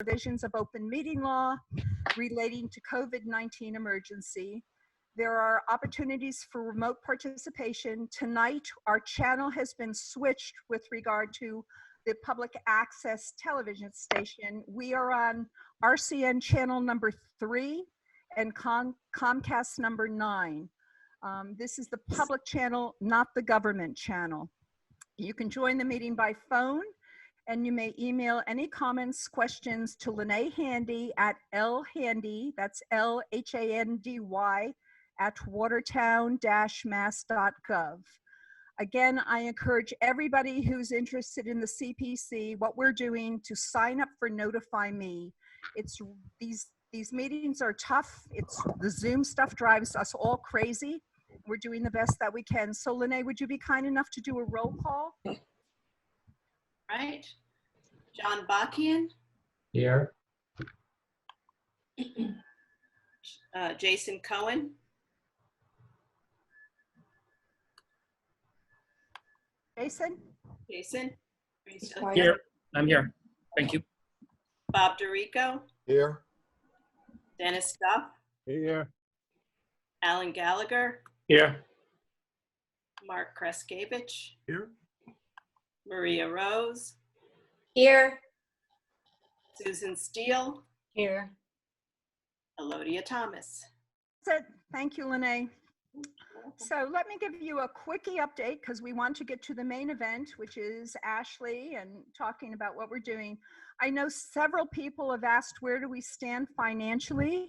provisions of open meeting law relating to COVID-19 emergency. There are opportunities for remote participation. Tonight, our channel has been switched with regard to the public access television station. We are on RCN channel number 3 and Comcast number 9. This is the public channel, not the government channel. You can join the meeting by phone, and you may email any comments, questions to Lene Handy at lhandy, that's LHANDY, at watertown-mass.gov. Again, I encourage everybody who's interested in the CPC, what we're doing, to sign up for Notify Me. It's these meetings are tough. The Zoom stuff drives us all crazy. We're doing the best that we can. So Lene, would you be kind enough to do a roll call? Right. John Bakian. Here. Jason Cohen. Jason? Jason. Are you still Here. I'm here. Thank you. Bob DeRico. Here. Dennis Duff. Here. Alan Gallagher. Here. Mark Kreskevich. Here. Maria Rose. Here. Susan Steele. Here. Elodia Thomas. That's it. Thank you, Lene. So let me give you a quickie update because we want to get to the main event, which is Ashley and talking about what we're doing. I know several people have asked, where do we stand financially?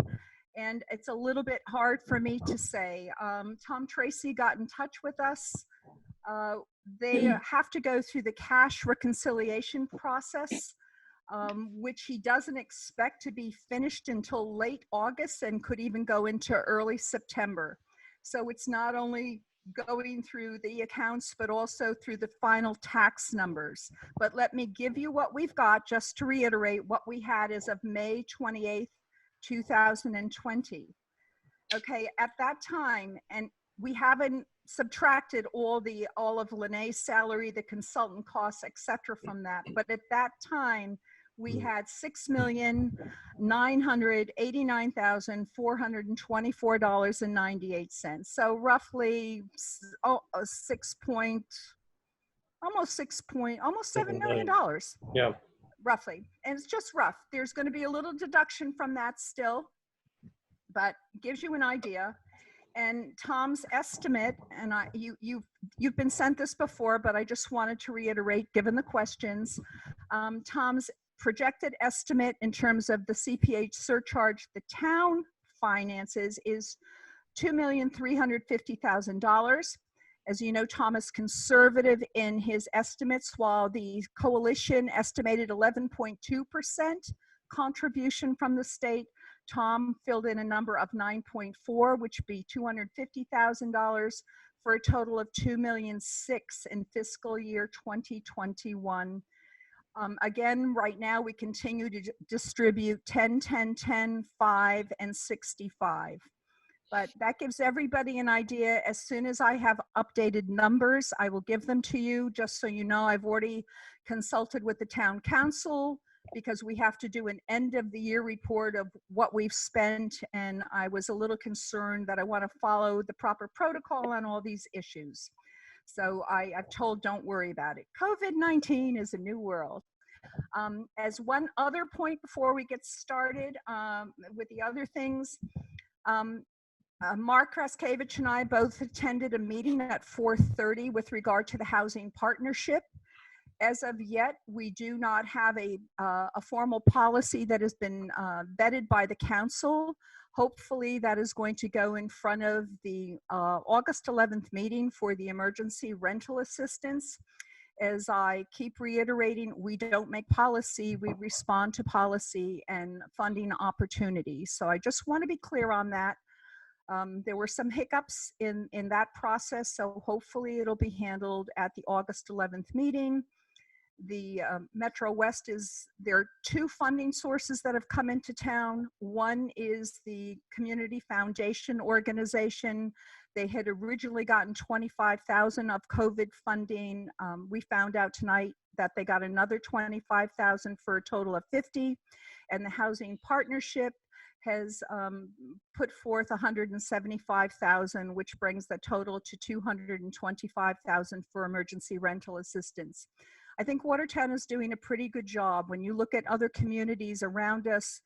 And it's a little bit hard for me to say. Tom Tracy got in touch with us. They have to go through the cash reconciliation process, which he doesn't expect to be finished until late August and could even go into early September. So it's not only going through the accounts, but also through the final tax numbers. But let me give you what we've got, just to reiterate what we had as of May 28th, 2020. Okay, at that time, and we haven't subtracted all of Lene's salary, the consultant costs, etc. from that, but at that time, we had $6,989,424.98. So roughly almost $7 million. Yeah. Roughly. And it's just rough. There's going to be a little deduction from that still, but gives you an idea. And Tom's estimate, and you've been sent this before, but I just wanted to reiterate, given the questions, Tom's projected estimate in terms of the CPH surcharge the town finances is $2,350,000. As you know, Tom is conservative in his estimates, while the coalition estimated 11.2% contribution from the state. Tom filled in a number of 9.4, which would be $250,000 for a total of $2,600,000 in fiscal year 2021. Again, right now we continue to distribute 10, 10, 10, 5, and 65. But that gives everybody an idea. As soon as I have updated numbers, I will give them to you. Just so you know, I've already consulted with the town council because we have to do an end of the year report of what we've spent. And I was a little concerned that I want to follow the proper protocol on all these issues. So I've told, don't worry about it. COVID-19 is a new world. As one other point before we get started with the other things, Mark Kreskevich and I both attended a meeting at 4:30 with regard to the housing partnership. As of yet, we do not have a formal policy that has been vetted by the council. Hopefully that is going to go in front of the August 11th meeting for the emergency rental assistance. As I keep reiterating, we don't make policy, we respond to policy and funding opportunities. So I just want to be clear on that. There were some hiccups in that process, so hopefully it'll be handled at the August 11th meeting. The Metro West there are two funding sources that have come into town. One is the Community Foundation organization They had originally gotten 25,000 of COVID funding. We found out tonight that they got another 25,000 for a total of 50. And the Housing Partnership has put forth 175,000, which brings the total to 225,000 for emergency rental assistance. I think Watertown is doing a pretty good job. When you look at other communities around us,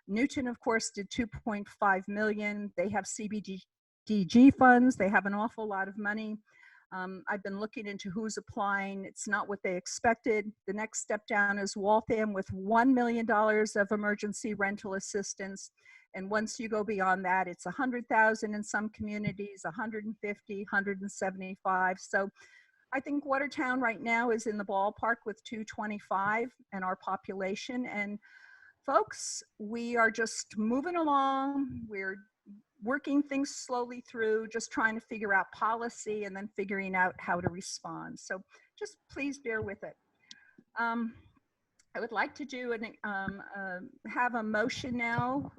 Newton, of course, did 2.5 million. They have CBDG funds. They have an awful lot of money. I've been looking into who's applying. It's not what they expected. The next step down is Waltham with $1 million of emergency rental assistance. And once you go beyond that, it's 100,000 in some communities, 150, 175. So I think Watertown right now is in the ballpark with 225 and our population. And folks, we are just moving along. We're working things slowly through, just trying to figure out policy and then figuring out how to respond. So just please bear with it. I would like to do have a motion now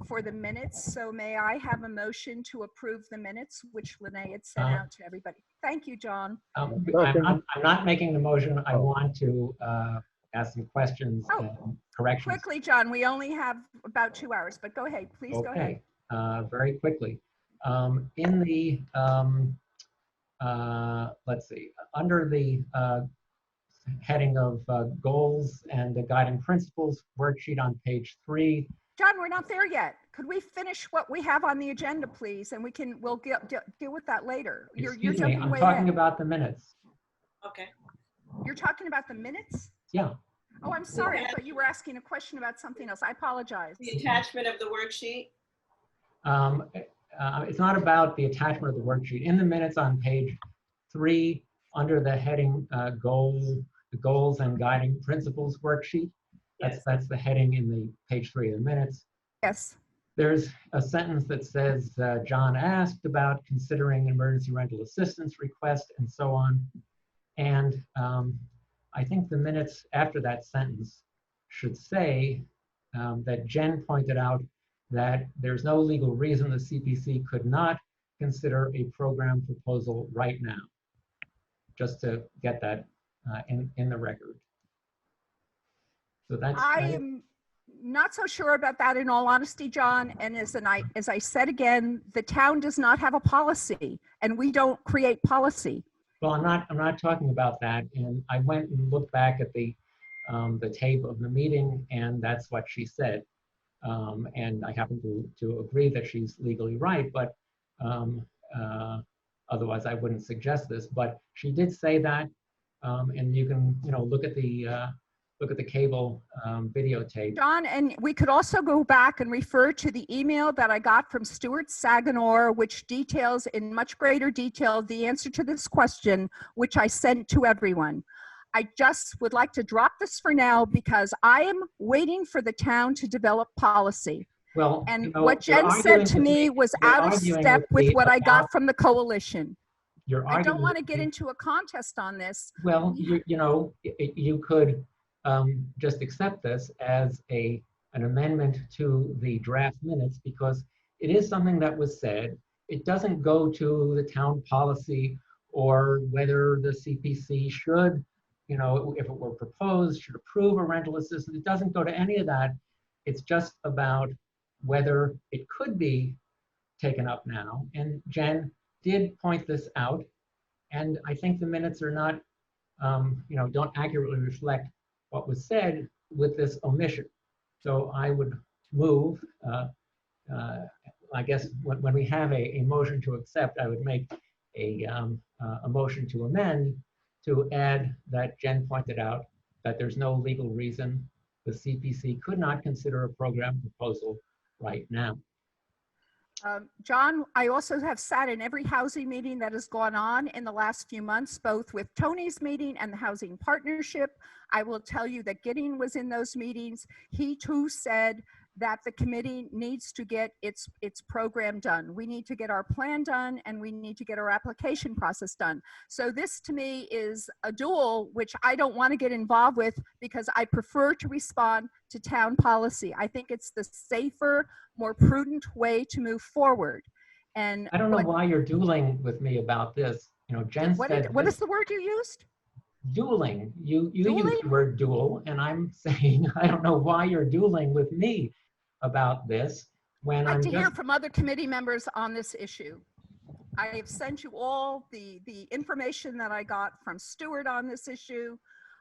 for the minutes. So may I have a motion to approve the minutes, which Lene had sent out to everybody. Thank you, John. I'm not making the motion. I want to ask some questions and corrections. Quickly, John, we only have about 2 hours, but go ahead, please go ahead. Very quickly. In the, let's see, under the heading of goals and the guiding principles worksheet on page 3. John, we're not there yet. Could we finish what we have on the agenda, please? And we'll deal with that later. You're jumping I'm way talking ahead. about the minutes. Okay. You're talking about the minutes? Yeah. Oh, I'm sorry. I thought you were asking a question about something else. I apologize. The attachment of the worksheet. It's not about the attachment of the worksheet. In the minutes on page 3, under the heading goals and guiding principles worksheet, that's the heading in the page 3 of the minutes. Yes. There's a sentence that says, John asked about considering emergency rental assistance request and so on. And I think the minutes after that sentence should say that Jen pointed out that there's no legal reason the CPC could not consider a program proposal right now. Just to get that in the record. So that's. I am not so sure about that, in all honesty, John. And as I said again, the town does not have a policy, and we don't create policy. Well, I'm not talking about that. And I went and looked back at the tape of the meeting, and that's what she said. And I happen to agree that she's legally right, but otherwise I wouldn't suggest this. But she did say that, and you can look at the cable videotape. John, and we could also go back and refer to the email that I got from Stuart Saganor, which details in much greater detail the answer to this question, which I sent to everyone. I just would like to drop this for now because I am waiting for the town to develop policy. Well, and what Jen said to me was out of step with what I got from the coalition. I don't want to get into a contest on this. Well, you could just accept this as an amendment to the draft minutes because it is something that was said. It doesn't go to the town policy or whether the CPC should, if it were proposed, should approve a rental assistance. It doesn't go to any of that. It's just about whether it could be taken up now. And Jen did point this out. And I think the minutes are not, don't accurately reflect what was said with this omission. So I would move, I guess when we have a motion to accept, I would make a motion to amend to add that Jen pointed out that there's no legal reason the CPC could not consider a program proposal right now. John, I also have sat in every housing meeting that has gone on in the last few months, both with Tony's meeting and the Housing Partnership. I will tell you that Gideon was in those meetings. He too said that the committee needs to get its program done. We need to get our plan done and we need to get our application process done. So this to me is a duel, which I don't want to get involved with because I prefer to respond to town policy. I think it's the safer, more prudent way to move forward. And I don't know why you're dueling with me about this. You know, Jen said what this. is the word you used? Dueling. You Dueling? used the word duel, and I'm saying I don't know why you're dueling with me about this when I'd like I'm to hear just. from other committee members on this issue. I have sent you all the information that I got from Stuart on this issue.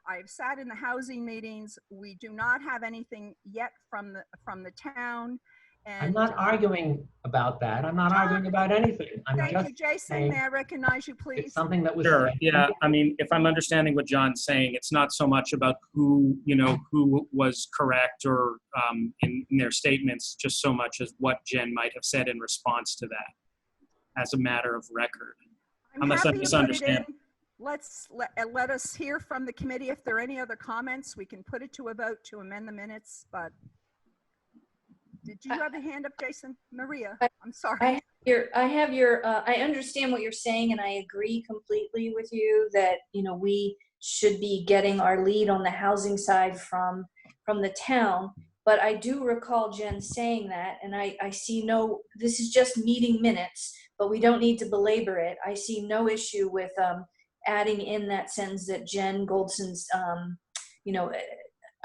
I've sat in the housing meetings. We do not have anything yet from the town. And I'm not arguing about that. I'm not John, arguing about anything. I'm thank just you, Jason. saying May I recognize you, it's please? something that was Sure. said. Yeah. I mean, if I'm understanding what John's saying, it's not so much about who, you know, who was correct or in their statements, just so much as what Jen might have said in response to that as a matter of record. I'm Unless I'm happy to put it in. misunderstanding. Let us hear from the committee. If there are any other comments, we can put it to a vote to amend the minutes, but did you have a hand up, Jason? Maria, I'm sorry. I understand what you're saying, and I agree completely with you that, you know, we should be getting our lead on the housing side from the town. But I do recall Jen saying that, and I see this is just meeting minutes, but we don't need to belabor it. I see no issue with adding in that sentence that Jen Goldson's, you know,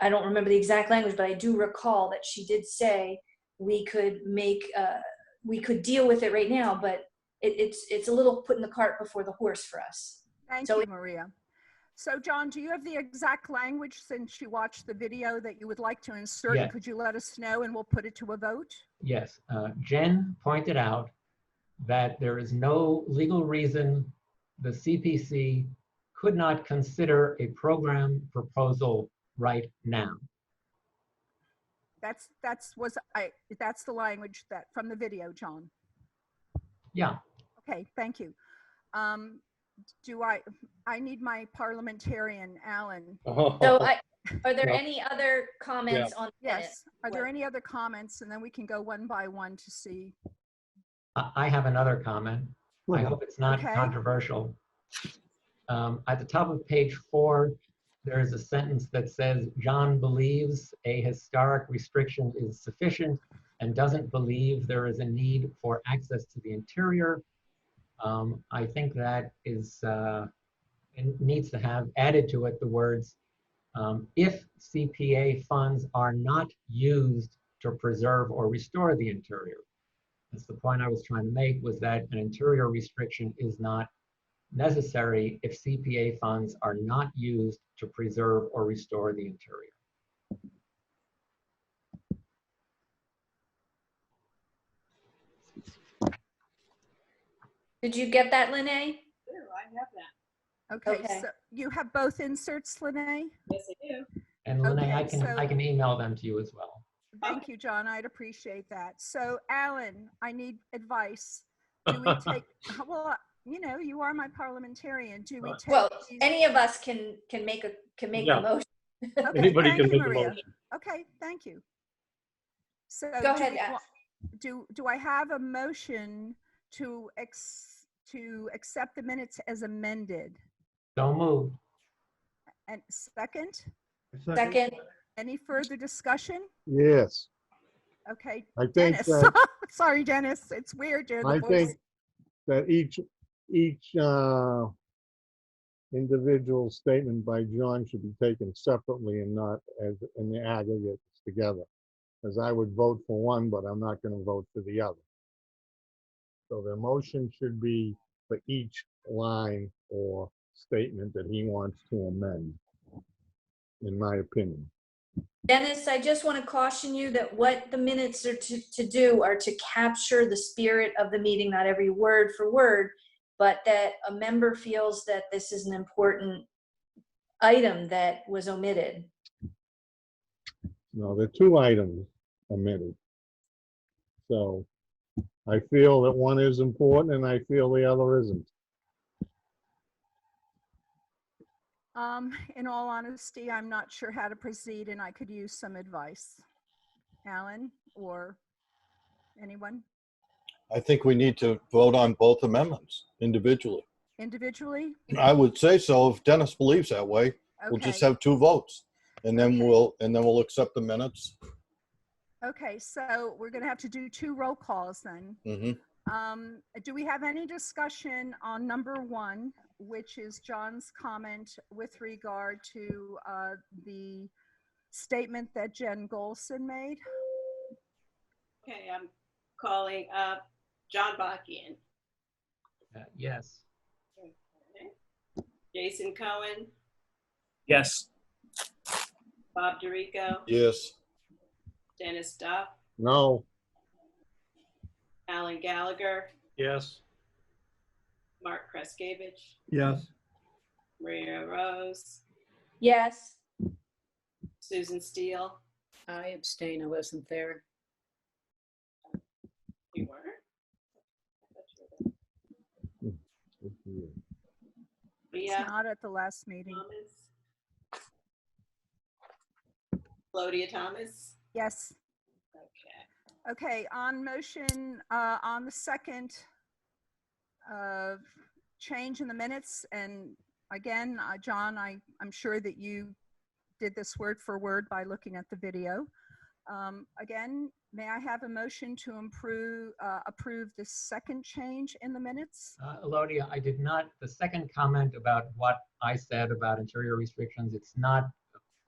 I don't remember the exact language, but I do recall that she did say we could deal with it right now, but it's a little putting the cart before the horse for us. Thank you, Maria. So John, do you have the exact language since you watched the video that you would like to insert? Yes. Could you let us know and we'll put it to a vote? Yes. Jen pointed out that there is no legal reason the CPC could not consider a program proposal right now. That's the language that from the video, John. Yeah. Okay, thank you. I need my parliamentarian, Alan. So are there any other comments on the minute? Yes. Are there any other comments? And then we can go one by one to see. I have another comment. I hope it's not controversial. At the top of page 4, there is a sentence that says, John believes a historic restriction is sufficient and doesn't believe there is a need for access to the interior. I think that is, it needs to have added to it the words, if CPA funds are not used to preserve or restore the interior. That's the point I was trying to make, was that an interior restriction is not necessary if CPA funds are not used to preserve or restore the interior. Did you get that, Lene? Sure, I have that. Okay, so you have both inserts, Lene? Yes, I do. And Lene, Okay, I can email them to you as well. Thank you, John. I'd appreciate that. So Alan, I need advice. Do we take, well, you know, you are my parliamentarian. Do we take Well, these? any of us can make the motion. Okay, Anybody thank can you, make a Maria. motion. Okay, thank you. So Go ahead, do I have a motion to accept the minutes as amended? So moved. And second, Second. any further discussion? Yes, Okay, I think Dennis. that, Sorry, Dennis. It's weird. You're the I voice. think that each individual statement by John should be taken separately and not as in the aggregate together. As I would vote for one, but I'm not going to vote for the other. So the motion should be for each line or statement that he wants to amend, in my opinion. Dennis, I just want to caution you that what the minutes are to do are to capture the spirit of the meeting, not every word for word, but that a member feels that this is an important item that was omitted. No, there are 2 items omitted. So I feel that one is important and I feel the other isn't. In all honesty, I'm not sure how to proceed and I could use some advice. Alan or anyone I think we need to vote on both amendments individually. individually? I would say so. If Dennis believes that way, we'll just Okay. have 2 votes, and then Okay. we'll accept the minutes. Okay, so we're going to have to do 2 roll calls then. Mm-hmm. Do we have any discussion on number 1, which is John's comment with regard to the statement that Jen Golson made? Okay, I'm calling up John Bakian. Yes. Okay. Jason Cohen, Yes. Bob DeRico, Yes. Dennis Duff, No, Alan Gallagher, Yes. Mark Kreskevich, Yes. Maria Rose, Yes. Susan Steele. I abstain. I wasn't there. You were? I thought you were there. It's Leah not at the last meeting. Thomas. Claudia Thomas. Yes. Okay. Okay, on motion, on the second change in the minutes, and again, John, I'm sure that you did this word for word by looking at the video. Again, may I have a motion to approve the second change in the minutes? Elodia, I did not, the second comment about what I said about interior restrictions, it's not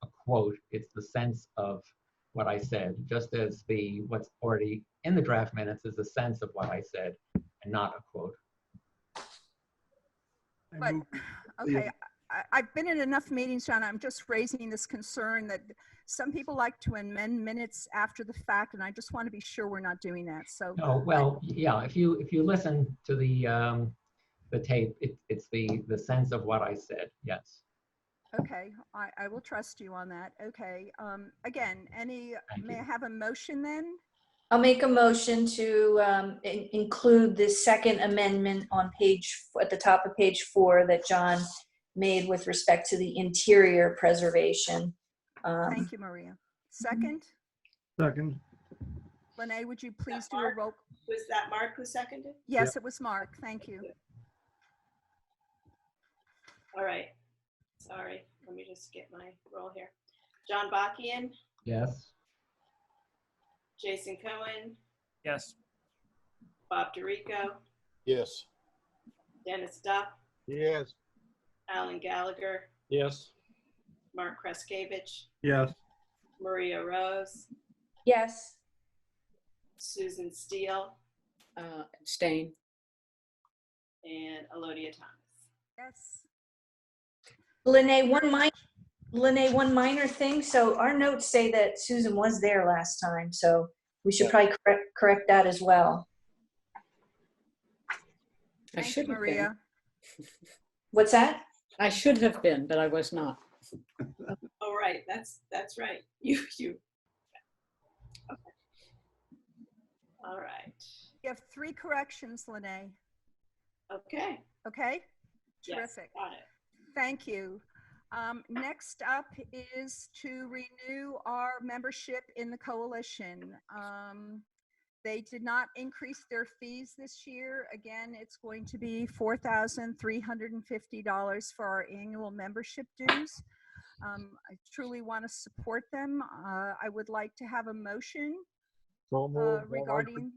a quote, it's the sense of what I said, just as what's already in the draft minutes is the sense of what I said and not a quote. But, okay, I've been in enough meetings, John, I'm just raising this concern that some people like to amend minutes after the fact, and I just want to be sure we're not doing that, so. No, well, yeah, if you listen to the tape, it's the sense of what I said, yes. Okay, I will trust you on that. Okay, again, Thank may I you. have a motion then? I'll make a motion to include the second amendment on at the top of page 4 that John made with respect to the interior preservation. Thank you, Maria. Second, Second. Lene, would you please do a roll? Was that Mark who seconded? Yes, it was Mark. Thank you. All right. Sorry, let me just get my roll here. John Bakian, Yes. Jason Cohen, Yes. Bob DeRico, Yes. Dennis Duff, yes, Alan Gallagher, Yes. Mark Kreskevich, Yes. Maria Rose, Yes. Susan Steele, Abstain. and Elodia Thomas. Yes. Lene, one minor thing. So our notes say that Susan was there last time, so we should probably correct that as well. I Thank should you, have been. Maria. What's that? I should have been, but I was not. Oh, right, that's right. You. Okay. All right. You have 3 corrections, Lene. Okay. Okay? Yes, Terrific. got it. Thank you. Next up is to renew our membership in the coalition. They did not increase their fees this year. Again, it's going to be $4,350 for our annual membership dues. I truly want to support them. I would like to have a motion so moved. regarding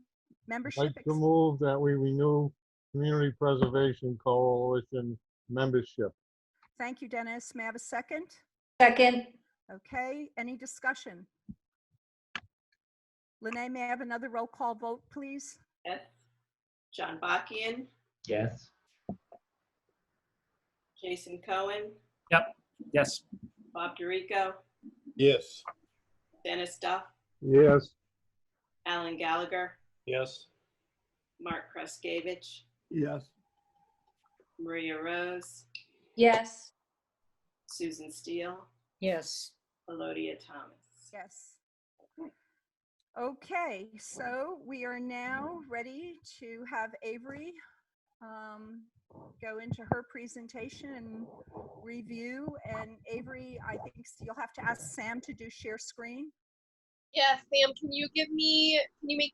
membership. I'd like to move that we renew Community Preservation Coalition membership. Thank you, Dennis. May I have a second? Second. Okay, any discussion? Lene, may I have another roll call vote, please? Yes. John Bakian, Yes. Jason Cohen, Yes. Bob DeRico, Yes. Dennis Duff, Yes, Alan Gallagher, Yes. Mark Kreskevich, Yes. Maria Rose, Yes. Susan Steele, Yes. Elodia Thomas. Yes. Okay, so we are now ready to have Avery go into her presentation and review. And Avery, I think you'll have to ask Sam to do share screen. Yeah, Sam, can you make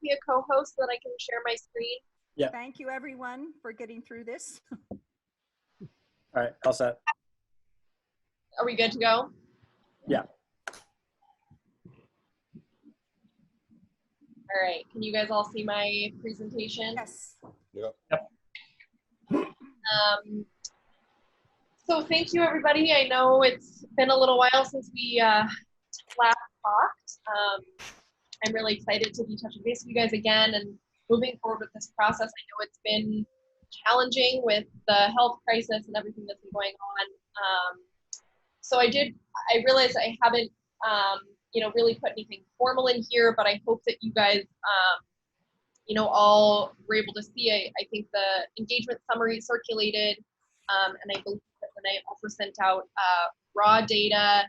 me a co-host so that I can share my screen? Yeah. Thank you, everyone, for getting through this. All right. All set. Are we good to go? Yeah. All right, can you guys all see my presentation? Yes. So thank you, everybody. I know it's been a little while since we last talked. I'm really excited to be touching base with you guys again and moving forward with this process. I know it's been challenging with the health crisis and everything that's been going on. So I realized I haven't, really put anything formal in here, but I hope that you guys, all were able to see. I think the engagement summary circulated, and I believe that then I also sent out raw data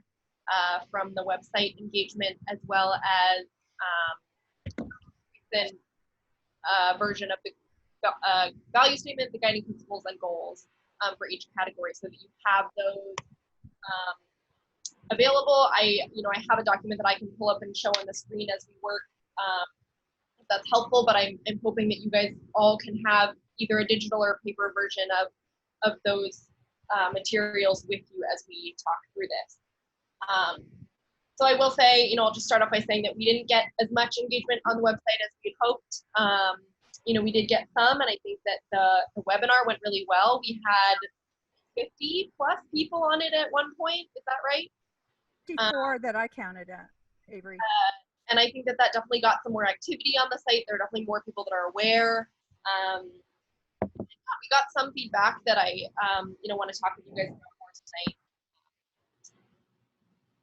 from the website engagement, as well as the version of the value statement, the guiding principles and goals for each category, so that you have those available. I have a document that I can pull up and show on the screen as we work, if that's helpful, but I'm hoping that you guys all can have either a digital or paper version of those materials with you as we talk through this. So I will say, I'll just start off by saying that we didn't get as much engagement on the website as we had hoped. We did get some, and I think that the webinar went really well. We had 50 plus people on it at one point. Is that right? 54 that I counted at, Avery. And I think that definitely got some more activity on the site. There are definitely more people that are aware. We got some feedback that I, want to talk with you guys about more tonight.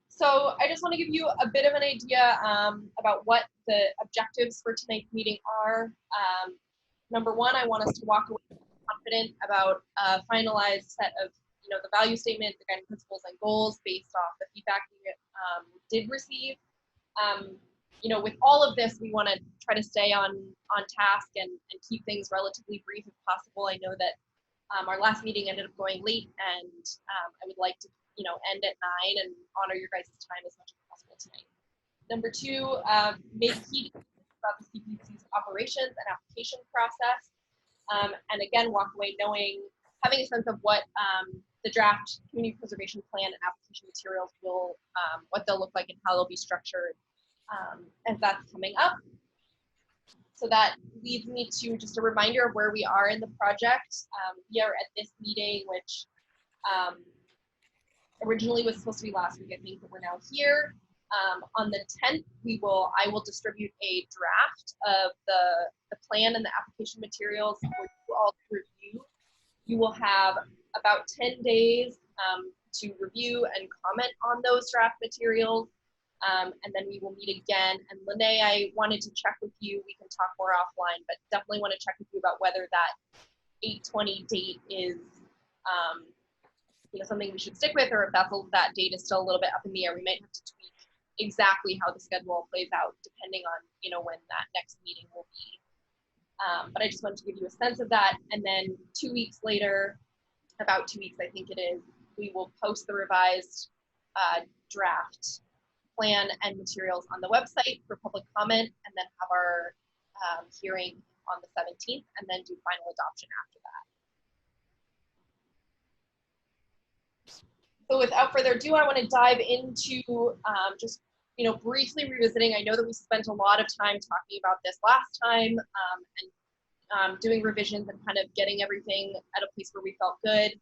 So I just want to give you a bit of an idea about what the objectives for tonight's meeting are. Number one, I want us to walk away confident about a finalized set of, the value statement, the guiding principles and goals based off the feedback we did receive. With all of this, we want to try to stay on task and keep things relatively brief if possible. I know that our last meeting ended up going late, and I would like to, end at 9 and honor your guys' time as much as possible tonight. Number two, make key about the CPC's operations and application process. And again, walk away having a sense of what the draft community preservation plan and application materials will, what they'll look like and how they'll be structured as that's coming up. So that leads me to just a reminder of where we are in the project. We are at this meeting, which originally was supposed to be last week, I think, but we're now here. On the 10th, I will distribute a draft of the plan and the application materials for you all to review. You will have about 10 days to review and comment on those draft materials. And then we will meet again. And Lene, I wanted to check with you. We can talk more offline, but definitely want to check with you about whether that 8/20 date is something we should stick with, or if that date is still a little bit up in the air. We might have to tweak exactly how the schedule plays out depending on when that next meeting will be. But I just wanted to give you a sense of that. And then 2 weeks later, about 2 weeks I think it is, we will post the revised draft plan and materials on the website for public comment, and then have our hearing on the 17th, and then do final adoption after that. So without further ado, I want to dive into just briefly revisiting. I know that we spent a lot of time talking about this last time, and doing revisions and kind of getting everything at a place where we felt good,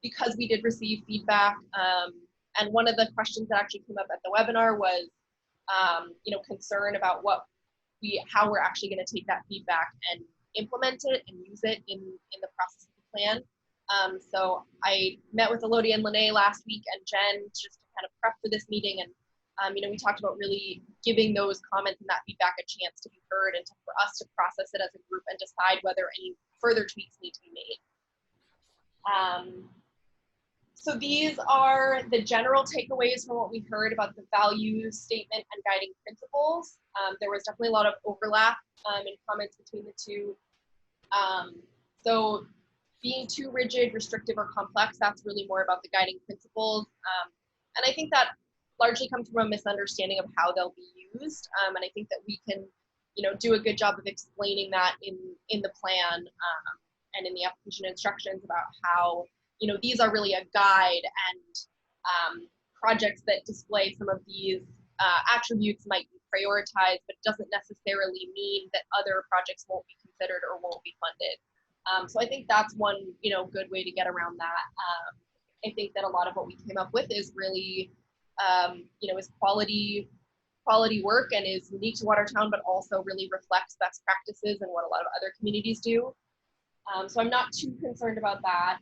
because we did receive feedback. And one of the questions that actually came up at the webinar was, concern about how we're actually going to take that feedback and implement it and use it in the process of the plan. So I met with Elodie and Lene last week, and Jen, just to kind of prep for this meeting. And, we talked about really giving those comments and that feedback a chance to be heard, and for us to process it as a group and decide whether any further tweaks need to be made. So these are the general takeaways from what we heard about the value statement and guiding principles. There was definitely a lot of overlap in comments between the two. So being too rigid, restrictive, or complex, that's really more about the guiding principles. And I think that largely comes from a misunderstanding of how they'll be used. And I think that we can, do a good job of explaining that in the plan and in the application instructions about how, these are really a guide, and projects that display some of these attributes might be prioritized, but it doesn't necessarily mean that other projects won't be considered or won't be funded. So I think that's one, good way to get around that. I think that a lot of what we came up with is really, is quality work and is unique to Watertown, but also really reflects best practices and what a lot of other communities do. So I'm not too concerned about that.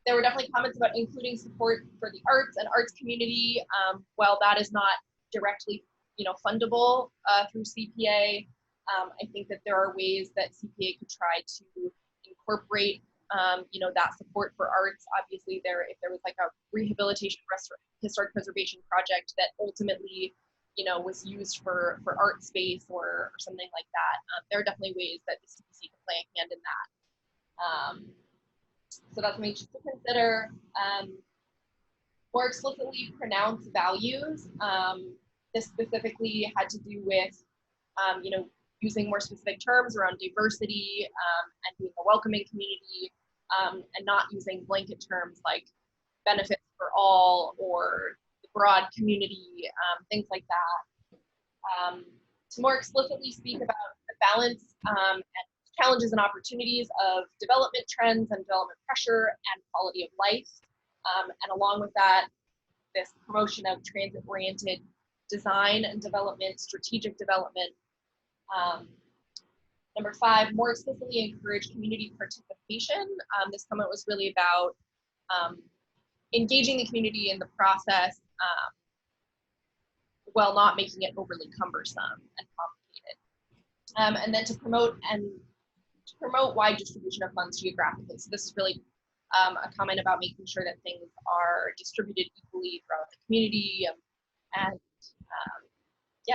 There were definitely comments about including support for the arts and arts community. While that is not directly, fundable through CPA, I think that there are ways that CPA could try to incorporate, that support for arts. Obviously, if there was like a rehabilitation historic preservation project that ultimately, was used for art space or something like that, there are definitely ways that the CPC can play a hand in that. So that's something to consider. More explicitly pronounce values. This specifically had to do with, using more specific terms around diversity and being a welcoming community, and not using blanket terms like benefits for all or the broad community, things like that. To more explicitly speak about the balance and challenges and opportunities of development trends and development pressure and quality of life. And along with that, this promotion of transit-oriented design and development, strategic development. Number 5, more explicitly encourage community participation. This comment was really about engaging the community in the process while not making it overly cumbersome and complicated. And then to promote wide distribution of funds geographically. So this is really a comment about making sure that things are distributed equally throughout the community, and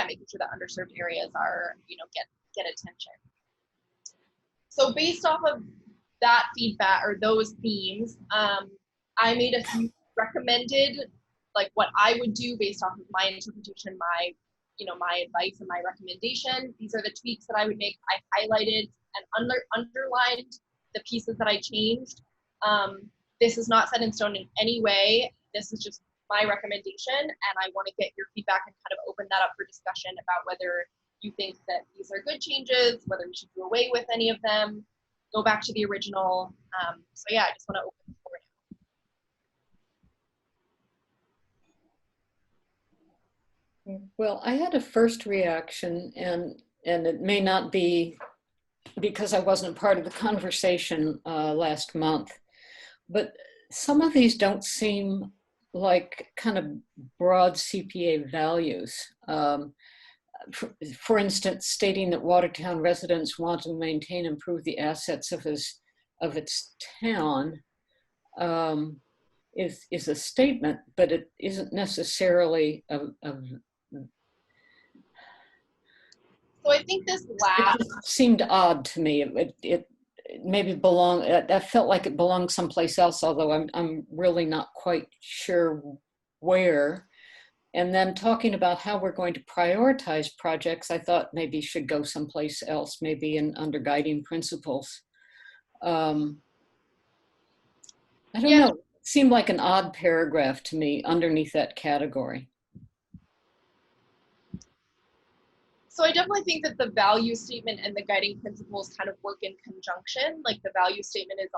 making sure that underserved areas are, get attention. So based off of that feedback or those themes, I made a few recommended, like what I would do based off of my interpretation, my advice and my recommendation. These are the tweaks that I would make. I highlighted and underlined the pieces that I changed. This is not set in stone in any way. This is just my recommendation, and I want to get your feedback and kind of open that up for discussion about whether you think that these are good changes, whether we should do away with any of them, go back to the original. So yeah, I just want to open the floor now. Well, I had a first reaction, and it may not be because I wasn't part of the conversation last month, but some of these don't seem like kind of broad CPA values. For instance, stating that Watertown residents want to maintain and improve the assets of its town is a statement, but it isn't necessarily a So I think this last it seemed odd to me. It maybe I felt like it belonged someplace else, although I'm really not quite sure where. And then talking about how we're going to prioritize projects, I thought maybe should go someplace else, maybe under guiding principles. I don't know. It seemed like an odd paragraph to me underneath that category. So I definitely think that the value statement and the guiding principles kind of work in conjunction. Like the value statement is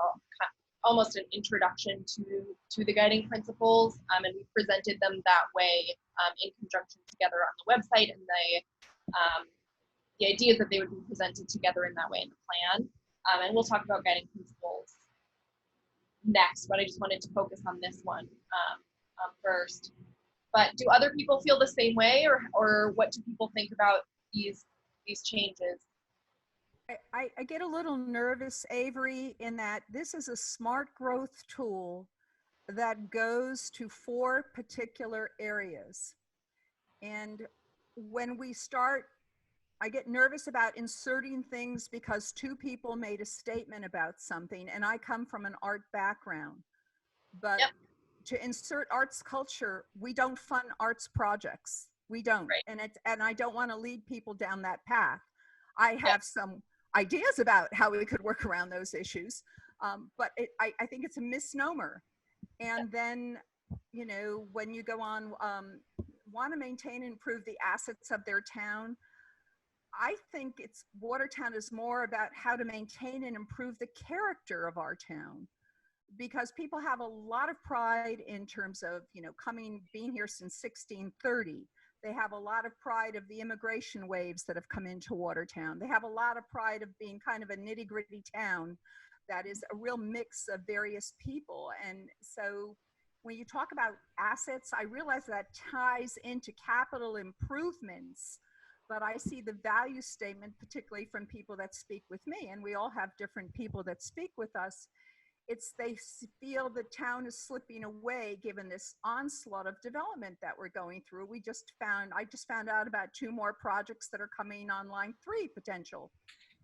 almost an introduction to the guiding principles, and we presented them that way in conjunction together on the website, and the idea is that they would be presented together in that way in the plan. And we'll talk about guiding principles next, but I just wanted to focus on this one first. But do other people feel the same way, or what do people think about these changes? I get a little nervous, Avery, in that this is a smart growth tool that goes to 4 particular areas. And when we start, I get nervous about inserting things because 2 people made a statement about something, and I come from an art background. But to insert arts culture, we don't fund arts projects. We don't. Right. And I don't want to lead people down that path. I have some ideas about how we could work around those issues, but I think it's a misnomer. And then, when you go on want to maintain and improve the assets of their town. I think Watertown is more about how to maintain and improve the character of our town, because people have a lot of pride in terms of, being here since 1630. They have a lot of pride of the immigration waves that have come into Watertown. They have a lot of pride of being kind of a nitty-gritty town that is a real mix of various people. And so when you talk about assets, I realize that ties into capital improvements, but I see the value statement, particularly from people that speak with me, and we all have different people that speak with us. They feel the town is slipping away given this onslaught of development that we're going through. I just found out about 2 more projects that are coming online, 3 potential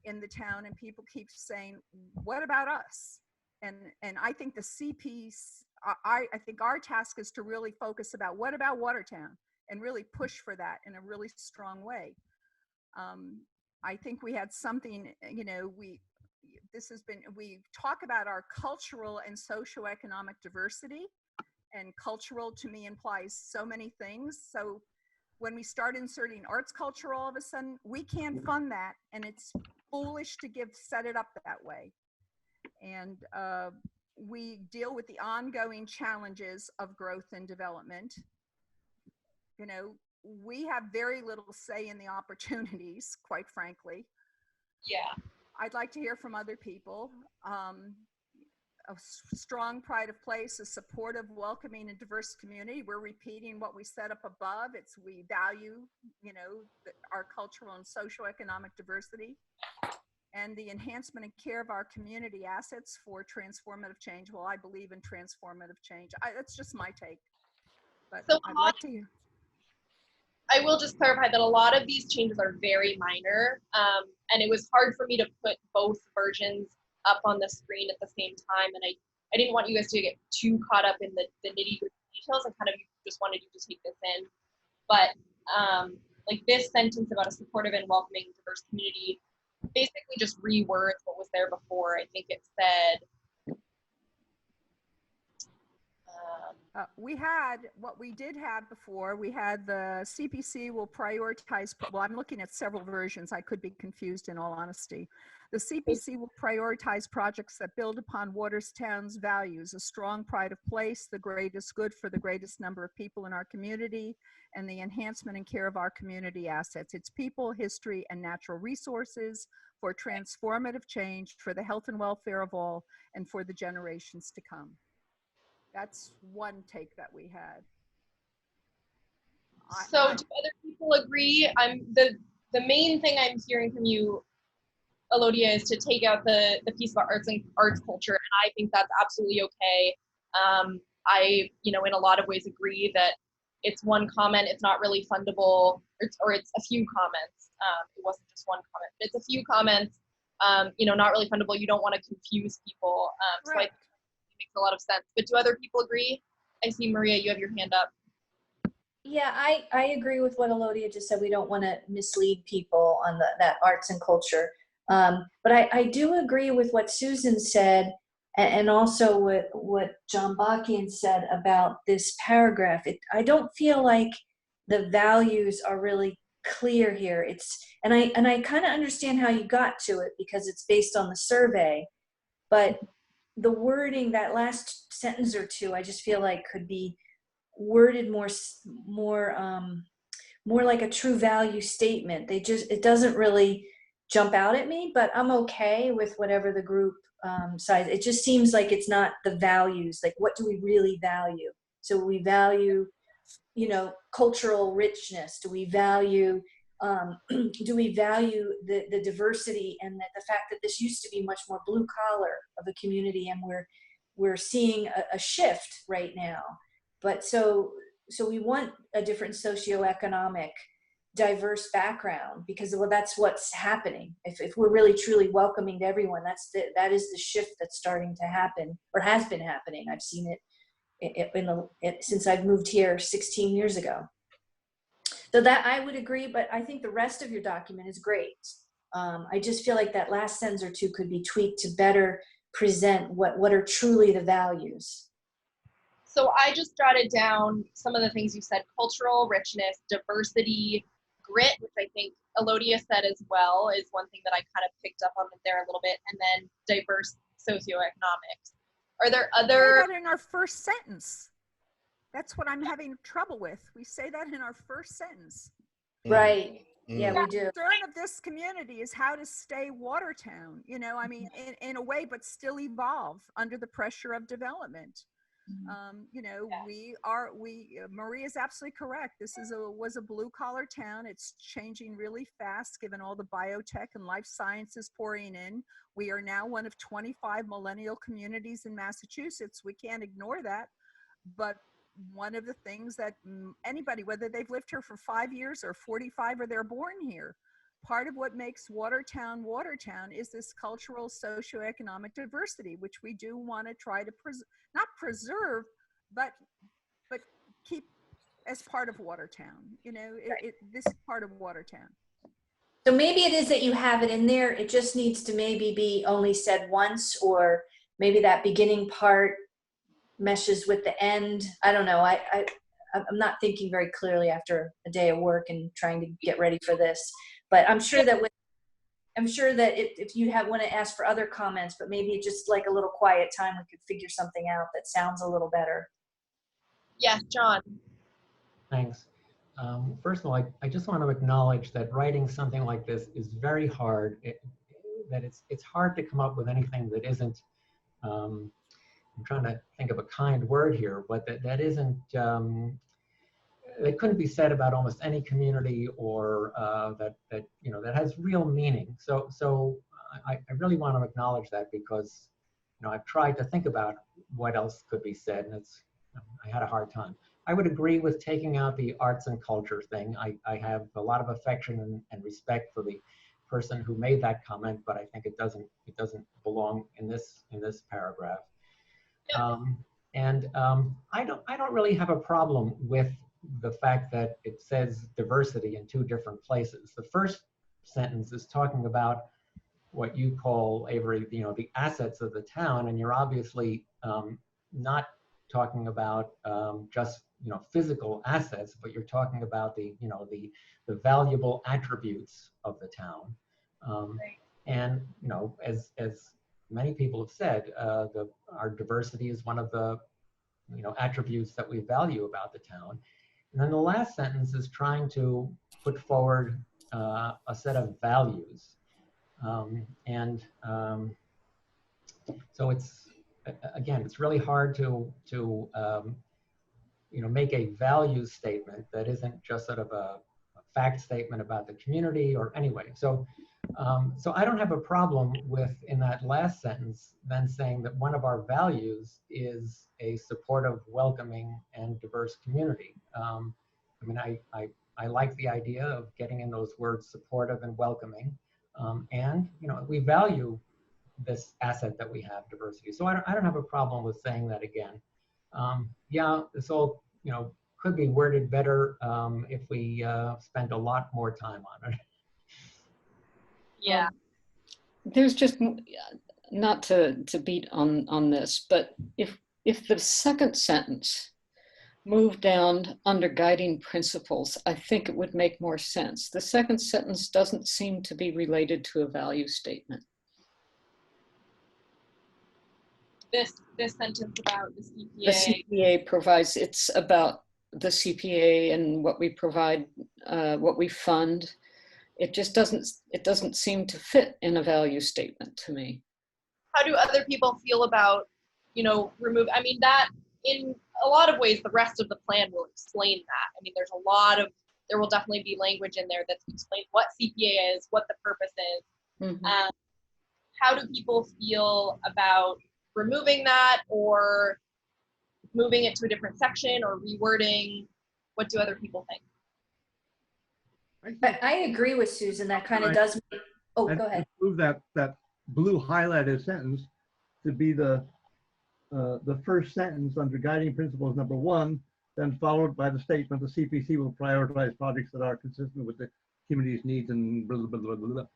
in the town, and people keep saying, what about us? And I think the CPs, I think our task is to really focus about what about Watertown and really push for that in a really strong way. I think we had something, we talk about our cultural and socioeconomic diversity, and cultural to me implies so many things. So when we start inserting arts culture, all of a sudden we can't fund that, and it's foolish to set it up that way. And we deal with the ongoing challenges of growth and development. We have very little say in the opportunities, quite frankly. Yeah. I'd like to hear from other people. A strong pride of place, a supportive, welcoming, and diverse community. We're repeating what we set up above. We value, our cultural and socioeconomic diversity, and the enhancement and care of our community assets for transformative change. Well, I believe in transformative change. That's just my take. But So I'd like to hear. I will just clarify that a lot of these changes are very minor, and it was hard for me to put both versions up on the screen at the same time, and I didn't want you guys to get too caught up in the nitty-gritty details. I kind of just wanted you to take this in. But like this sentence about a supportive and welcoming diverse community basically just rewords what was there before. I think it said, what we did have before, we had the CPC will prioritize, well, I'm looking at several versions. I could be confused in all honesty. The CPC will prioritize projects that build upon Watertown's values, a strong pride of place, the greatest good for the greatest number of people in our community, and the enhancement and care of our community assets, its people, history, and natural resources for transformative change, for the health and welfare of all, and for the generations to come. That's one take that we had. so do other people agree? The main thing I'm hearing from you, Elodia, is to take out the piece about arts culture, and I think that's absolutely okay. I, in a lot of ways agree that it's one comment, it's not really fundable, or it's a few comments. It wasn't just one comment, but it's a few comments, not really fundable. You don't want to confuse people. So I think it makes a lot of sense. But do other people agree? I see Maria, you have your hand up. Yeah, I agree with what Elodia just said. We don't want to mislead people on that arts and culture. But I do agree with what Susan said, and also what John Bakian said about this paragraph. I don't feel like the values are really clear here. And I kind of understand how you got to it because it's based on the survey, but the wording, that last sentence or two, I just feel like could be worded more like a true value statement. It doesn't really jump out at me, but I'm okay with whatever the group size. It just seems like it's not the values. Like, what do we really value? So we value, cultural richness. Do we value the diversity, and the fact that this used to be much more blue collar of a community, and we're seeing a shift right now. But so we want a different socioeconomic diverse background, because that's what's happening. If we're really truly welcoming to everyone, that is the shift that's starting to happen, or has been happening. I've seen it since I've moved here 16 years ago. So that I would agree, but I think the rest of your document is great. I just feel like that last sentence or two could be tweaked to better present what are truly the values. So I just jotted down some of the things you said: cultural richness, diversity, grit, which I think Elodia said as well, is one thing that I kind of picked up on there a little bit, and then diverse socioeconomics. Are there Say other? that in our first sentence. That's what I'm having trouble with. We say that in our first sentence. Right. Yeah, Mm. we do. The concern of this community is how to stay Watertown, you know, I mean, in a way, but still evolve under the pressure of development. You know, Marie is absolutely correct. This was a blue collar town. It's changing really fast given all the biotech and life sciences pouring in. We are now one of 25 millennial communities in Massachusetts. We can't ignore that. But one of the things that anybody, whether they've lived here for 5 years or 45 or they're born here, part of what makes Watertown Watertown is this cultural socioeconomic diversity, which we do want to try to not preserve, but keep as part of Watertown. You know, this is part of Watertown. So maybe it is that you have it in there. It just needs to maybe be only said once, or maybe that beginning part meshes with the end. I don't know. I'm not thinking very clearly after a day of work and trying to get ready for this. But I'm sure that if you want to ask for other comments, but maybe just like a little quiet time, we could figure something out that sounds a little better. Yes, John. Thanks. First of all, I just want to acknowledge that writing something like this is very hard. It's hard to come up with anything that isn't, I'm trying to think of a kind word here, but that isn't, it couldn't be said about almost any community, or that you know, that has real meaning. So I really want to acknowledge that, because you know, I've tried to think about what else could be said, and I had a hard time. I would agree with taking out the arts and culture thing. I have a lot of affection and respect for the person who made that comment, but I think it doesn't belong in this paragraph. I don't really have a problem with the fact that it says diversity in two different places. The first sentence is talking about what you call, Avery, you know, the assets of the town, and you're obviously not talking about just, you know, physical assets, but you're talking about the, you know, the valuable attributes of the town. Right. And you know, as many people have said, our diversity is one of the, you know, attributes that we value about the town. And then the last sentence is trying to put forward a set of values. So it's, again, it's really hard to you know, make a value statement that isn't just sort of a fact statement about the community, or anyway. So I don't have a problem with, in that last sentence, then saying that one of our values is a supportive, welcoming, and diverse community. I mean, I like the idea of getting in those words, supportive and welcoming. And, you know, we value this asset that we have, diversity. So I don't have a problem with saying that again. Yeah, this all, you know, could be worded better if we spent a lot more time on it. Yeah. There's just, not to beat on this, but if the second sentence moved down under guiding principles, I think it would make more sense. The second sentence doesn't seem to be related to a value statement. This sentence about the CPA. The CPA provides, it's about the CPA and what we provide, what we fund. It just doesn't seem to fit in a value statement to me. How do other people feel about, you know, I mean, that in a lot of ways, the rest of the plan will explain that. I mean, there will definitely be language in there that's explained what CPA is, what the purpose is. Mm-hmm. How do people feel about removing that, or moving it to a different section, or rewording? What do other people think? I agree with Susan. That kind of does. Oh, go ahead. Move that blue highlighted sentence to be the first sentence under guiding principles number 1, then followed by the statement the CPC will prioritize projects that are consistent with the community's needs and blah, blah, blah, blah, blah.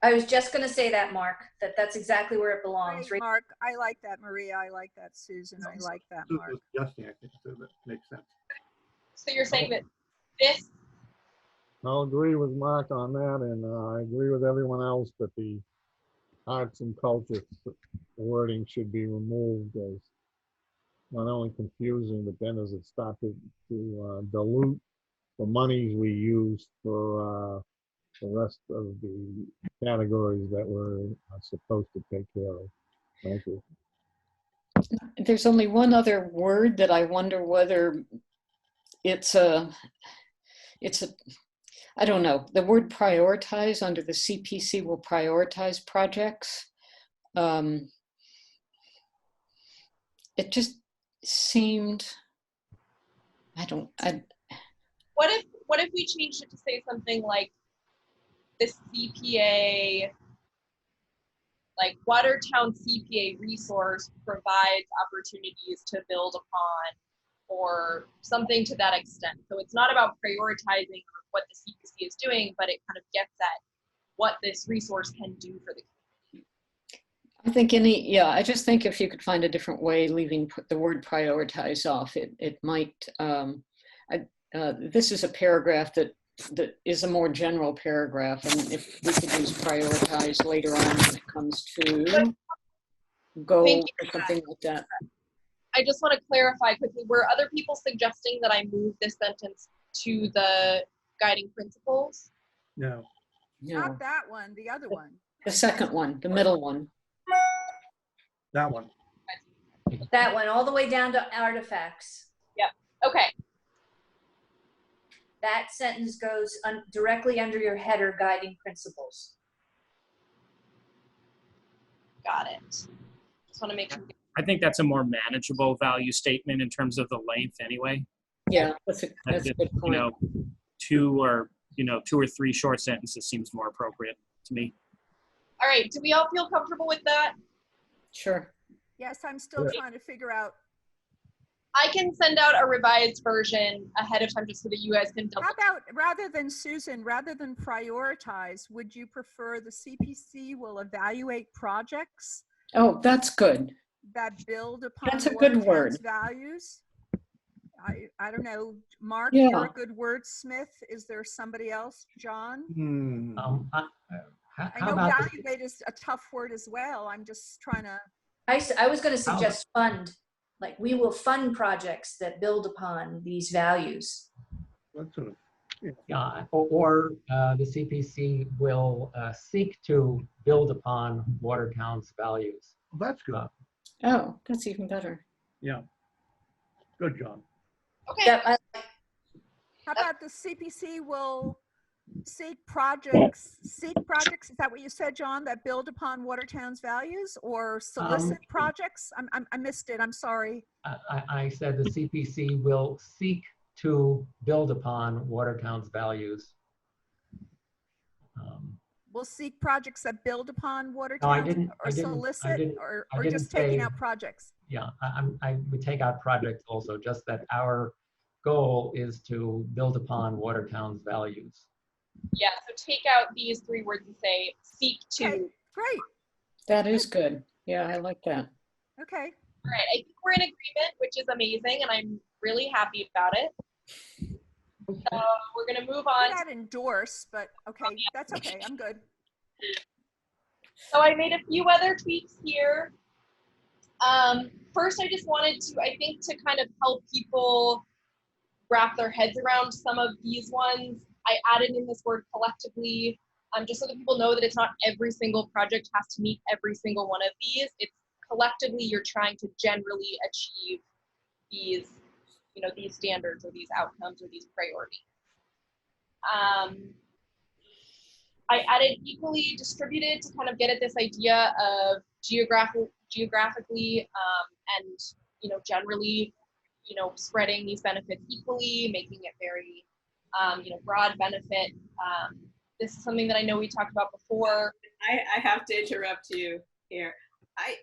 I was just going to say that, Mark, that's exactly where it belongs. Great, Mark. I like that, Maria. I like that, Susan. I like that, Susan Mark. was suggesting, I think, so that makes sense. So you're saying that this, I'll agree with Mark on that, and I agree with everyone else that the arts and culture wording should be removed as not only confusing, but then as it started to dilute the monies we use for the rest of the categories that we're supposed to take care of. Thank you. There's only one other word that I wonder whether it's I don't know, the word prioritize under the CPC will prioritize projects. It just seemed, what if we changed it to say something like the CPA, like Watertown CPA resource provides opportunities to build upon, or something to that extent. So it's not about prioritizing what the CPC is doing, but it kind of gets at what this resource can do for the community. I think I just think if you could find a different way, leaving the word prioritize off, it might, this is a paragraph that is a more general paragraph, and if we could use prioritize later on when it comes to goal or something like that. I just want to clarify quickly, were other people suggesting that I move this sentence to the guiding principles? No. No, Not that one, the other one. the second one, the middle one. That one. That one, all the way down to artifacts. Yep. Okay. That sentence goes directly under your header, guiding principles. Got it. Just want to make sure. I think that's a more manageable value statement in terms of the length anyway. Yeah, that's a good point. Two or three short sentences seems more appropriate to me. All right. Do we all feel comfortable with that? Sure. Yes, I'm still trying to figure out. I can send out a revised version ahead of time just so that you guys can double. How about, rather than Susan, rather than prioritize, would you prefer the CPC will evaluate projects Oh, that's good. that build upon That's a good Watertown's word. values? I don't know, Mark, Yeah. you're a good wordsmith. Is there somebody else? John? I How know about evaluate is a tough word as well. I'm just trying to. I was going to suggest fund, like we will fund projects that build upon these values. That's sort of, or the CPC will seek to build upon Watertown's values. that's good. Oh, that's even better. Yeah. Good, John. Okay. Yep, How about the CPC will seek projects, is that what you said, John, that build upon Watertown's values, or solicit projects? I missed it, I'm sorry. I said the CPC will seek to build upon Watertown's values. We'll seek projects that build upon No, I Watertown's, didn't. or solicit, or just say, taking out projects? Yeah, I would take out projects also, just that our goal is to build upon Watertown's values. Yeah, so take out these three words and say seek to. Okay, great, That is good. Yeah, I like that. okay. All right, I think we're in agreement, which is amazing, and I'm really happy about it. So we're gonna move on. Not endorse, but okay, that's okay, I'm good. So I made a few other tweaks here. First, I just wanted to, I think, to kind of help people wrap their heads around some of these ones, I added in this word collectively, just so that people know that it's not every single project has to meet every single one of these. It's collectively you're trying to generally achieve these, these standards or these outcomes or these priorities. I added equally distributed to kind of get at this idea of geographically and generally spreading these benefits equally, making it very broad benefit. This is something that I know we talked about before. I have to interrupt you here.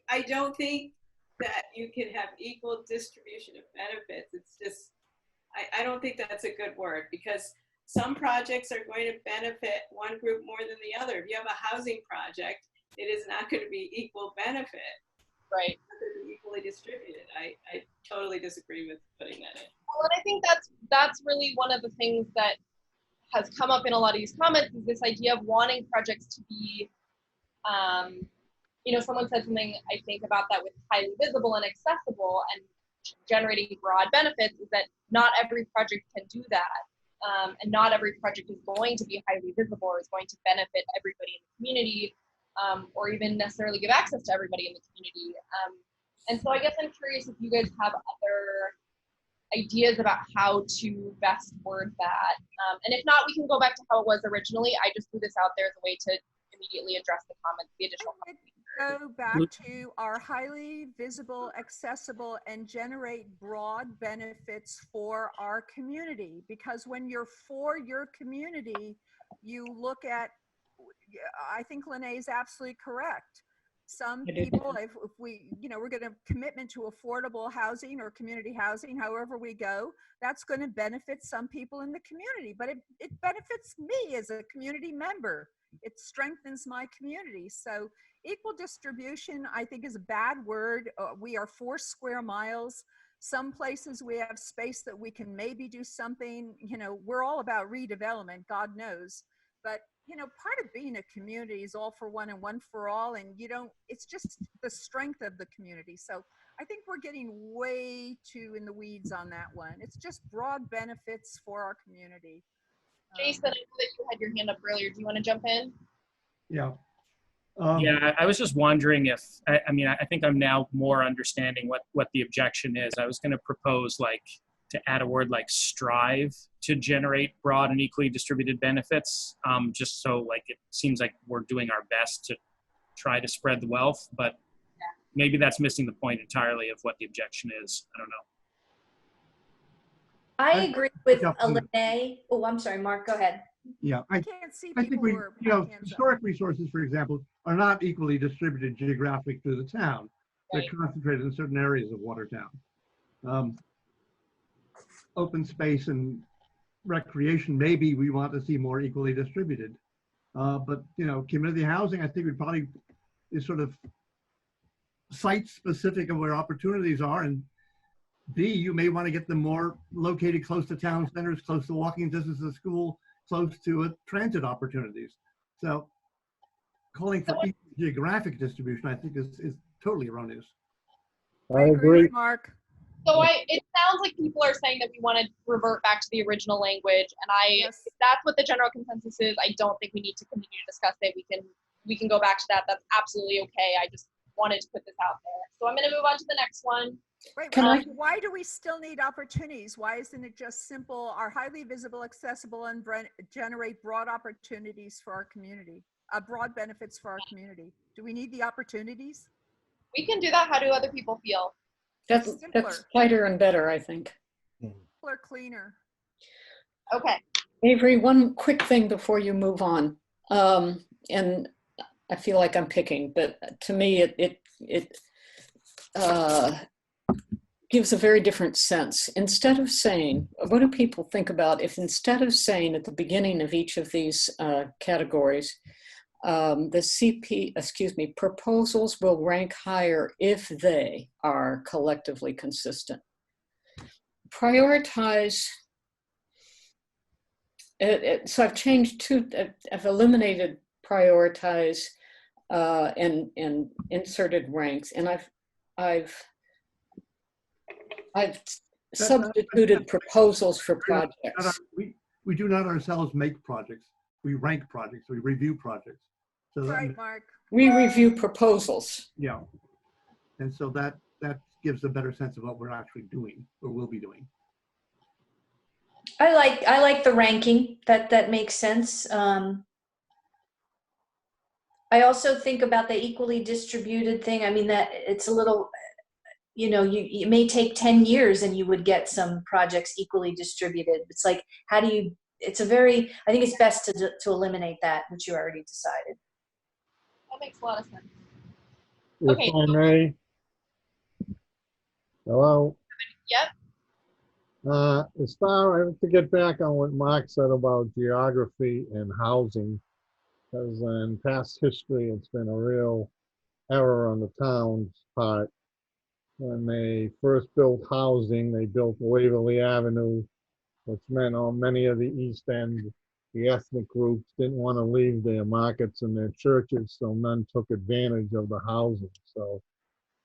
I don't think that you can have equal distribution of benefits. It's just, I don't think that's a good word, because some projects are going to benefit one group more than the other. If you have a housing project, it is not going to be equal benefit. Right. It's not going to be equally distributed. I totally disagree with putting that in. Well, and I think that's really one of the things that has come up in a lot of these comments is this idea of wanting projects to be, someone said something I think about that with highly visible and accessible and generating broad benefits is that not every project can do that. And not every project is going to be highly visible or is going to benefit everybody in the community, or even necessarily give access to everybody in the community. And so I guess I'm curious if you guys have other ideas about how to best word that. And if not, we can go back to how it was originally. I just threw this out there as a way to immediately address the comments, the additional comments. Go back to our highly visible, accessible, and generate broad benefits for our community. Because when you're for your community, you look at, I think Lene is absolutely correct. Some people, if we, we're going to commitment to affordable housing or community housing, however we go, that's going to benefit some people in the community, but it benefits me as a community member. It strengthens my community. So equal distribution, I think, is a bad word. We are 4 square miles. Some places we have space that we can maybe do something, we're all about redevelopment, God knows. But, part of being a community is all for one and one for all. And it's just the strength of the community. So I think we're getting way too in the weeds on that one. It's just broad benefits for our community. Jason, I know that you had your hand up earlier. Do you want to jump in? Yeah. Yeah, I was just wondering if, I think I'm now more understanding what the objection is. I was going to propose to add a word like strive to generate broad and equally distributed benefits, just so it seems like we're doing our best to try to spread the wealth, but maybe that's missing the point entirely of what the objection is. I don't know. I agree with Lene. Oh, I'm sorry, Mark, go ahead. Yeah, I can't see I think people we, who are historic resources, for example, are not equally distributed geographically through the town. They're concentrated in certain areas of Watertown. Open space and recreation, maybe we want to see more equally distributed. But, community housing, I think is sort of site specific of where opportunities are. And B, you may want to get them more located close to town centers, close to walking distance to school, close to transit opportunities. So calling for equal geographic distribution, I think is totally erroneous. I agree. Mark. So it sounds like people are saying that we want to revert back to the original language, and if that's what the general consensus is, I don't think we need to continue to discuss it. We can go back to that. That's absolutely okay. I just wanted to put this out there. So I'm going to move on to the next one. Wait, why do we still need opportunities? Why isn't it just simple, are highly visible, accessible, and generate broad opportunities for our community, broad benefits for our community? Do we need the opportunities? We can do that. How do other people feel? That's tighter and better, I think. Simpler, cleaner. Okay. Avery, one quick thing before you move on. And I feel like I'm picking, but to me, it gives a very different sense. Instead of saying, what do people think about if instead of saying at the beginning of each of these categories, proposals will rank higher if they are collectively consistent. Prioritize, so I've changed I've eliminated prioritize and inserted ranks, and I've substituted proposals for projects. We do not ourselves make projects. We rank projects, we review projects. So right, Mark. We review proposals. Yeah. And so that gives a better sense of what we're actually doing or will be doing. I like the ranking. That makes sense. I also think about the equally distributed thing. I mean, that it's a little, it may take 10 years and you would get some projects equally distributed. It's like, I think it's best to eliminate that, which you already decided. That makes a lot of sense. If I may. Hello? Yep. As far to get back on what Mark said about geography and housing, because in past history, it's been a real error on the town's part. When they first built housing, they built Waverly Avenue, which meant many of the East End, the ethnic groups didn't want to leave their markets and their churches, so none took advantage of the housing. So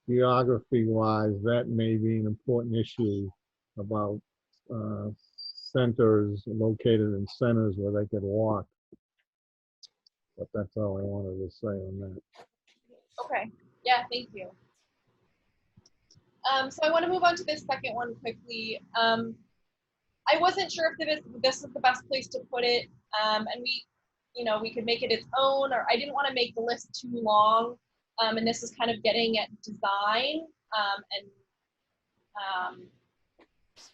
geography-wise, that may be an important issue about centers located in centers where they could walk. But that's all I wanted to say on that. Okay. Yeah, thank you. So I want to move on to this second one quickly. I wasn't sure if this was the best place to put it, and we could make it its own, or I didn't want to make the list too long. And this is kind of getting at design,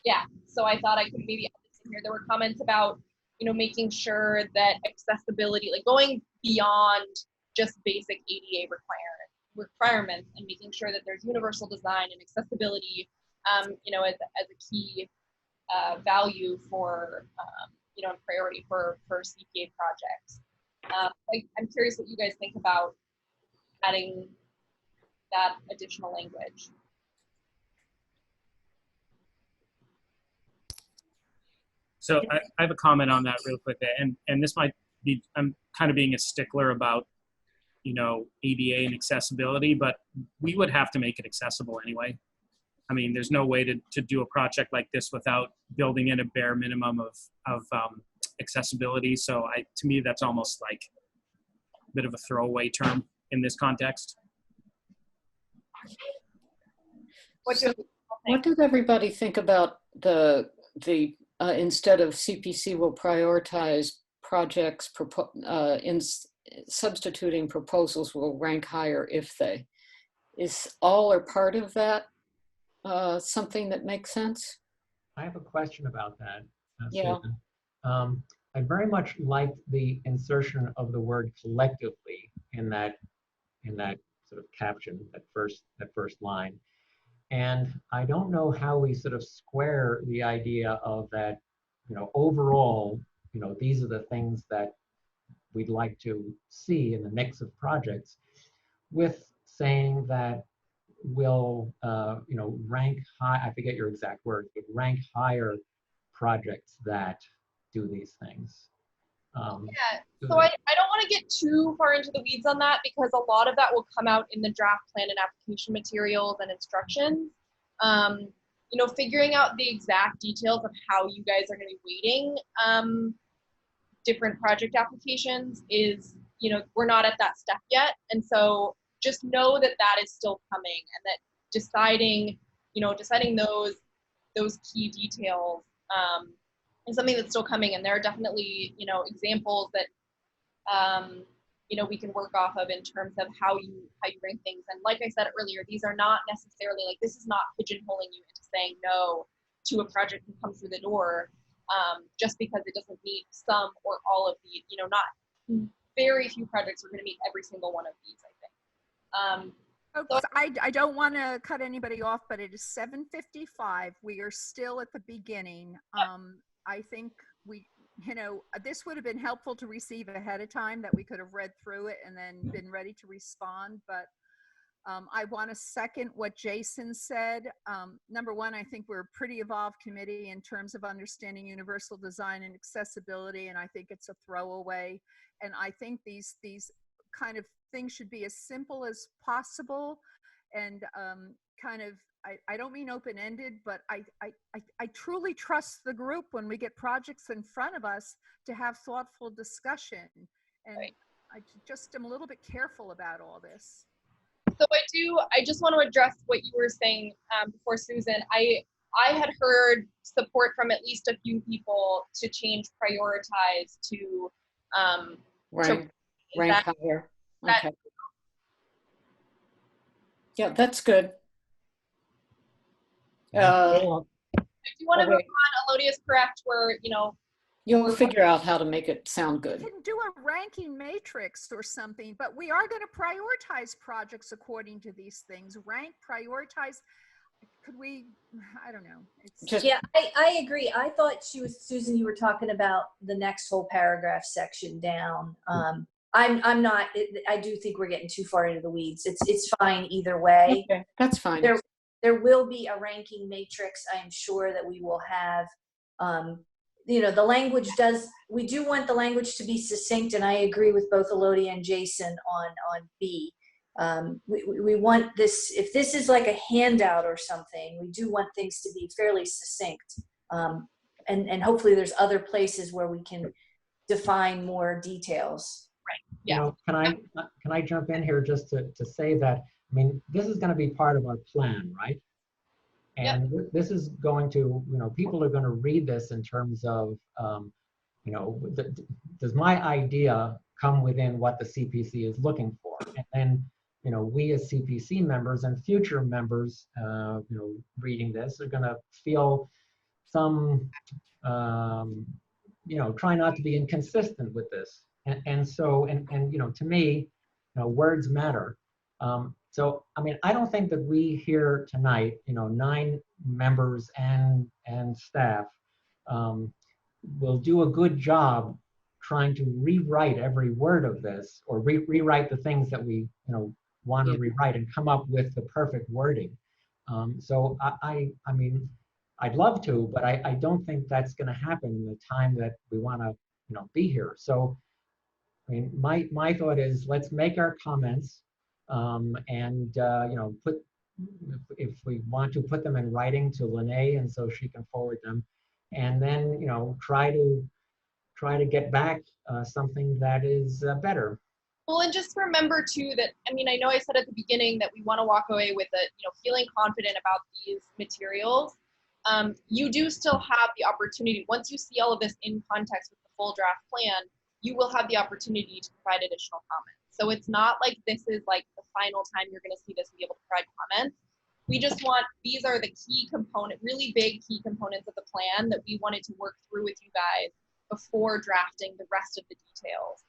yeah. So I thought I could maybe add this in here. There were comments about making sure that accessibility, like going beyond just basic ADA requirements, and making sure that there's universal design and accessibility, as a key value for, and priority for CPA projects. I'm curious what you guys think about adding that additional language. So I have a comment on that real quick, and this might be, I'm kind of being a stickler about, ADA and accessibility, but we would have to make it accessible anyway. I mean, there's no way to do a project like this without building in a bare minimum of accessibility. So to me, that's almost like a bit of a throwaway term in this context. What did everybody think about the instead of CPC will prioritize projects in substituting proposals will rank higher if they, is all or part of that something that makes sense? I have a question about that, Yeah. Susan. I very much liked the insertion of the word collectively in that sort of caption, that first line. And I don't know how we sort of square the idea of that, overall, these are the things that we'd like to see in the mix of projects, with saying that we'll, rank high, I forget your exact words, but rank higher projects that do these things. Yeah, so I don't want to get too far into the weeds on that, because a lot of that will come out in the draft plan and application materials and instructions. Figuring out the exact details of how you guys are going to be weighting different project applications is, we're not at that step yet. And so just know that that is still coming, and that deciding those key details is something that's still coming. And there are definitely, examples that, we can work off of in terms of how you rank things. And like I said earlier, these are not necessarily, like, this is not pigeonholing you into saying no to a project that comes through the door, just because it doesn't meet some or all of the, not very few projects are going to meet every single one of these, I think. Folks, I don't want to cut anybody off, but it is 7:55. We are still at the beginning. I think this would have been helpful to receive ahead of time, that we could have read through it and then been ready to respond. But I want to second what Jason said. Number one, I think we're a pretty evolved committee in terms of understanding universal design and accessibility, and I think it's a throwaway. And I think these kind of things should be as simple as possible, and I don't mean open-ended, but I truly trust the group when we get projects in front of us to have thoughtful discussion. And right. I just am a little bit careful about all this. So I just want to address what you were saying before, Susan. I had heard support from at least a few people to change prioritize to rank higher. Okay. Yeah, that's good. If you want to move on, Elodie is correct, where, you'll figure out how to make it sound good. We can do a ranking matrix or something, but we are going to prioritize projects according to these things. Rank, prioritize. Could we, I don't know. It's Just Yeah, I agree. I thought Susan, you were talking about the next whole paragraph section down. I'm not, I do think we're getting too far into the weeds. It's fine either way. okay, that's fine. There will be a ranking matrix, I am sure, that we will have. You know, the language we do want the language to be succinct, and I agree with both Elodie and Jason on B. We want this, if this is like a handout or something, we do want things to be fairly succinct. And hopefully there's other places where we can define more details. Right. You Yeah. know, can I jump in here just to say that, I mean, this is going to be part of our plan, right? And this is going to, you know, people are going to read this in terms of, you know, does my idea come within what the CPC is looking for? And then, you know, we as CPC members and future members, you know, reading this are going to feel some, you know, try not to be inconsistent with this. And so, you know, to me, you know, words matter. So, I mean, I don't think that we here tonight, you know, 9 members and staff will do a good job trying to rewrite every word of this, or rewrite the things that we, you know, want to rewrite and come up with the perfect wording. So I mean, I'd love to, but I don't think that's going to happen in the time that we want to, you know, be here. So, I mean, my thought is, let's make our comments, and you know, if we want to put them in writing to Lene, and so she can forward them, and then, you know, try to get back something that is better. Well, and just remember too that, I mean, I know I said at the beginning that we want to walk away with a, you know, feeling confident about these materials. You do still have the opportunity, once you see all of this in context with the full draft plan, you will have the opportunity to provide additional comments. So it's not like this is like the final time you're going to see this and be able to provide comments. We just want, these are the key component, really big key components of the plan that we wanted to work through with you guys before drafting the rest of the details.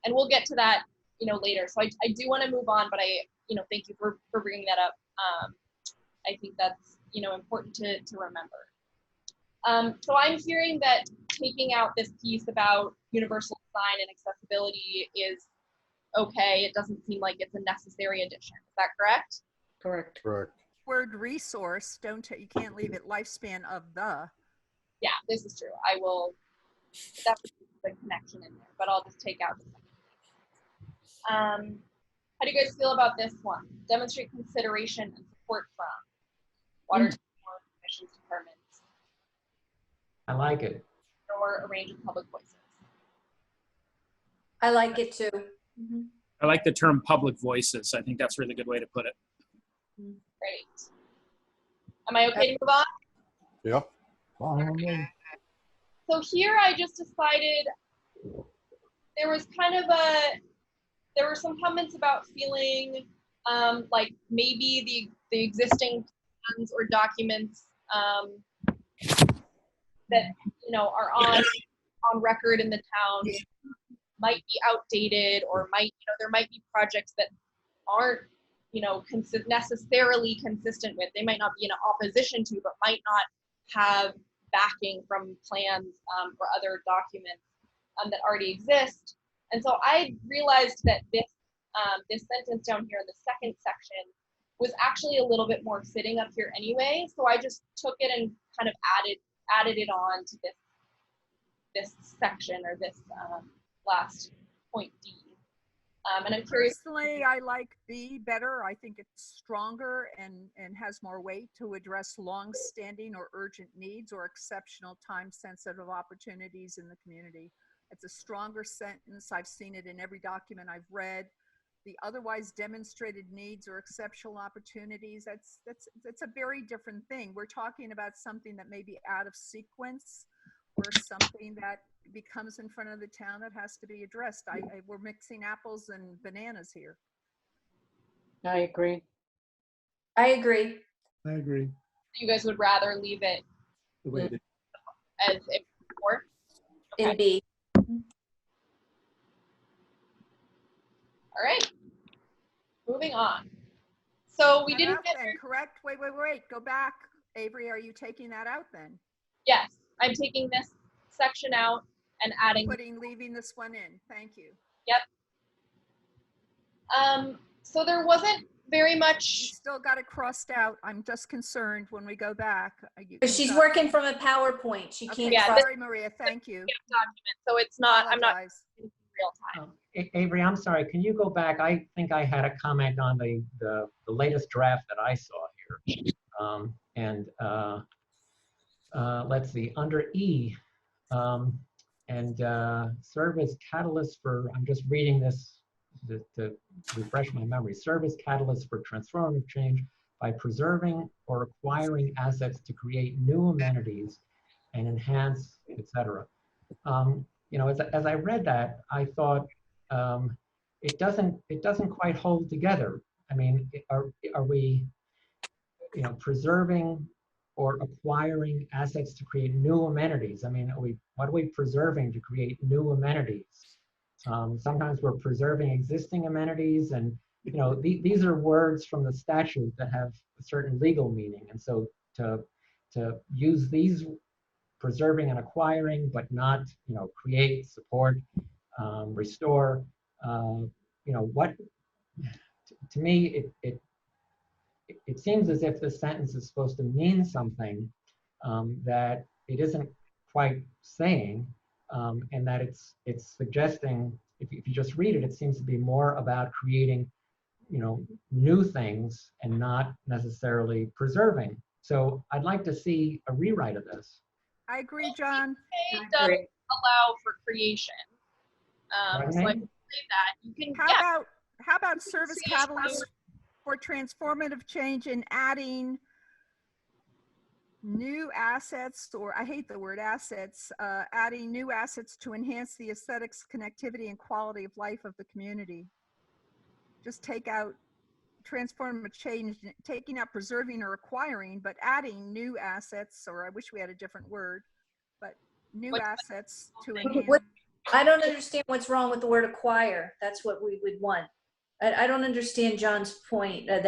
And we'll get to that, you know, later. So I do want to move on, but I, you know, thank you for bringing that up. I think that's, you know, important to remember. So I'm hearing that taking out this piece about universal design and accessibility is okay. It doesn't seem like it's a necessary addition. Is that correct? Correct. Correct. word resource, you can't leave it lifespan of the. Yeah, this is true. I will definitely put the connection in there, but I'll just take out the second. How do you guys feel about this one? Demonstrate consideration and support from Watertown Ma commissions, departments, I like it. or a range of public voices. I like it too. I like the term public voices. I think that's a really good way to put it. Great. Am I okay to move on? Yep. Okay. So here I just decided there was there were some comments about feeling like maybe the existing plans or documents that, you know, are on record in the town might be outdated, or there might be projects that aren't, you know, necessarily consistent with. They might not be in opposition to, but might not have backing from plans or other documents that already exist. And so I realized that this sentence down here in the second section was actually a little bit more fitting up here anyway. So I just took it and kind of added it on to this section, or this last point D. And I'm curious. Personally, I like B better. I think it's stronger and has more weight to address long-standing or urgent needs or exceptional time-sensitive opportunities in the community. It's a stronger sentence. I've seen it in every document I've read. The otherwise demonstrated needs or exceptional opportunities, that's a very different thing. We're talking about something that may be out of sequence, or something that becomes in front of the town that has to be addressed. We're mixing apples and bananas here. I agree. I agree. I agree. You guys would rather leave it The way it is. as it before? In Okay. B. All right. Moving on. So we That didn't out get, then, correct? Wait, go back. Avery, are you taking that out then? yes, I'm taking this section out and adding, Leaving this one in, thank you. yep. So there wasn't very You much, still got it crossed out. I'm just concerned when we go back. Because she's working from a PowerPoint. She Okay, can't. Yeah, cross- sorry, Maria, thank you. document, so it's not, I'm not Apologize. in real time. Avery, I'm sorry, can you go back? I think I had a comment on the latest draft that I saw here. Let's see, under E, serve as catalyst for, I'm just reading this to refresh my memory, serve as catalyst for transformative change by preserving or acquiring assets to create new amenities and enhance, et cetera. You know, as I read that, I thought it doesn't quite hold together. I mean, are we, you know, preserving or acquiring assets to create new amenities? I mean, what are we preserving to create new amenities? Sometimes we're preserving existing amenities, and you know, these are words from the statute that have a certain legal meaning, and so to use these preserving and acquiring, but not, you know, create, support, restore. You know, what to me it seems as if this sentence is supposed to mean something that it isn't quite saying, and that it's suggesting. If you just read it, it seems to be more about creating, you know, new things and not necessarily preserving. So I'd like to see a rewrite of this. I agree, John. It does allow for creation. Pardon So I me? can say that. You can, How about service catalyst for transformative change in adding new assets, or I hate the word assets, adding new assets to enhance the aesthetics, connectivity, and quality of life of the community. Just take out transformative change, taking out preserving or acquiring, but adding new assets, or I wish we had a different word, but new assets to enhance. I don't understand what's wrong with the word acquire. That's what we would want. I don't understand John's point that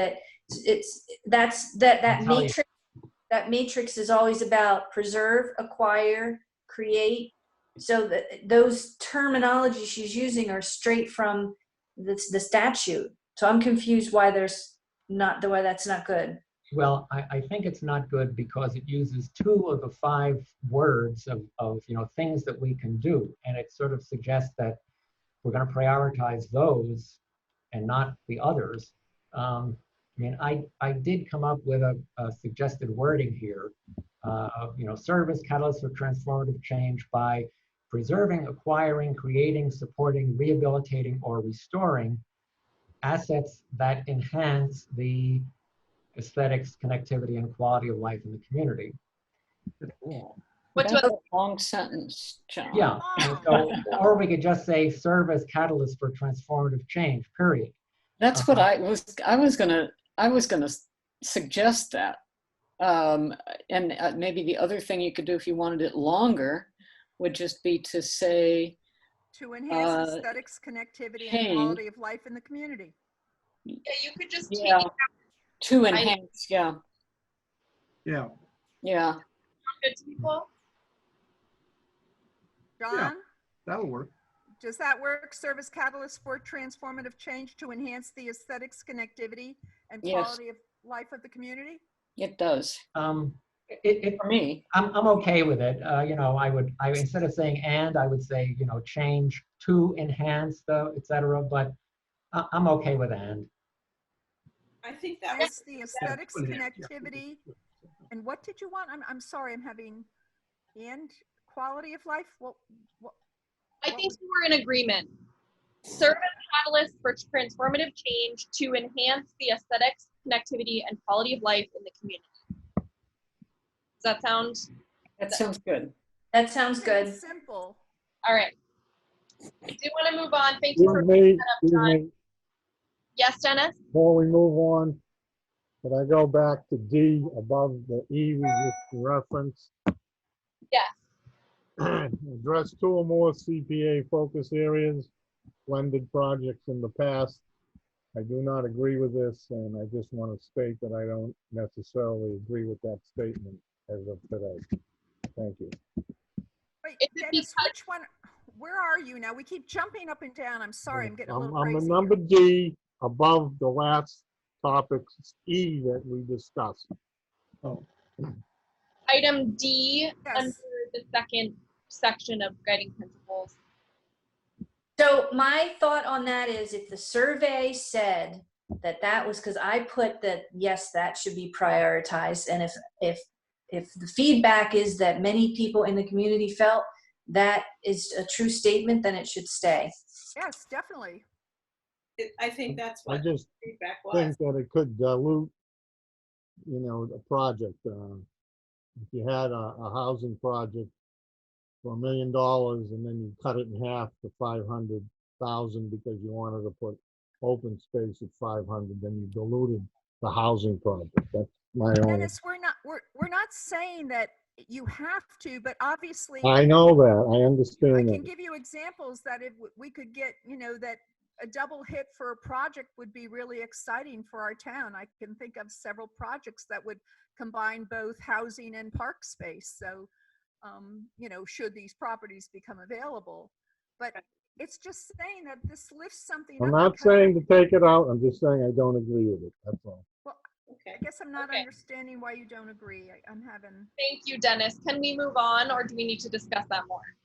that matrix. That matrix is always about preserve, acquire, create. So those terminology she's using are straight from the statute. So I'm confused why that's not good. Well, I think it's not good because it uses 2 of the 5 words of you know, things that we can do, and it sort of suggests that we're going to prioritize those and not the others. I mean, I did come up with a suggested wording here. You know, service catalyst for transformative change by preserving, acquiring, creating, supporting, rehabilitating, or restoring assets that enhance the aesthetics, connectivity, and quality of life in the community. What's That's a long sentence, John. Yeah, and so, or we could just say serve as catalyst for transformative change, period. That's what I was gonna suggest that. And maybe the other thing you could do if you wanted it longer would just be to say To enhance aesthetics, connectivity, and quality of life in the community. Yeah, you could just take yeah, it out. to enhance, yeah. Yeah. Yeah. Good to people. John, That'll work. does that work? Service catalyst for transformative change to enhance the aesthetics, connectivity, and Yes. quality of life of the community? It does. For me, I'm okay with it. You know, I instead of saying and, I would say, you know, change to enhance the, et cetera, but I'm okay with and. I think that Enhance was the aesthetics, connectivity, and what did you want? I'm sorry, I'm having, and quality of life? I think we're in agreement. Serve as catalyst for transformative change to enhance the aesthetics, connectivity, and quality of life in the community. Does that sound? that sounds good. That sounds good. Simple. All right. I do want to move on. Thank you for Excuse bringing that up, me, John. Yes, Dennis? before we move on, could I go back to D above the E we just referenced? Yes. Address 2 or more CPA focus areas, blended projects in the past. I do not agree with this, and I just want to state that I don't necessarily agree with that statement as of today. Thank you. Wait, Is it Dennis, because which one? Where are you now? We keep jumping up and down. I'm sorry, I'm getting a little I'm crazy. on number D, above the last topic, E, that we discussed. Oh, item D Yes. under the second section of guiding principles? So my thought on that is if the survey said that that was, because I put that, yes, that should be prioritized. And if the feedback is that many people in the community felt that is a true statement, then it should stay. Yes, definitely. I think that's I what just feedback was. think that it could dilute, you know, the project. If you had a housing project for $1 million and then you cut it in half to 500,000 because you wanted to put open space at 500, then you diluted the housing project. That's my own. Dennis, we're not saying that you have to, but obviously I know that. I I understand can that. give you examples that if we could get, you know, that a double hit for a project would be really exciting for our town. I can think of several projects that would combine both housing and park space. So, you know, should these properties become available, but it's just saying that this lifts something I'm up. not saying to take it out. I'm just saying I don't agree with it. That's all. Well, Okay. I guess I'm not Okay. understanding why you don't agree. I'm having. Thank you, Dennis. Can we move on, or do we need to discuss that more?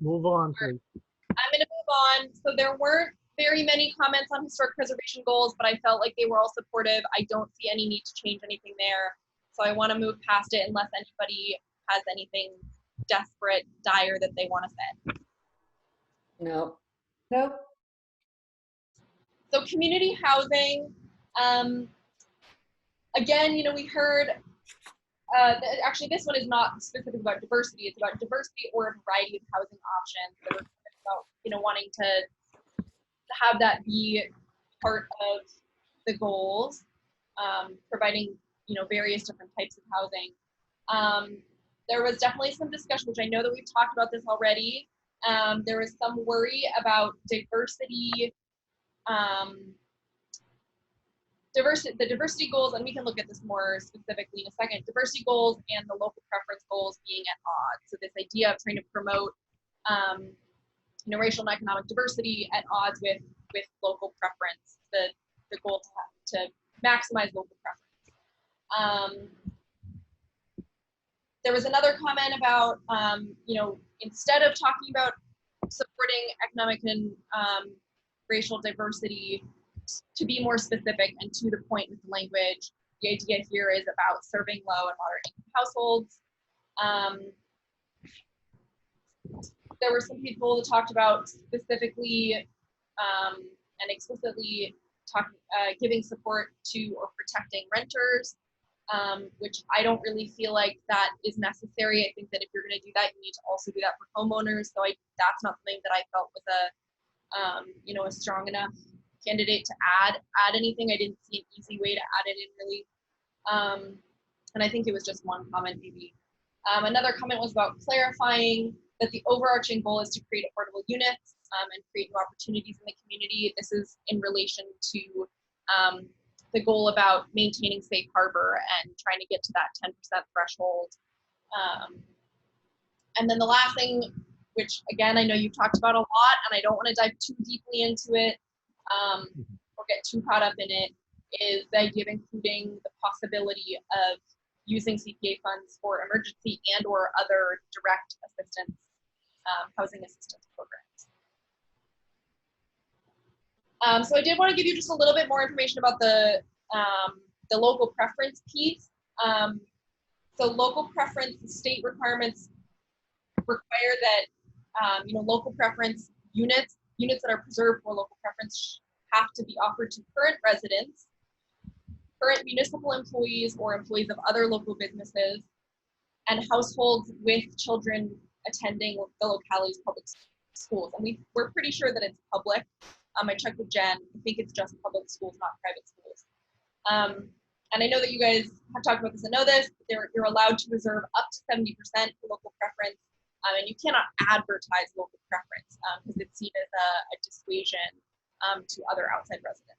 Move on, please. I'm going to move on. So there weren't very many comments on historic preservation goals, but I felt like they were all supportive. I don't see any need to change anything there. So I want to move past it unless anybody has anything desperate, dire that they want to say. No. Nope. So community housing, again, you know, we heard, actually this one is not specific about diversity, it's about diversity or a variety of housing options. There were about, you know, wanting to have that be part of the goals, providing, you know, various different types of housing. There was definitely some discussion, which I know that we've talked about this already. There was some worry about diversity, the diversity goals, and we can look at this more specifically in a second, diversity goals and the local preference goals being at odds. So this idea of trying to promote, you know, racial and economic diversity at odds with local preference, the goal to maximize local preference. There was another comment about, you know, instead of talking about supporting economic and racial diversity, to be more specific and to the point with the language, the idea here is about serving low and moderate income households. There were some people that talked about specifically and explicitly giving support to or protecting renters, which I don't really feel like that is necessary. I think that if you're going to do that, you need to also do that for homeowners. So that's not something that I felt was you know, a strong enough candidate to add anything. I didn't see an easy way to add it in really. And I think it was just one comment maybe. Another comment was about clarifying that the overarching goal is to create affordable units and create new opportunities in the community. This is in relation to the goal about maintaining safe harbor and trying to get to that 10% threshold. And then the last thing, which again, I know you've talked about a lot and I don't want to dive too deeply into it or get too caught up in it, is the idea of including the possibility of using CPA funds for emergency and or other direct assistance, housing assistance programs. So I did want to give you just a little bit more information about the local preference piece. So local preference, state requirements require that you know, local preference units that are preserved for local preference have to be offered to current residents, current municipal employees or employees of other local businesses, and households with children attending the locality's public schools. And we're pretty sure that it's public. I checked with Jen. I think it's just public schools, not private schools. And I know that you guys have talked about this and know this. You're allowed to reserve up to 70% for local preference. And you cannot advertise local preference because it's seen as a dissuasion to other outside residents.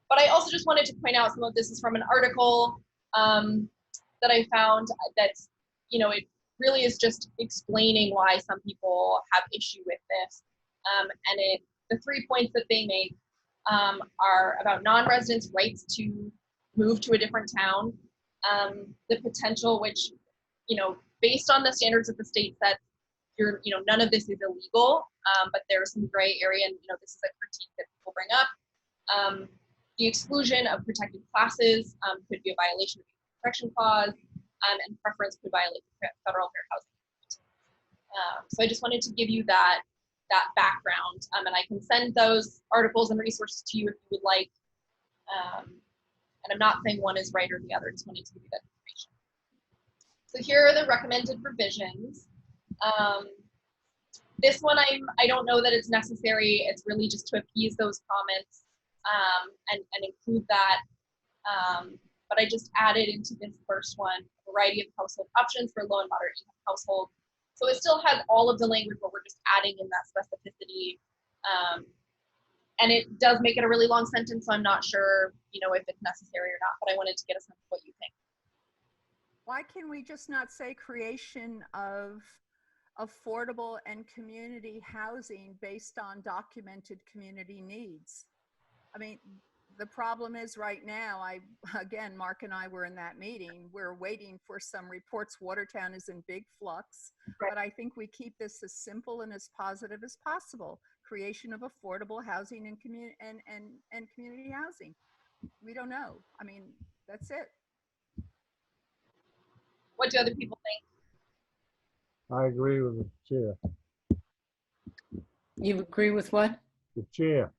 But I also just wanted to point out some of this is from an article that I found that's, you know, it really is just explaining why some people have issue with this. And the 3 points that they make are about non-residents' rights to move to a different town, the potential which, you know, based on the standards that the state sets, none of this is illegal, but there's some gray area, and this is a critique that people bring up. The exclusion of protected classes could be a violation of the protection clause, and preference could violate the Federal Fair Housing Act. So I just wanted to give you that background, and I can send those articles and resources to you if you would like. And I'm not saying one is right or the other, just wanted to give you that information. So here are the recommended revisions. This one, I don't know that it's necessary. It's really just to appease those comments and include that. But I just added into this first one a variety of household options for low and moderate income households. So it still has all of the language, but we're just adding in that specificity. And it does make it a really long sentence, so I'm not sure, if it's necessary or not, but I wanted to get a sense of what you think. Why can we just not say creation of affordable and community housing based on documented community needs? I mean, the problem is right now, again, Mark and I were in that meeting. We're waiting for some reports. Watertown is in big flux, right. But I think we keep this as simple and as positive as possible. Creation of affordable housing and community housing. We don't know. I mean, that's it. What do other people think? I agree with the chair. You agree with what? The chair,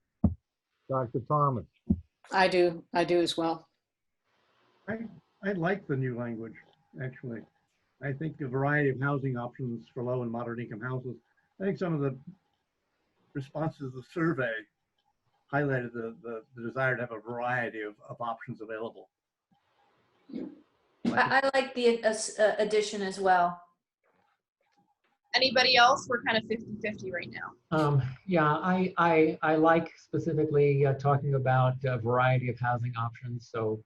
Dr. Thomas. I do as well. I like the new language, actually. I think a variety of housing options for low and moderate income houses. I think some of the responses to the survey highlighted the desire to have a variety of options available. I like the addition as well. Anybody else? We're kind of 50-50 right now. Yeah, I like specifically talking about a variety of housing options. So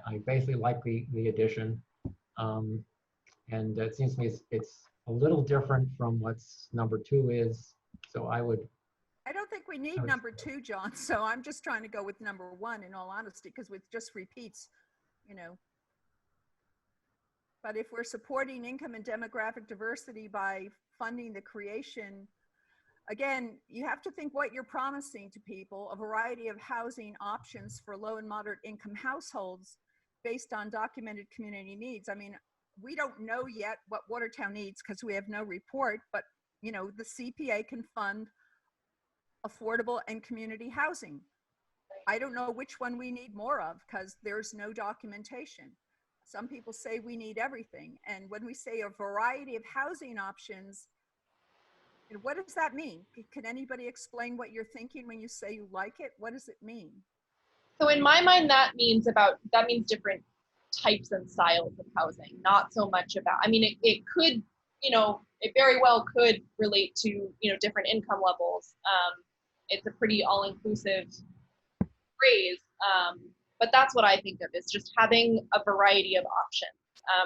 I basically like the addition. And it seems to me it's a little different from what's number 2 is. So I don't think we need number 2, John. So I'm just trying to go with number 1 in all honesty, because it just repeats, But if we're supporting income and demographic diversity by funding the creation, again, you have to think what you're promising to people, a variety of housing options for low and moderate income households based on documented community needs. I mean, we don't know yet what Watertown needs because we have no report, but the CPA can fund affordable and community housing. I don't know which one we need more of because there's no documentation. Some people say we need everything. And when we say a variety of housing options, what does that mean? Can anybody explain what you're thinking when you say you like it? What does it mean? So in my mind, that means different types and styles of housing, not so much about, I mean, it could, it very well could relate to, different income levels. It's a pretty all-inclusive phrase, but that's what I think of, is just having a variety of options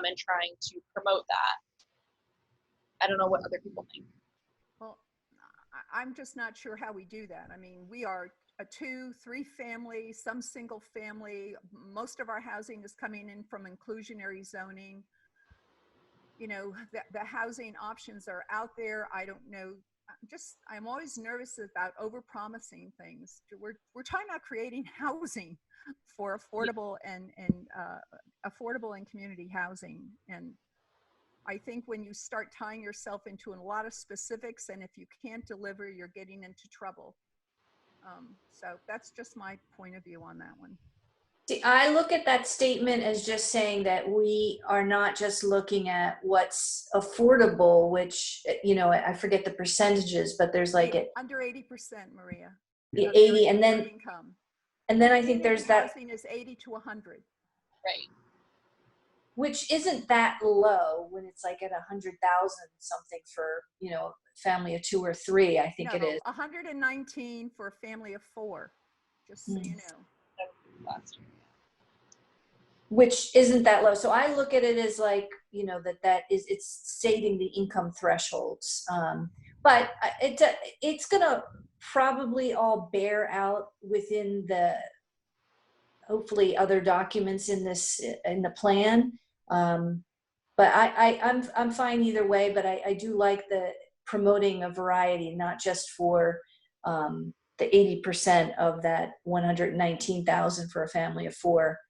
and trying to promote that. I don't know what other people think. Well, I'm just not sure how we do that. I mean, we are a 2-3 family, some single family. Most of our housing is coming in from inclusionary zoning. The housing options are out there. I don't know. I'm always nervous about over-promising things. We're talking about creating housing for affordable and community housing. And I think when you start tying yourself into a lot of specifics, and if you can't deliver, you're getting into trouble. So that's just my point of view on that one. See, I look at that statement as just saying that we are not just looking at what's affordable, which, I forget the percentages, but there's like under 80%, Maria. 80, and then income. And then I think there's that housing is 80 to 100. Right. which isn't that low when it's like at 100,000 something for, you know, family of 2 or 3, I think it No, is. 119 for a family of 4, just so you know. Last year. Which isn't that low. So I look at it as like, you know, it's stating the income thresholds. But it's gonna probably all bear out within the, hopefully, other documents in the plan. But I'm fine either way, but I do like the promoting a variety, not just for the 80% of that 119,000 for a family of 4.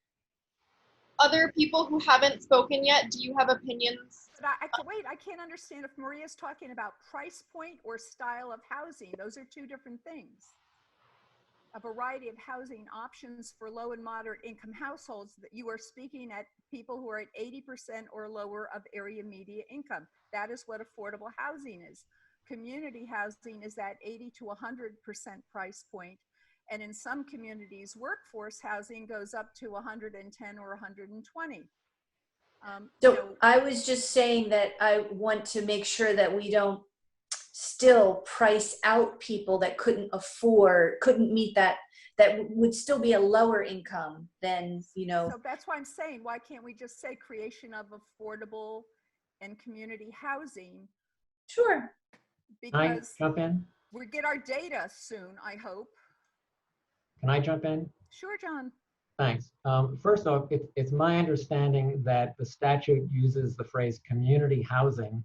Other people who haven't spoken yet, do you have opinions? But I can't understand if Maria's talking about price point or style of housing. Those are 2 different things. A variety of housing options for low and moderate income households, that you are speaking at people who are at 80% or lower of area median income. That is what affordable housing is. Community housing is at 80 to 100% price point. And in some communities, workforce housing goes up to 110 or 120. So I was just saying that I want to make sure that we don't still price out people that couldn't meet that would still be a lower income than, you know. So that's why I'm saying, why can't we just say creation of affordable and community housing? Sure. Can I Because jump in? we get our data soon, I hope. Can I jump in? Sure, John. Thanks. First off, it's my understanding that the statute uses the phrase community housing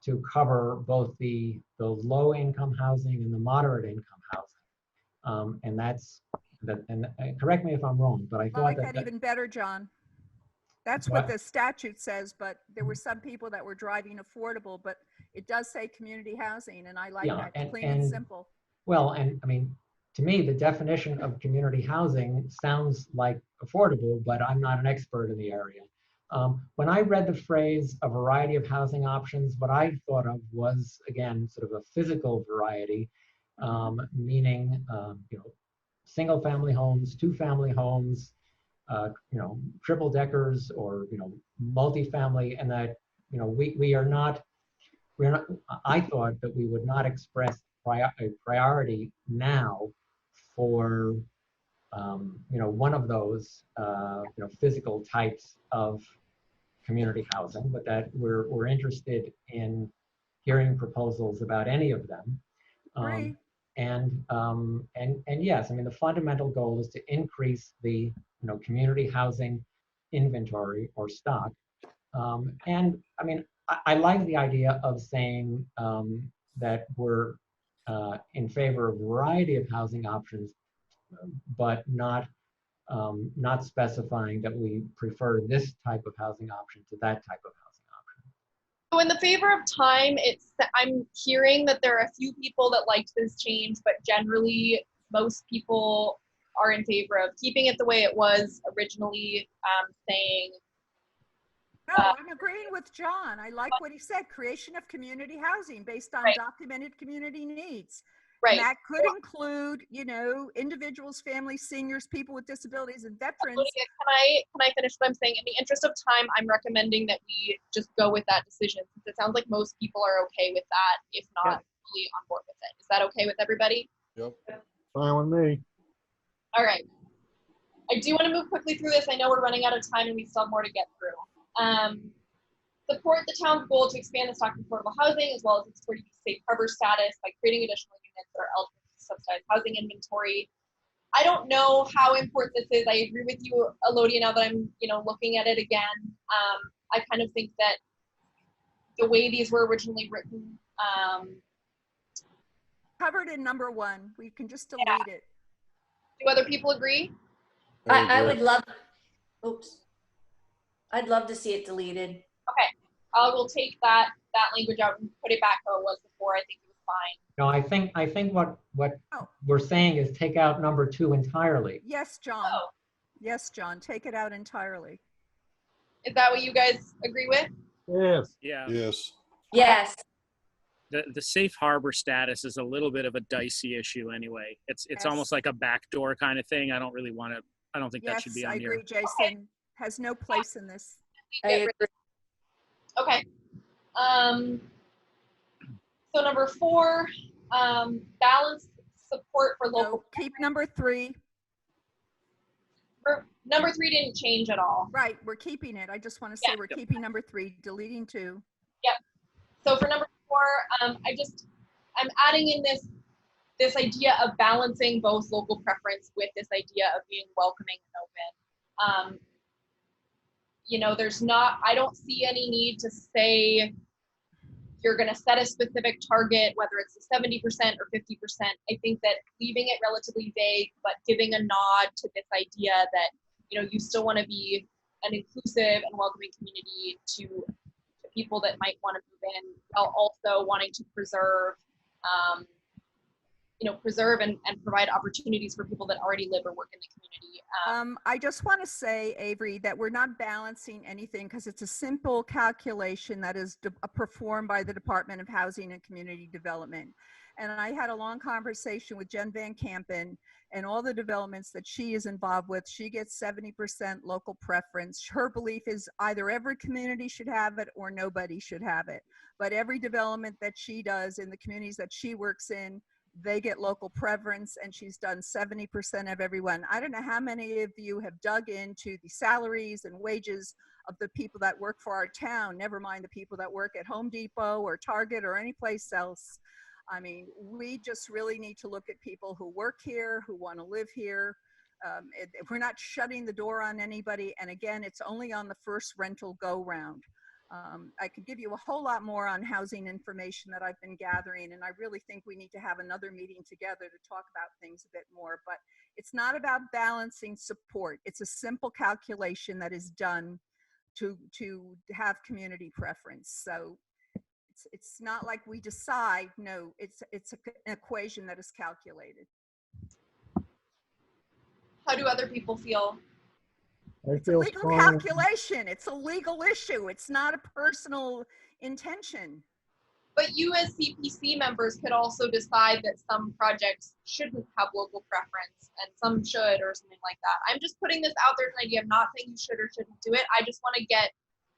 to cover both the low income housing and the moderate income housing. And that's that. And correct me if I'm wrong, but I I thought like that, that even better, John. That's what the statute says, but there were some people that were driving affordable, but it does say community housing, and I like Yeah, that, clean and simple. Well, and I mean, to me, the definition of community housing sounds like affordable, but I'm not an expert in the area. When I read the phrase a variety of housing options, what I thought of was, again, sort of a physical variety, meaning, you know, single family homes, 2-family homes, you know, triple deckers, or, you know, multifamily, and that, you know, we're not, I thought that we would not express a priority now for, you know, one of those, you know, physical types of community housing, but that we're interested in hearing proposals about any of them. Great. And yes, I mean, the fundamental goal is to increase the, you know, community housing inventory or stock. And I mean, I like the idea of saying that we're in favor of a variety of housing options, but not specifying that we prefer this type of housing option to that type of housing option. So in the favor of time, I'm hearing that there are a few people that liked this change, but generally most people are in favor of keeping it the way it was originally, saying. No, I'm agreeing with John. I like what he said, creation of community housing based on documented community needs. Right. And that could include, you know, individuals, families, seniors, people with disabilities, and veterans. Can I finish what I'm saying? In the interest of time, I'm recommending that we just go with that decision, since it sounds like most people are okay with that, if not fully on board with it. Is that okay with everybody? Yep. Fine with me. All right. I do want to move quickly through this. I know we're running out of time and we still have more to get through. Support the town's goal to expand the stock of affordable housing, as well as its safe harbor status by creating additional units that are eligible for subsidized housing inventory. I don't know how important this is. I agree with you, Elodie, now that I'm, you know, looking at it again. I kind of think that the way these were originally written, covered in number 1. We can just delete it. Do other people agree? I would love, I'd love to see it deleted. Okay, I will take that language out and put it back how it was before. I think it was fine. No, I think what we're saying is take out number 2 entirely. Yes, John. Yes, John, take it out entirely. Is that what you guys agree with? Yes. Yeah. Yes. Yes. The safe harbor status is a little bit of a dicey issue anyway. It's almost like a backdoor kind of thing. I don't really want to, I don't think that should be on I here. agree, Jason. Has no place in this. I get rid agree. of. Okay. So number 4, balance support for local. No, keep number 3. Number 3 didn't change at all. Right, we're keeping it. I just want to say Yeah. we're keeping number 3, deleting 2. Yep. So for number 4, I'm adding in this idea of balancing both local preference with this idea of being welcoming and open. You know, I don't see any need to say you're going to set a specific target, whether it's 70% or 50%. I think that leaving it relatively vague, but giving a nod to this idea that, you know, you still want to be an inclusive and welcoming community to people that might want to move in, while also wanting to preserve, preserve and provide opportunities for people that already live or work in the community. I just want to say, Avery, that we're not balancing anything because it's a simple calculation that is performed by the Department of Housing and Community Development. And I had a long conversation with Jen Van Kampen and all the developments that she is involved with. She gets 70% local preference. Her belief is either every community should have it or nobody should have it. But every development that she does in the communities that she works in, they get local preference, and she's done 70% of everyone. I don't know how many of you have dug into the salaries and wages of the people that work for our town, never mind the people that work at Home Depot or Target or any place else. I mean, we just really need to look at people who work here, who want to live here. We're not shutting the door on anybody. And again, it's only on the first rental go round. I could give you a whole lot more on housing information that I've been gathering, and I really think we need to have another meeting together to talk about things a bit more. But it's not about balancing support. It's a simple calculation that is done to have community preference. So it's not like we decide. No, it's an equation that is calculated. How do other people feel? It's a legal calculation. It's a legal issue. It's not a personal intention. But you as CPC members could also decide that some projects shouldn't have local preference and some should, or something like that. I'm just putting this out there as an idea. I'm not saying you should or shouldn't do it. I just want to get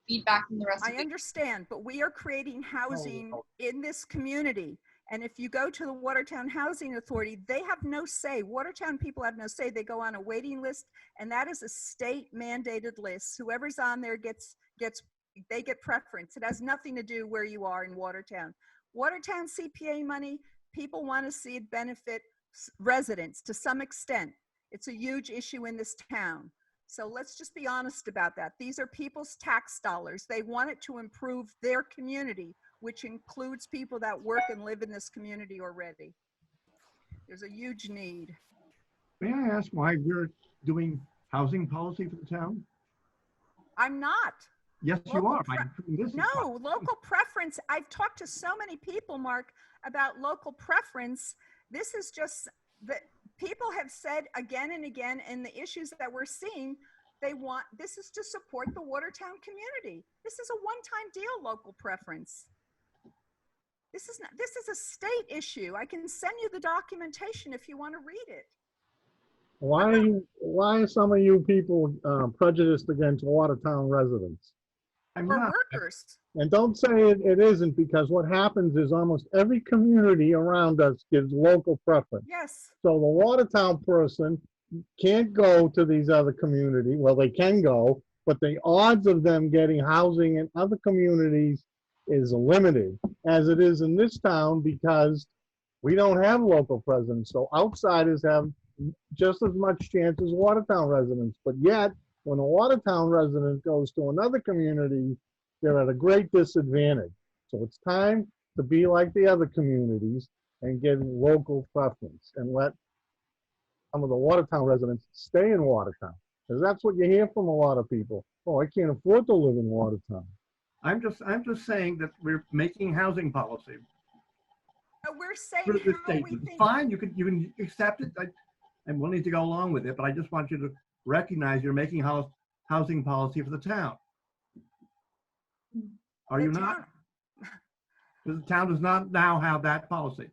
feedback from the rest of you. I understand, but we are creating housing in this community. And if you go to the Watertown Housing Authority, they have no say. Watertown people have no say. They go on a waiting list, and that is a state mandated list. Whoever's on there they get preference. It has nothing to do where you are in Watertown. Watertown CPA money, people want to see it benefit residents to some extent. It's a huge issue in this town. So let's just be honest about that. These are people's tax dollars. They want it to improve their community, which includes people that work and live in this community already. There's a huge need. May I ask why we're doing housing policy for the town? I'm not. Yes, you are. No, local preference. I've talked to so many people, Mark, about local preference. This is just that people have said again and again, and the issues that we're seeing, this is to support the Watertown community. This is a one-time deal, local preference. This is a state issue. I can send you the documentation if you want to read it. Why are some of you people prejudiced against Watertown residents? I'm For not. workers. And don't say it isn't, because what happens is almost every community around us gives local preference. Yes. So the Watertown person can't go to these other communities. Well, they can go, but the odds of them getting housing in other communities is limited, as it is in this town, because we don't have local presence. So outsiders have just as much chance as Watertown residents. But yet, when a Watertown resident goes to another community, they're at a great disadvantage. So it's time to be like the other communities and get local preference and let some of the Watertown residents stay in Watertown. Because that's what you hear from a lot of people. Oh, I can't afford to live in Watertown. I'm just saying that we're making housing policy. So we're saying For this how state. we It's think. fine, you can accept it. I'm willing to go along with it, but I just want you to recognize you're making housing policy for the town. Are you not? Because the town does not now have that policy.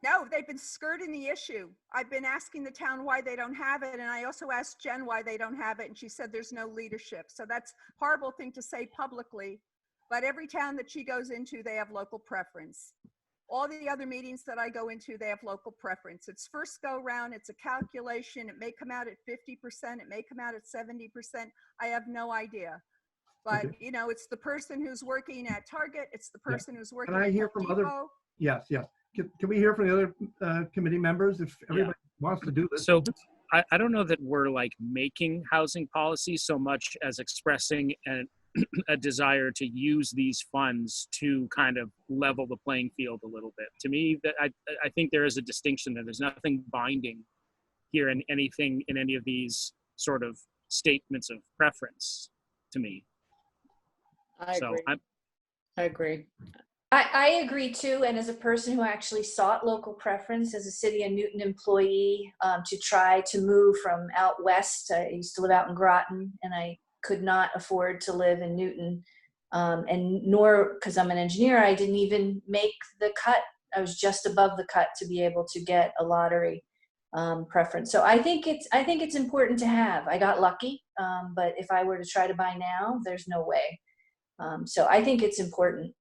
No, they've been skirting the issue. I've been asking the town why they don't have it, and I also asked Jen why they don't have it, and she said there's no leadership. So that's a horrible thing to say publicly, but every town that she goes into, they have local preference. All the other meetings that I go into, they have local preference. It's first go round, it's a calculation. It may come out at 50%, it may come out at 70%. I have no idea. But, Okay. you know, it's the person who's working at Target, it's the Yeah. person who's working Can I at hear Home from other? Depot. Yes, yes. Can we hear from the other committee members if everybody wants to do this? So I don't know that we're like making housing policy so much as expressing a desire to use these funds to kind of level the playing field a little bit. To me, that I think there is a distinction there. There's nothing binding here in anything in any of these sort of statements of preference to me. I So agree. I agree. I agree too, and as a person who actually sought local preference as a City of Newton employee to try to move from out west, I used to live out in Groton, and I could not afford to live in Newton, and nor, because I'm an engineer, I didn't even make the cut. I was just above the cut to be able to get a lottery preference. So I think it's important to have. I got lucky, but if I were to try to buy now, there's no way. So I think it's important.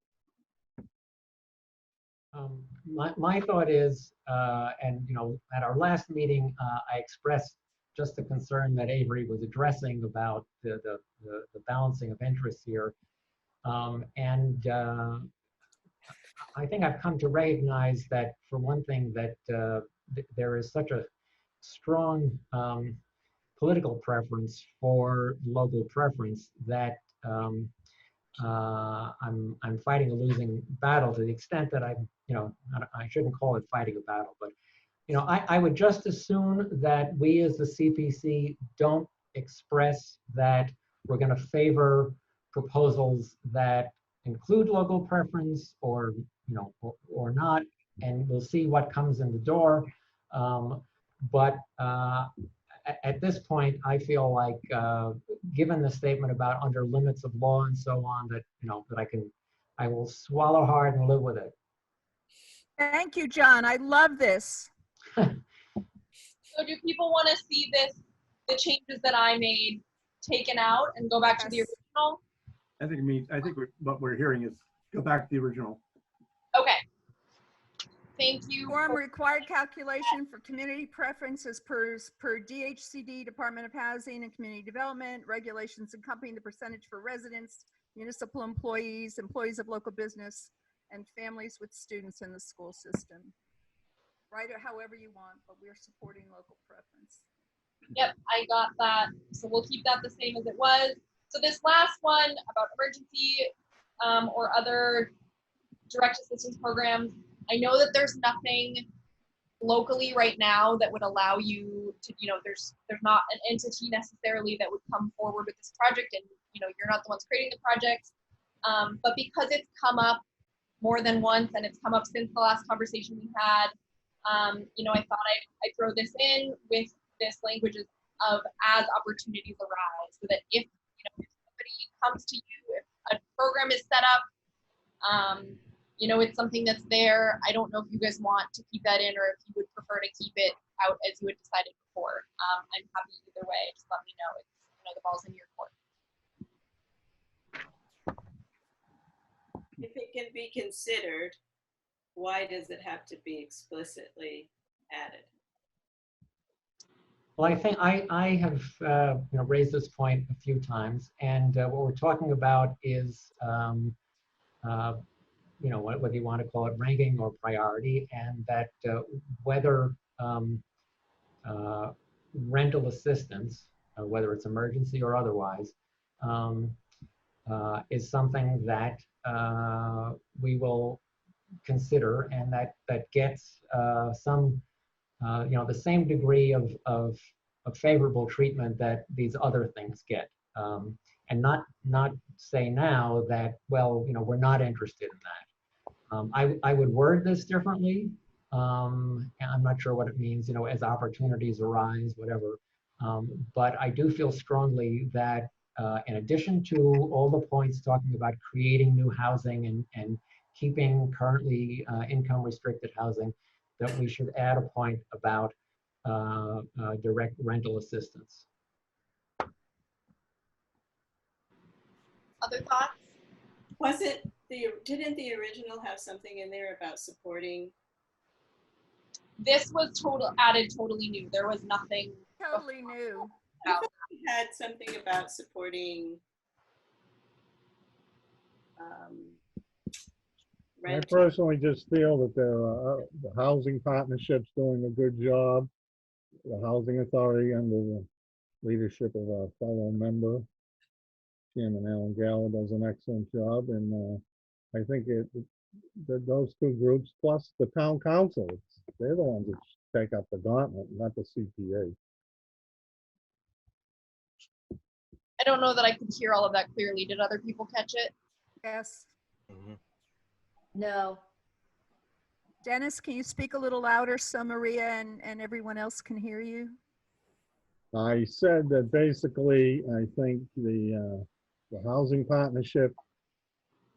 My thought is, and at our last meeting, I expressed just the concern that Avery was addressing about the balancing of interests here. And I think I've come to recognize that, for one thing, that there is such a strong political preference for local preference that I'm fighting a losing battle, to the extent that I shouldn't call it fighting a battle, but I would just as soon that we as the CPC don't express that we're going to favor proposals that include local preference or not, and we'll see what comes in the door. But at this point, I feel like, given the statement about under limits of law and so on, that I will swallow hard and live with it. Thank you, John. I love this. So do people want to see the changes that I made taken out and go back to the Yes. original? I think what we're hearing is go back to the original. Okay. Thank you. Form required calculation for community preferences per DHCD, Department of Housing and Community Development, regulations accompanying the percentage for residents, municipal employees, employees of local business, and families with students in the school system. Write it however you want, but we're supporting local preference. Yep, I got that. So we'll keep that the same as it was. So this last one about emergency or other direct assistance programs, I know that there's nothing locally right now that would allow you to, there's not an entity necessarily that would come forward with this project, and you're not the ones creating the project. But because it's come up more than once, and it's come up since the last conversation we had, I thought I'd throw this in with this language of as opportunities arise, so that if somebody comes to you, if a program is set up, it's something that's there. I don't know if you guys want to keep that in, or if you would prefer to keep it out as you had decided before. I'm happy either way. Just let me know. It's the ball's in your court. If it can be considered, why does it have to be explicitly added? Well, I think I have raised this point a few times, and what we're talking about is whether you want to call it ranking or priority, and that whether rental assistance, whether it's emergency or otherwise, is something that we will consider, and that gets some the same degree of favorable treatment that these other things get, and not say now that, well, we're not interested in that. I would word this differently. I'm not sure what it means, as opportunities arise, whatever. But I do feel strongly that in addition to all the points talking about creating new housing and keeping currently income restricted housing, that we should add a point about direct rental assistance. Other thoughts? Didn't the original have something in there about supporting? This was added totally new. There was nothing Totally new. I thought we had something about supporting I rent. personally just feel that the housing partnership's doing a good job. The housing authority under the leadership of our fellow member, Chairman Alan Gallo, does an excellent job. And I think that those two groups plus the town council, they're the ones that take up the gauntlet, not the CPA. I don't know that I could hear all of that clearly. Did other people catch it? Yes. No. Dennis, can you speak a little louder so Maria and everyone else can hear you? I said that basically, I think the housing partnership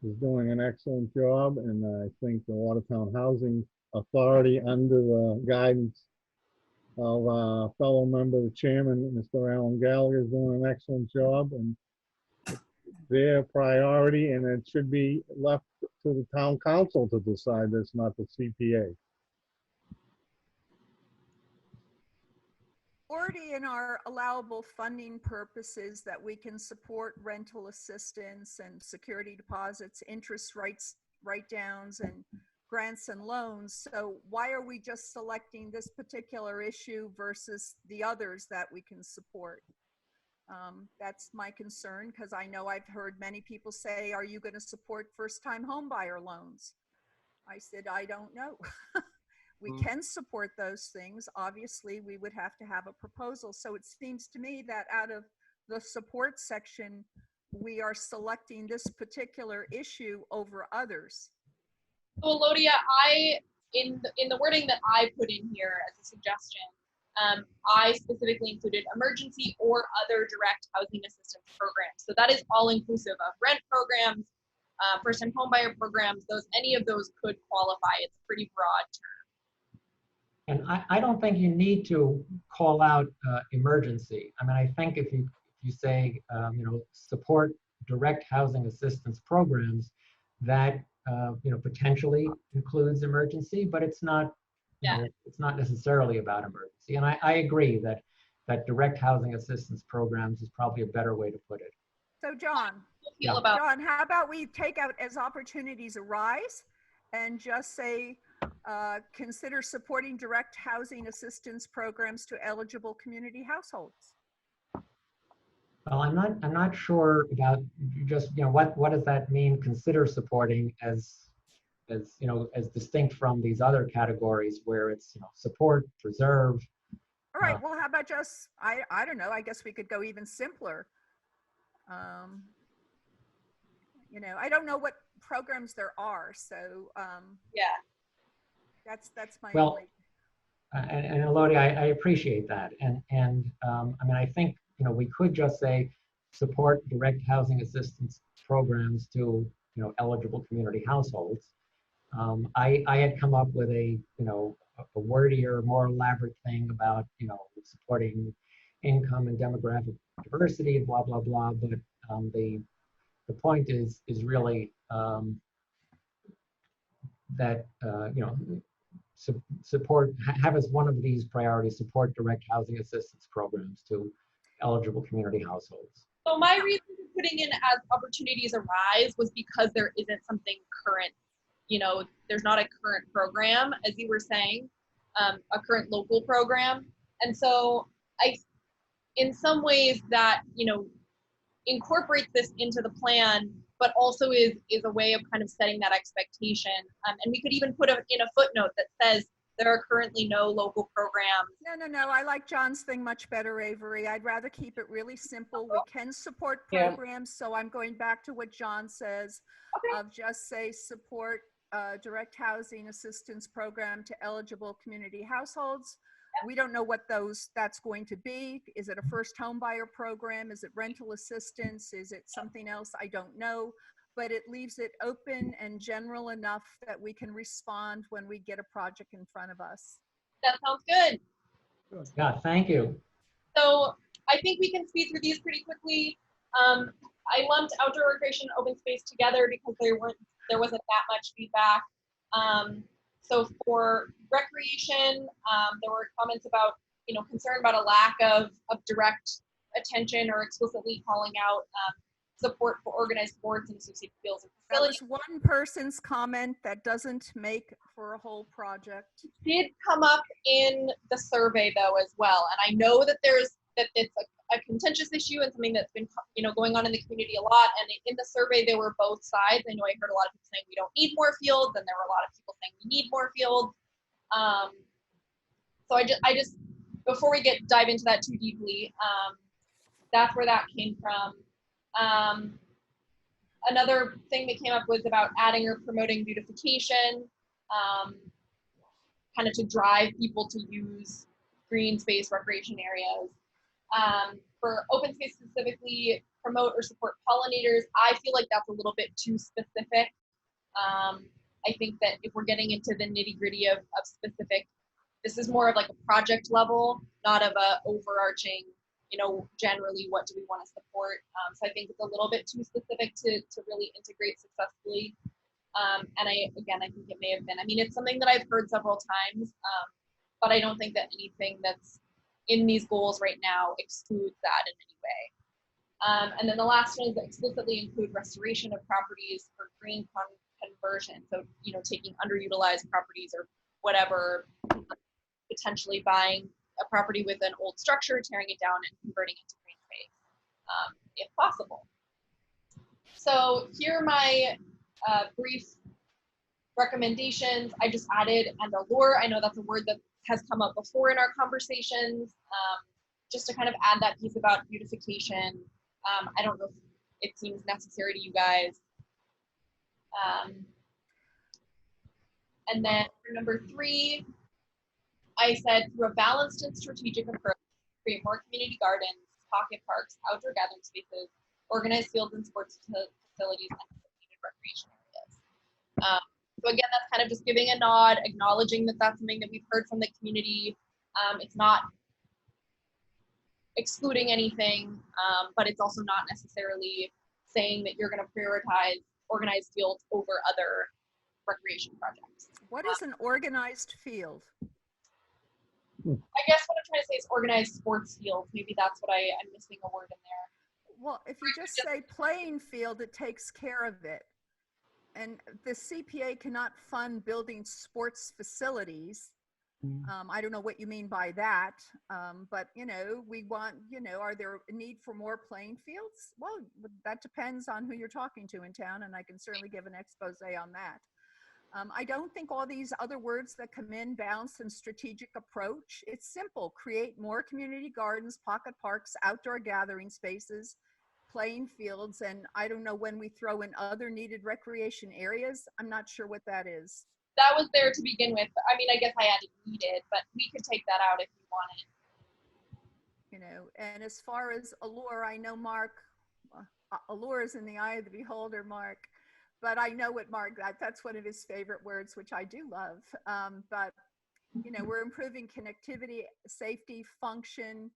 is doing an excellent job, and I think the Watertown Housing Authority, under the guidance of fellow member, the chairman, Mr. Alan Gallagher, is doing an excellent job, and their priority, and it should be left to the town council to decide this, not the CPA. Already in our allowable funding purposes that we can support rental assistance and security deposits, interest rates, write-downs, and grants and loans. So why are we just selecting this particular issue versus the others that we can support? That's my concern, because I know I've heard many people say, are you going to support first-time home buyer loans? I said, I don't know. We can support those things. Obviously, we would have to have a proposal. So it seems to me that out of the support section, we are selecting this particular issue over others. So Elodia, in the wording that I put in here as a suggestion, I specifically included emergency or other direct housing assistance programs. So that is all inclusive of rent programs, first-time homebuyer programs. Any of those could qualify. It's a pretty broad term. And I don't think you need to call out emergency. I mean, I think if you say, support direct housing assistance programs, that potentially includes emergency, but it's not. It's not necessarily about emergency. And I agree that direct housing assistance programs is probably a better way to put it. So John, John, how about we take out as opportunities arise and just say, consider supporting direct housing assistance programs to eligible community households. Well, I'm not sure about just, what does that mean, consider supporting as distinct from these other categories where it's, support, preserve. All right, well, how about just, I don't know, I guess we could go even simpler. I don't know what programs there are, so that's my only. And Elodie, I appreciate that, and I mean, I think we could just say support direct housing assistance programs to eligible community households. I had come up with a wordier, more elaborate thing about supporting income and demographic diversity, blah blah blah. But the point is really that support, have as one of these priorities, support direct housing assistance programs to eligible community households. So my reason for putting in as opportunities arise was because there isn't something current. There's not a current program, as you were saying, a current local program. And so in some ways that, incorporates this into the plan, but also is a way of kind of setting that expectation. And we could even put in a footnote that says there are currently no local programs. No. I like John's thing much better, Avery. I'd rather keep it really simple. We can support programs. So I'm going back to what John says of just say support direct housing assistance program to eligible community households. We don't know what that's going to be. Is it a first home buyer program? Is it rental assistance? Is it something else? I don't know. but it leaves it open and general enough that we can respond when we get a project in front of us. That sounds good. Yeah, thank you. So I think we can speed through these pretty quickly. I lumped outdoor recreation and open space together because there wasn't that much feedback. So for recreation, there were comments about, concern about a lack of direct attention or explicitly calling out support for organized sports and associated fields and That facilities. was one person's comment. That doesn't make for a whole project. Did come up in the survey though as well, and I know that it's a contentious issue and something that's been going on in the community a lot. And in the survey there were both sides. I know I heard a lot of people saying we don't need more fields, and there were a lot of people saying we need more fields. So I just before we dive into that too deeply, that's where that came from. Another thing that came up was about adding or promoting beautification, kind of to drive people to use green space recreation areas. For open space specifically, promote or support pollinators. I feel like that's a little bit too specific. I think that if we're getting into the nitty gritty of specific, this is more of like a project level, not of a overarching, generally what do we want to support. So I think it's a little bit too specific to really integrate successfully. And I think it may have been, it's something that I've heard several times, but I don't think that anything that's in these goals right now excludes that in any way. And then the last one is to explicitly include restoration of properties for green conversion. So, taking underutilized properties or whatever, potentially buying a property with an old structure, tearing it down and converting it to green space, if possible. So here are my brief recommendations. I just added and allure. I know that's a word that has come up before in our conversations, just to kind of add that piece about beautification. I don't know if it seems necessary to you guys. And then for number 3, I said through a balanced and strategic approach, create more community gardens, pocket parks, outdoor gathering spaces, organized fields and sports facilities, and associated recreation areas. So again, that's kind of just giving a nod, acknowledging that that's something that we've heard from the community. It's not excluding anything, but it's also not necessarily saying that you're going to prioritize organized fields over other recreation projects. What is an organized field? I guess what I'm trying to say is organized sports fields. Maybe that's what I'm missing a word in there. Well, if you just say playing field, it takes care of it. And the CPA cannot fund building sports facilities. I don't know what you mean by that, but we want, are there a need for more playing fields? Well, that depends on who you're talking to in town, and I can certainly give an expose on that. I don't think all these other words that come in, balance and strategic approach, it's simple. Create more community gardens, pocket parks, outdoor gathering spaces, playing fields, and I don't know when we throw in other needed recreation areas. I'm not sure what that is. That was there to begin with. I guess I added needed, but we could take that out if you wanted. And as far as allure, I know Mark, allure is in the eye of the beholder, Mark. But I know what Mark, that's one of his favorite words, which I do love. But, we're improving connectivity, safety, function,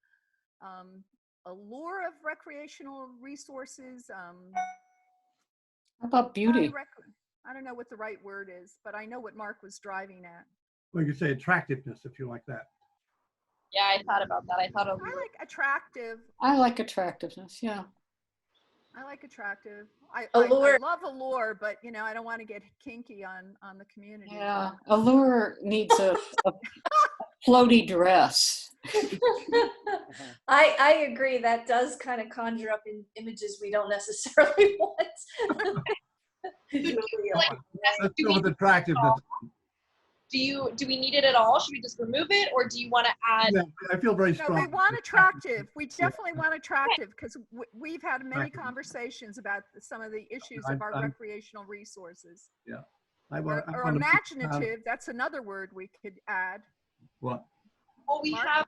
allure of recreational resources. How about beauty? I don't know what the right word is, but I know what Mark was driving at. Well, you could say attractiveness if you like that. Yeah, I thought about that. I like attractive. I like attractiveness, yeah. I like attractive. I love allure, but I don't want to get kinky on the community. Yeah, allure needs a floaty dress. I agree. That does kind of conjure up images we don't necessarily want. Let's go with attractiveness. Do we need it at all? Should we just remove it, or do you want to add? Yeah, I feel very strong. No, we want attractive. We definitely want attractive because we've had many conversations about some of the issues of our recreational resources. Yeah. Or imaginative. That's another word we could add. What? Well, we have.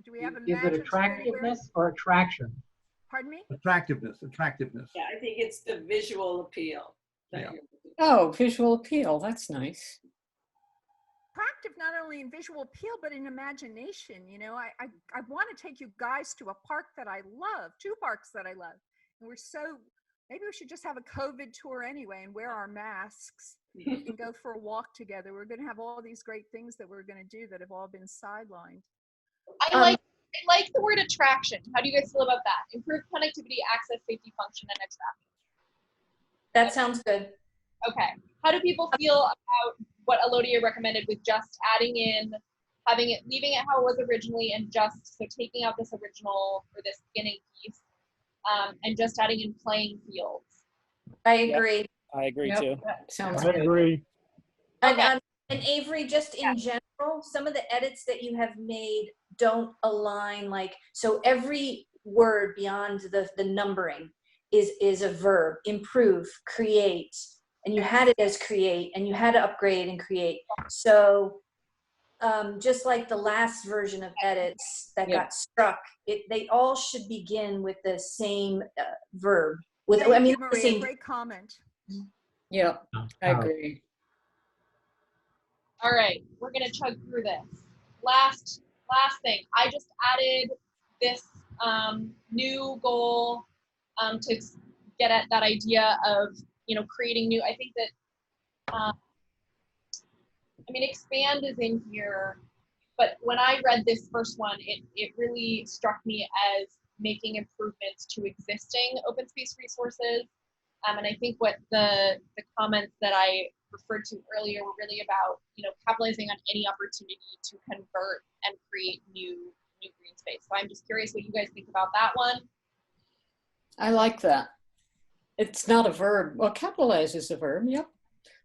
Do we have Is it attractiveness or attraction? Pardon me? Attractiveness. Yeah, I think it's the visual appeal. Yeah. Oh, visual appeal. That's nice. Attractive not only in visual appeal, but in imagination. You know, I want to take you guys to a park that I love, 2 parks that I love. And maybe we should just have a COVID tour anyway and wear our masks and go for a walk together. We're going to have all these great things that we're going to do that have all been sidelined. I like the word attraction. How do you guys feel about that? Improved connectivity, access, safety, function, and attraction. That sounds good. Okay. How do people feel about what Elodia recommended with just adding in, leaving it how it was originally, and so taking out this original or this beginning piece, and just adding in playing fields? I agree. I agree Yep. too. Sounds I good. agree. Okay. And Avery, just in general, some of the edits that you have made don't align, so every word beyond the numbering is a verb. Improve, create, and you had it as create, and you had to upgrade and create. So just like the last version of edits that got struck, they all should begin with the same verb. Thank you, the Maria. same. Great comment. Yeah, I agree. All right, we're gonna chug through this. Last thing, I just added this new goal to get at that idea of creating new. I think that expand is in here, but when I read this first one, it really struck me as making improvements to existing open space resources. And I think what the comments that I referred to earlier were really about, capitalizing on any opportunity to convert and create new green space. So I'm just curious what you guys think about that one. I like that. It's not a verb. Well, capitalize is a verb. Yep.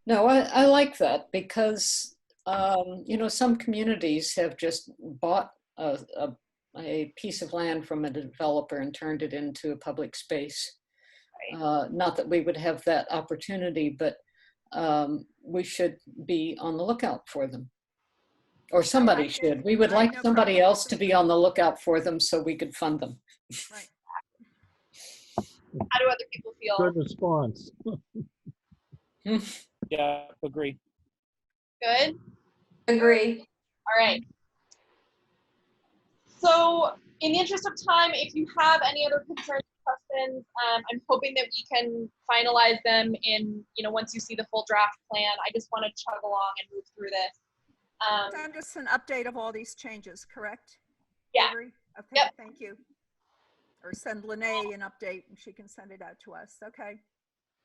No, I like that because, some communities have just bought a piece of land from a developer and turned it into a public space. Not that we would have that opportunity, but we should be on the lookout for them. Or somebody should. We would like somebody else to be on the lookout for them so we could fund them. Right. How do other people feel? Good response. Yeah, agree. Good? Agree. All right. So in the interest of time, if you have any other concerns or questions, I'm hoping that we can finalize them in, once you see the full draft plan. I just want to chug along and move through this. Send us an update of all these changes, correct? Yeah. Avery? Okay, Yep. Thank you. Or send Lene an update and she can send it out to us. Okay.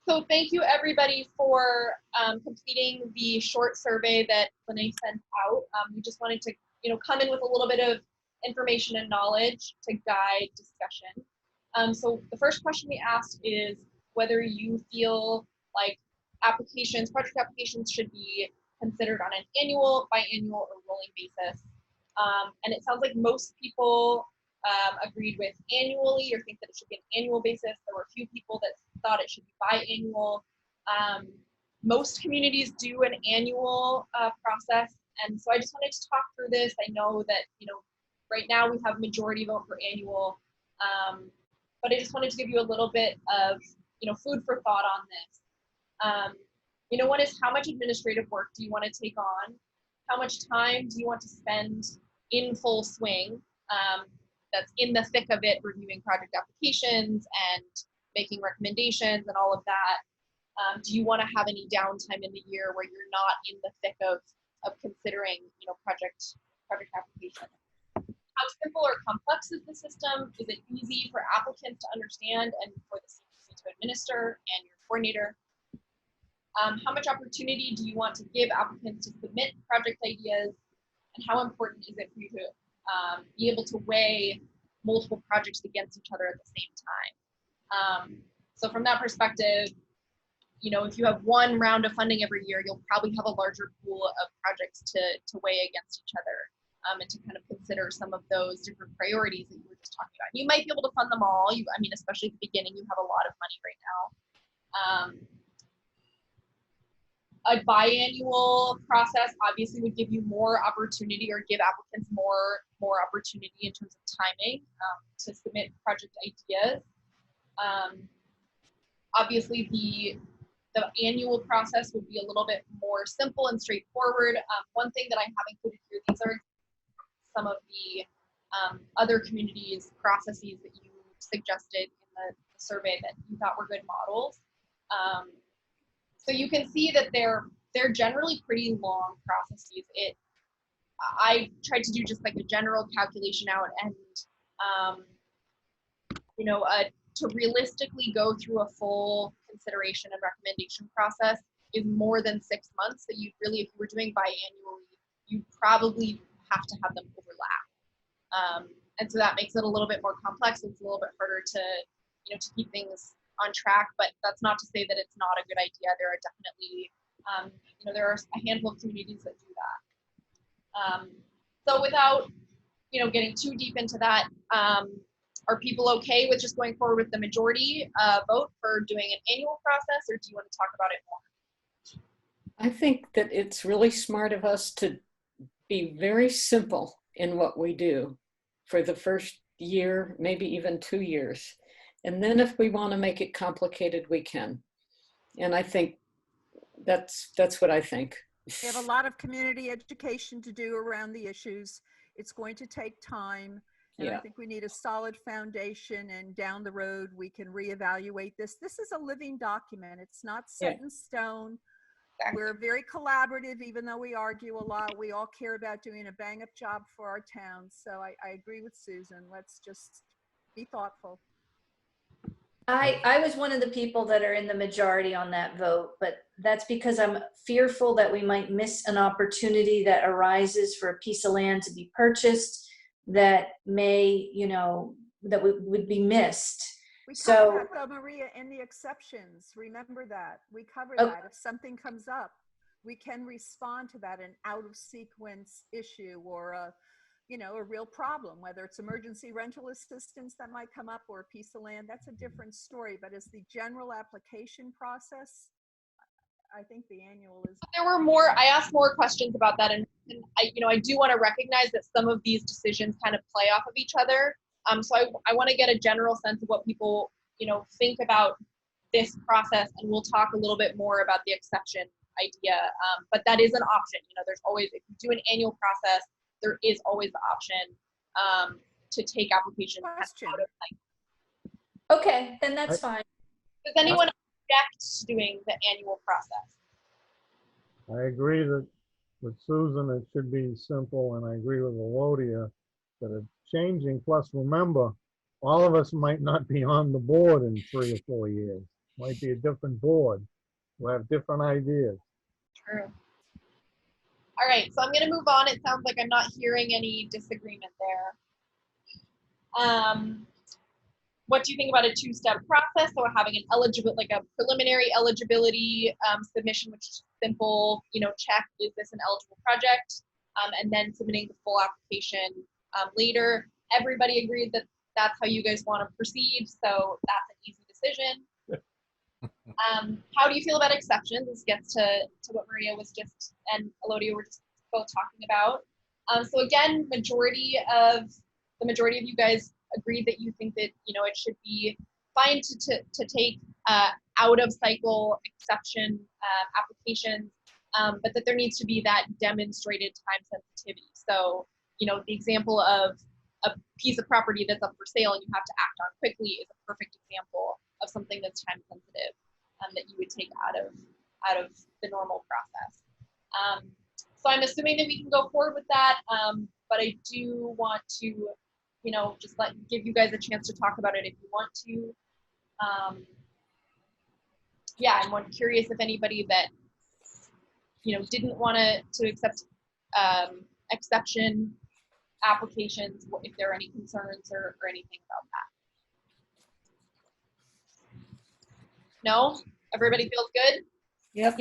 So thank you everybody for completing the short survey that Lene sent out. We just wanted to, come in with a little bit of information and knowledge to guide discussion. So the first question we asked is whether you feel like project applications should be considered on an annual, biannual, or rolling basis. And it sounds like most people agreed with annually or think that it should be an annual basis. There were a few people that thought it should be biannual. Most communities do an annual process. And so I just wanted to talk through this. I know that, right now we have majority vote for annual, but I just wanted to give you a little bit of, food for thought on this. One is how much administrative work do you want to take on? How much time do you want to spend in full swing? That's in the thick of it, reviewing project applications and making recommendations and all of that. Do you want to have any downtime in the year where you're not in the thick of considering, project application? How simple or complex is the system? Is it easy for applicants to understand and for the CPC to administer and your coordinator? How much opportunity do you want to give applicants to submit project ideas? And how important is it for you to be able to weigh multiple projects against each other at the same time? So from that perspective, if you have one round of funding every year, you'll probably have a larger pool of projects to weigh against each other and to kind of consider some of those different priorities that you were just talking about. You might be able to fund them all. Especially at the beginning, you have a lot of money right now. a biannual process obviously would give you more opportunity or give applicants more opportunity in terms of timing to submit project ideas. Obviously, the annual process would be a little bit more simple and straightforward. One thing that I have included here, these are some of the other communities' processes that you suggested in the survey that you thought were good models. So you can see that they're generally pretty long processes. I tried to do just like a general calculation out, and to realistically go through a full consideration and recommendation process is more than 6 months. So you really, if you were doing biannually, you probably have to have them overlap. And so that makes it a little bit more complex. It's a little bit harder to keep things on track, but that's not to say that it's not a good idea. There are definitely, there are a handful of communities that do that. So without, getting too deep into that, are people okay with just going forward with the majority vote for doing an annual process, or do you want to talk about it more? I think that it's really smart of us to be very simple in what we do for the first year, maybe even 2 years. And then if we want to make it complicated, we can. And I think that's what I think. We have a lot of community education to do around the issues. It's going to take time. And I think we need a solid foundation, and down the road, we can reevaluate this. This is a living document. It's not set in stone. We're very collaborative, even though we argue a lot. We all care about doing a bang-up job for our town. So I agree with Susan. Let's just be thoughtful. I was one of the people that are in the majority on that vote, but that's because I'm fearful that we might miss an opportunity that arises for a piece of land to be purchased that may, that would be missed. We covered that, though, Maria, in the exceptions. Remember that. We covered that. If something comes up, we can respond to that, an out-of-sequence issue or a real problem, whether it's emergency rental assistance that might come up or a piece of land. That's a different story. But as the general application process, I think the annual is. I asked more questions about that, and I do want to recognize that some of these decisions kind of play off of each other. So I want to get a general sense of what people, think about this process, and we'll talk a little bit more about the exception idea. But that is an option. There's always, if you do an annual process, there is always the option to take applications out of cycle. Okay, then that's fine. Does anyone object to doing the annual process? I agree that with Susan, it should be simple, and I agree with Elodia that it's changing. Plus, remember, all of us might not be on the board in 3 or 4 years. Might be a different board. We'll have different ideas. True. All right, so I'm going to move on. It sounds like I'm not hearing any disagreement there. What do you think about a 2-step process? So having a preliminary eligibility submission, which is simple, check, is this an eligible project? And then submitting the full application later. Everybody agreed that that's how you guys want to proceed, so that's an easy decision. How do you feel about exceptions? This gets to what Maria was just, and Elodia were just both talking about. So again, the majority of you guys agreed that you think that it should be fine to take out of cycle exception applications, but that there needs to be that demonstrated time sensitivity. So the example of a piece of property that's up for sale and you have to act on quickly is a perfect example of something that's time sensitive that you would take out of the normal process. So I'm assuming that we can go forward with that, but I do want to just give you guys a chance to talk about it if you want to. I'm curious if anybody that didn't want to accept exception applications, if there are any concerns or anything about that. No? Everybody feels good? Yep.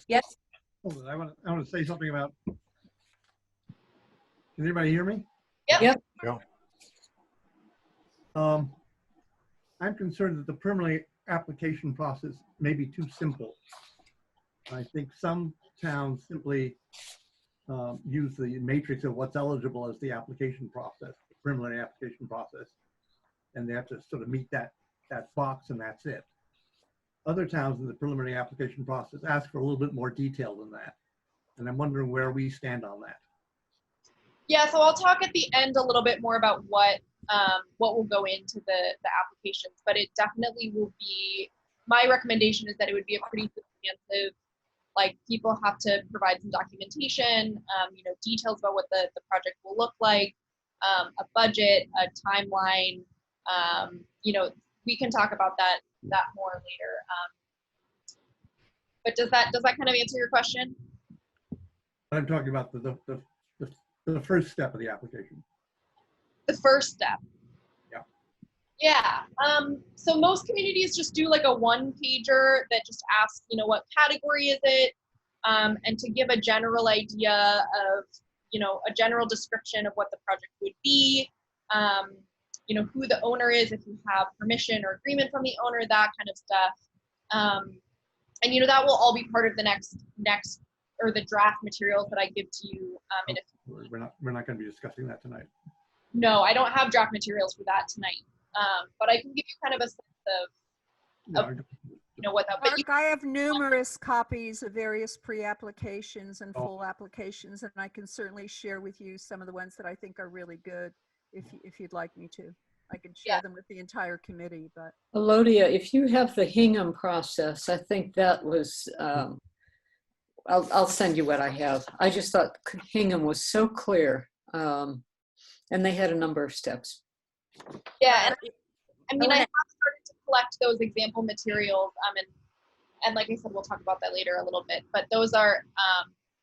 Yes. I want to say something about. Can anybody hear me? Yep. Yeah. I'm concerned that the preliminary application process may be too simple. I think some towns simply use the matrix of what's eligible as the application process, the preliminary application process, and they have to sort of meet that box, and that's it. Other towns in the preliminary application process ask for a little bit more detail than that, and I'm wondering where we stand on that. Yeah, so I'll talk at the end a little bit more about what will go into the applications, but it definitely will be, my recommendation is that it would be a pretty substantive, like people have to provide some documentation, you know, details about what the project will look like, a budget, a timeline, you know, we can talk about that more later. But does that kind of answer your question? I'm talking about the first step of the application. The first step. Yeah. Yeah. So most communities just do like a one-pager that just asks, you know, what category is it, and to give a general idea of, you know, a general description of what the project would be, you know, who the owner is, if you have permission or agreement from the owner, that kind of stuff. And you know, that will all be part of the next or the draft materials that I give to you in a few weeks. We're not going to be discussing that tonight. No, I don't have draft materials for that tonight. But I can give you kind of a sense of you know what that. But Mark, I have numerous copies of various pre-applications and full applications, and I can certainly share with you some of the ones that I think are really good, if you'd like me to. I can share them with the entire committee, but. Elodia, if you have the Hingham process, I think that was, I'll send you what I have. I just thought Hingham was so clear, and they had a number of steps. Yeah, and I mean, I have started to collect those example materials, and like I said, we'll talk about that later a little bit. But those are,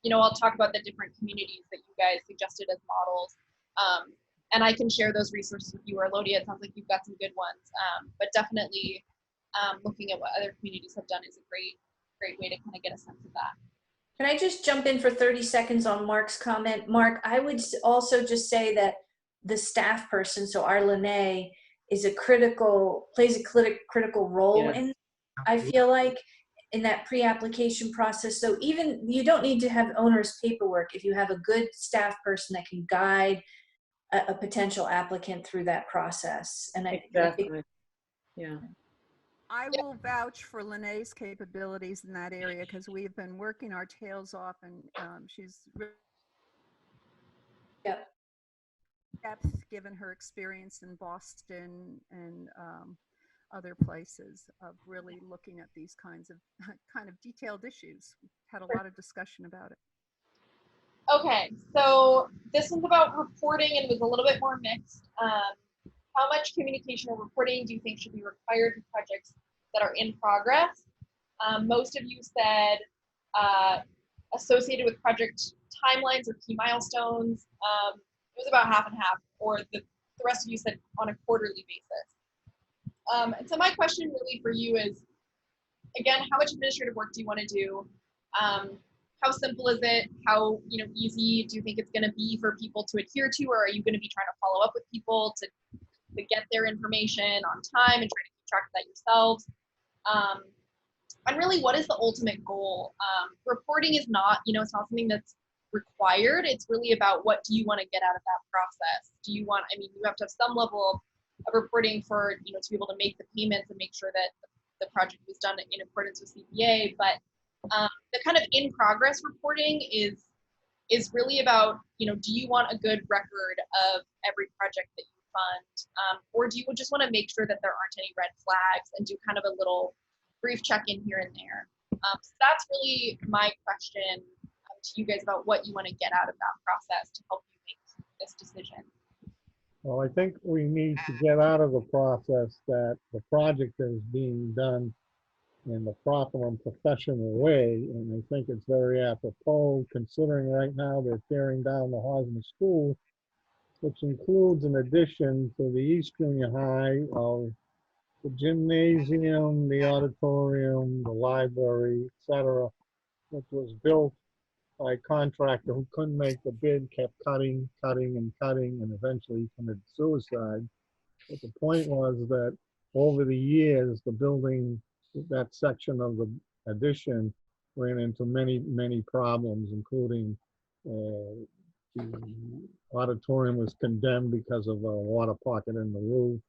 you know, I'll talk about the different communities that you guys suggested as models, and I can share those resources with you, or Elodia. It sounds like you've got some good ones, but definitely looking at what other communities have done is a great way to kind of get a sense of that. Can I just jump in for 30 seconds on Mark's comment? Mark, I would also just say that the staff person, so our Lene, plays a critical role in, I feel like, in that pre-application process. So even, you don't need to have owner's paperwork if you have a good staff person that can guide a potential applicant through that process. And I think, yeah. I will vouch for Lene's capabilities in that area because we've been working our tails off, and she's really depth given her experience in Boston and other places of really looking at these kinds of kind of detailed issues. We've had a lot of discussion about it. Okay, so this one's about reporting and was a little bit more mixed. How much communication or reporting do you think should be required for projects that are in progress? Most of you said associated with project timelines or key milestones. It was about half and half, or the rest of you said on a quarterly basis. And so my question really for you is, again, how much administrative work do you want to do? How simple is it? How easy do you think it's going to be for people to adhere to, or are you going to be trying to follow up with people to get their information on time and try to keep track of that yourselves? And really, what is the ultimate goal? Reporting is not, it's not something that's required. It's really about what do you want to get out of that process? Do you want, you have to have some level of reporting for, to be able to make the payments and make sure that the project was done in accordance with CPA. But the kind of in progress reporting is really about, do you want a good record of every project that you fund? Or do you just want to make sure that there aren't any red flags and do kind of a little brief check-in here and there? So that's really my question to you guys about what you want to get out of that process to help you make this decision. Well, I think we need to get out of the process that the project is being done in the proper and professional way. And I think it's very apropos considering right now they're tearing down the Hosmer School, which includes an addition to the East Junior High of the gymnasium, the auditorium, the library, etc., which was built by a contractor who couldn't make the bid, kept cutting, and eventually committed suicide. But the point was that over the years, the building, that section of the addition ran into many problems, including the auditorium was condemned because of a water pocket in the roof.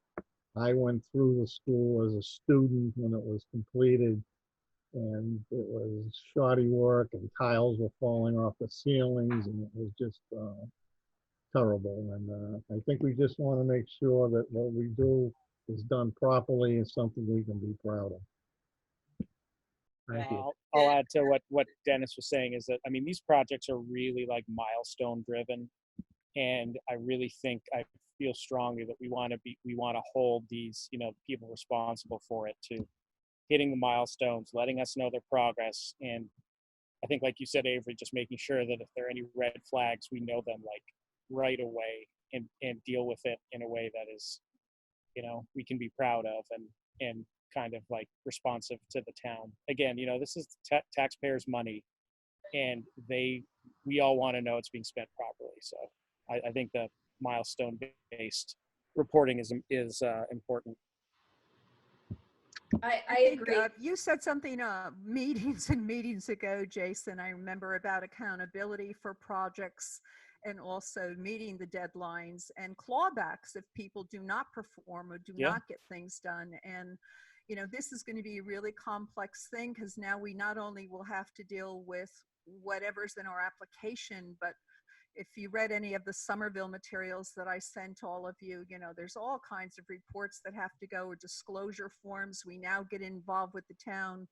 I went through the school as a student when it was completed, and it was shoddy work, and tiles were falling off the ceilings, and it was just terrible. And I think we just want to make sure that what we do is done properly and something we can be proud of. Thank you. I'll add to what Dennis was saying is that, I mean, these projects are really like milestone driven. And I really think, I feel strongly that we want to hold these, people responsible for it to hitting the milestones, letting us know their progress. And I think, like you said, Avery, just making sure that if there are any red flags, we know them like right away and deal with it in a way that is, we can be proud of and kind of like responsive to the town. Again, this is taxpayers' money, and we all want to know it's being spent properly. So I think the milestone-based reporting is important. I agree. You said something meetings and meetings ago, Jason. I remember about accountability for projects and also meeting the deadlines and clawbacks if people do not perform or do not get things done. And this is going to be a really complex thing, because now we not only will have to deal with whatever's in our application, but if you read any of the Somerville materials that I sent all of you, there's all kinds of reports that have to go, or disclosure forms. We now get involved with the town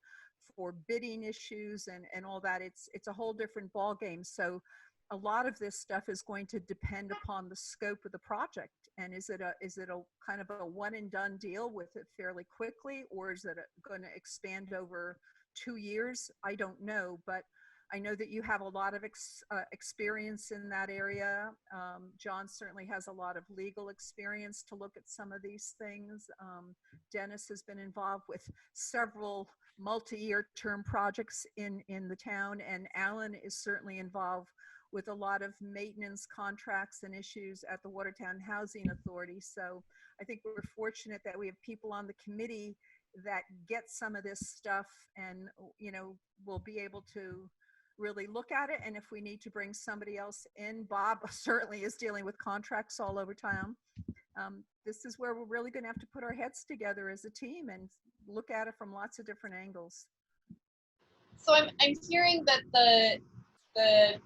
for bidding issues and all that. It's a whole different ballgame. So a lot of this stuff is going to depend upon the scope of the project. And is it a kind of a one and done deal with it fairly quickly, or is it going to expand over 2 years? I don't know, but I know that you have a lot of experience in that area. John certainly has a lot of legal experience to look at some of these things. Dennis has been involved with several multi-year term projects in the town, and Alan is certainly involved with a lot of maintenance contracts and issues at the Watertown Housing Authority. So I think we're fortunate that we have people on the committee that get some of this stuff, and we'll be able to really look at it. And if we need to bring somebody else in, Bob certainly is dealing with contracts all over town. This is where we're really going to have to put our heads together as a team and look at it from lots of different angles. So I'm hearing that the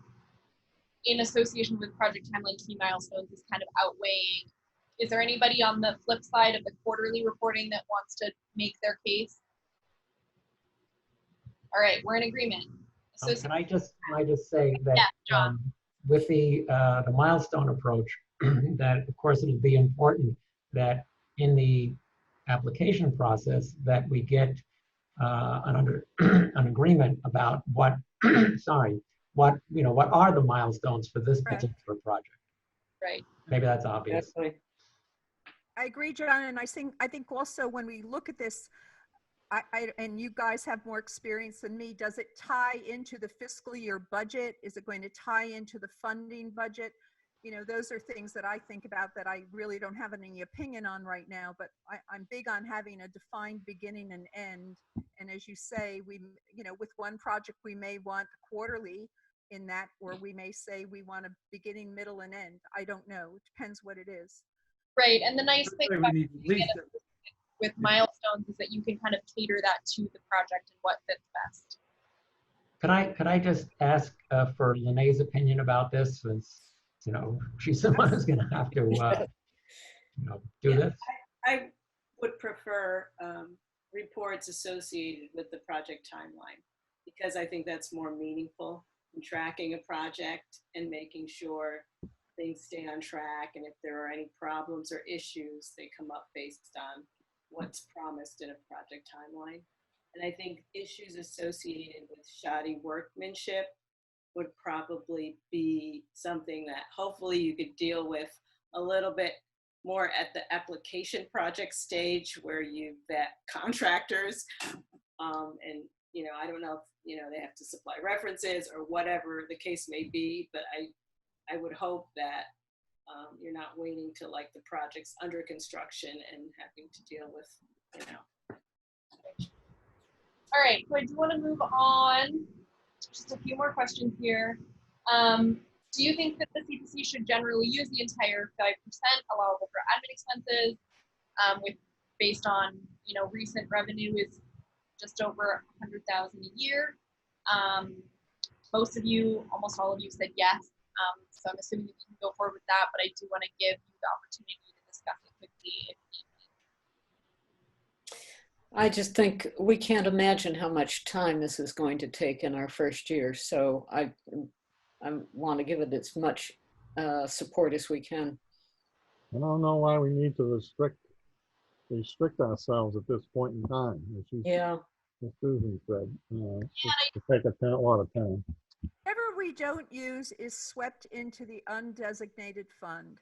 in association with Project Timeline key milestones is kind of outweighing. Is there anybody on the flip side of the quarterly reporting that wants to make their case? All right, we're in agreement. Can I just say that yeah, John. With the milestone approach, that of course it'll be important that in the application process that we get an agreement about what what are the milestones for this particular project. Right. Maybe that's obvious. I agree, John, and I think also when we look at this, and you guys have more experience than me, does it tie into the fiscal year budget? Is it going to tie into the funding budget? Those are things that I think about that I really don't have any opinion on right now, but I'm big on having a defined beginning and end. And as you say, with one project, we may want quarterly in that, or we may say we want a beginning, middle, and end. I don't know. It depends what it is. Right, and the nice thing about with milestones is that you can kind of cater that to the project and what fits best. Could I just ask for Lene's opinion about this, since she's the one who's going to have to do this? I would prefer reports associated with the project timeline, because I think that's more meaningful in tracking a project and making sure things stay on track, and if there are any problems or issues, they come up based on what's promised in a project timeline. And I think issues associated with shoddy workmanship would probably be something that hopefully you could deal with a little bit more at the application project stage, where you vet contractors. And I don't know if they have to supply references or whatever the case may be, but I would hope that you're not waiting till like the project's under construction and having to deal with. All right, so I do want to move on just a few more questions here. Do you think that the CPC should generally use the entire 5% allowable for admin expenses, with based on recent revenue is just over 100,000 a year? Most of you, almost all of you, said yes. So I'm assuming that you can go forward with that, but I do want to give you the opportunity to discuss it quickly if need be. I just think we can't imagine how much time this is going to take in our first year. So I want to give it as much support as we can. I don't know why we need to restrict ourselves at this point in time. Yeah. As Susan said, to take a lot of time. Whatever we don't use is swept into the undesignated fund.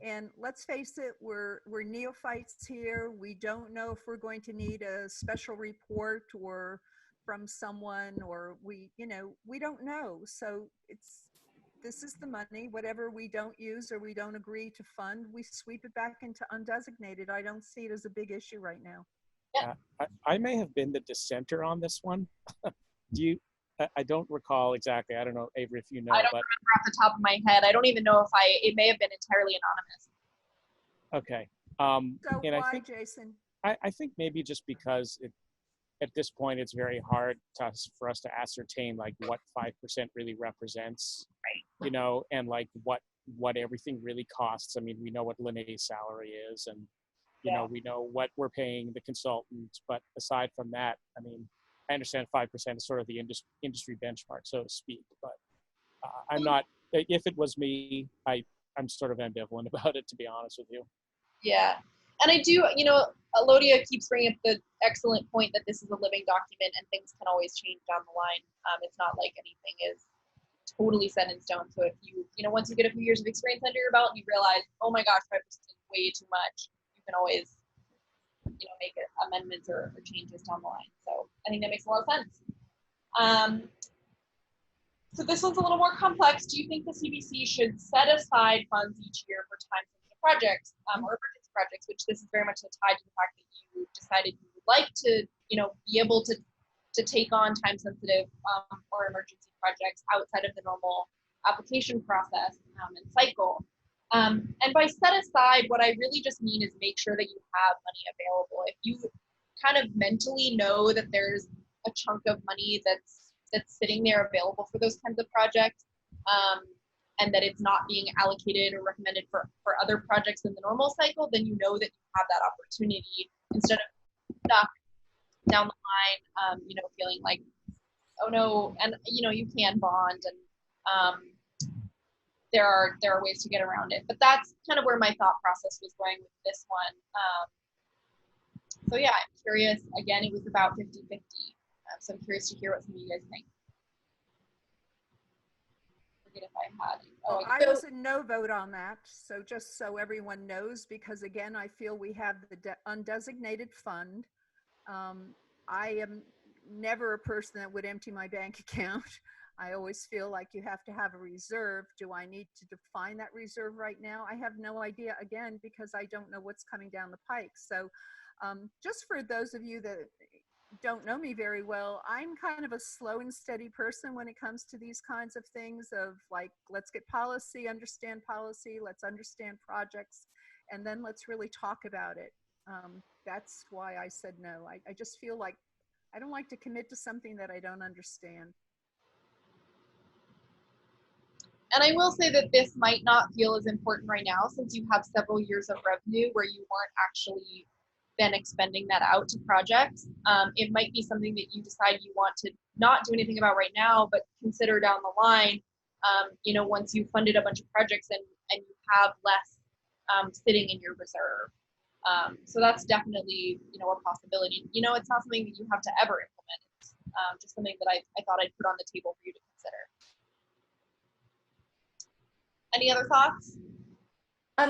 And let's face it, we're neophytes here. We don't know if we're going to need a special report or from someone, or we don't know. So this is the money. Whatever we don't use or we don't agree to fund, we sweep it back into undesignated. I don't see it as a big issue right now. I may have been the dissenter on this one. I don't recall exactly. I don't know, Avery, if you know. I don't remember off the top of my head. I don't even know if it may have been entirely anonymous. Okay. So and why, Jason? I think maybe just because at this point it's very hard for us to ascertain like what 5% really represents, right? And like what everything really costs. I mean, we know what Linnea's salary is, and we know what we're paying the consultant, but aside from that, I mean, I understand 5% is sort of the industry benchmark, so to speak, but I'm not, if it was me, I'm sort of ambivalent about it, to be honest with you. Yeah. And I do, Elodia keeps bringing up the excellent point that this is a living document and things can always change down the line. It's not like anything is totally set in stone. So if you, once you get a few years of experience under your belt and you realize, oh my gosh, 5% is way too much, you can always make amendments or changes down the line. So I think that makes a lot of sense. So this one's a little more complex. Do you think the CBC should set aside funds each year for time-sensitive projects or emergency projects, which this is very much tied to the fact that you decided you would like to, be able to take on time-sensitive or emergency projects outside of the normal application process and cycle. And by set aside, what I really just mean is make sure that you have money available. If you kind of mentally know that there's a chunk of money that's sitting there available for those kinds of projects, and that it's not being allocated or recommended for other projects in the normal cycle, then you know that you have that opportunity instead of stuck down the line, feeling like, oh no, and you can bond and there are ways to get around it, but that's kind of where my thought process was going with this one. So yeah, I'm curious. Again, it was about 50-50. So I'm curious to hear what some of you guys think. Forget if I had. Well, I was a no vote on that. So just so everyone knows, because again, I feel we have the undesignated fund. I am never a person that would empty my bank account. I always feel like you have to have a reserve. Do I need to define that reserve right now? I have no idea, again, because I don't know what's coming down the pike. So just for those of you that don't know me very well, I'm kind of a slow and steady person when it comes to these kinds of things of like, let's get policy, understand policy, let's understand projects, and then let's really talk about it. That's why I said no. I just feel like I don't like to commit to something that I don't understand. And I will say that this might not feel as important right now since you have several years of revenue where you weren't actually then expending that out to projects. It might be something that you decide you want to not do anything about right now, but consider down the line, once you've funded a bunch of projects and you have less sitting in your reserve. So that's definitely, a possibility. It's not something that you have to ever implement. It's just something that I thought I'd put on the table for you to consider. Any other thoughts?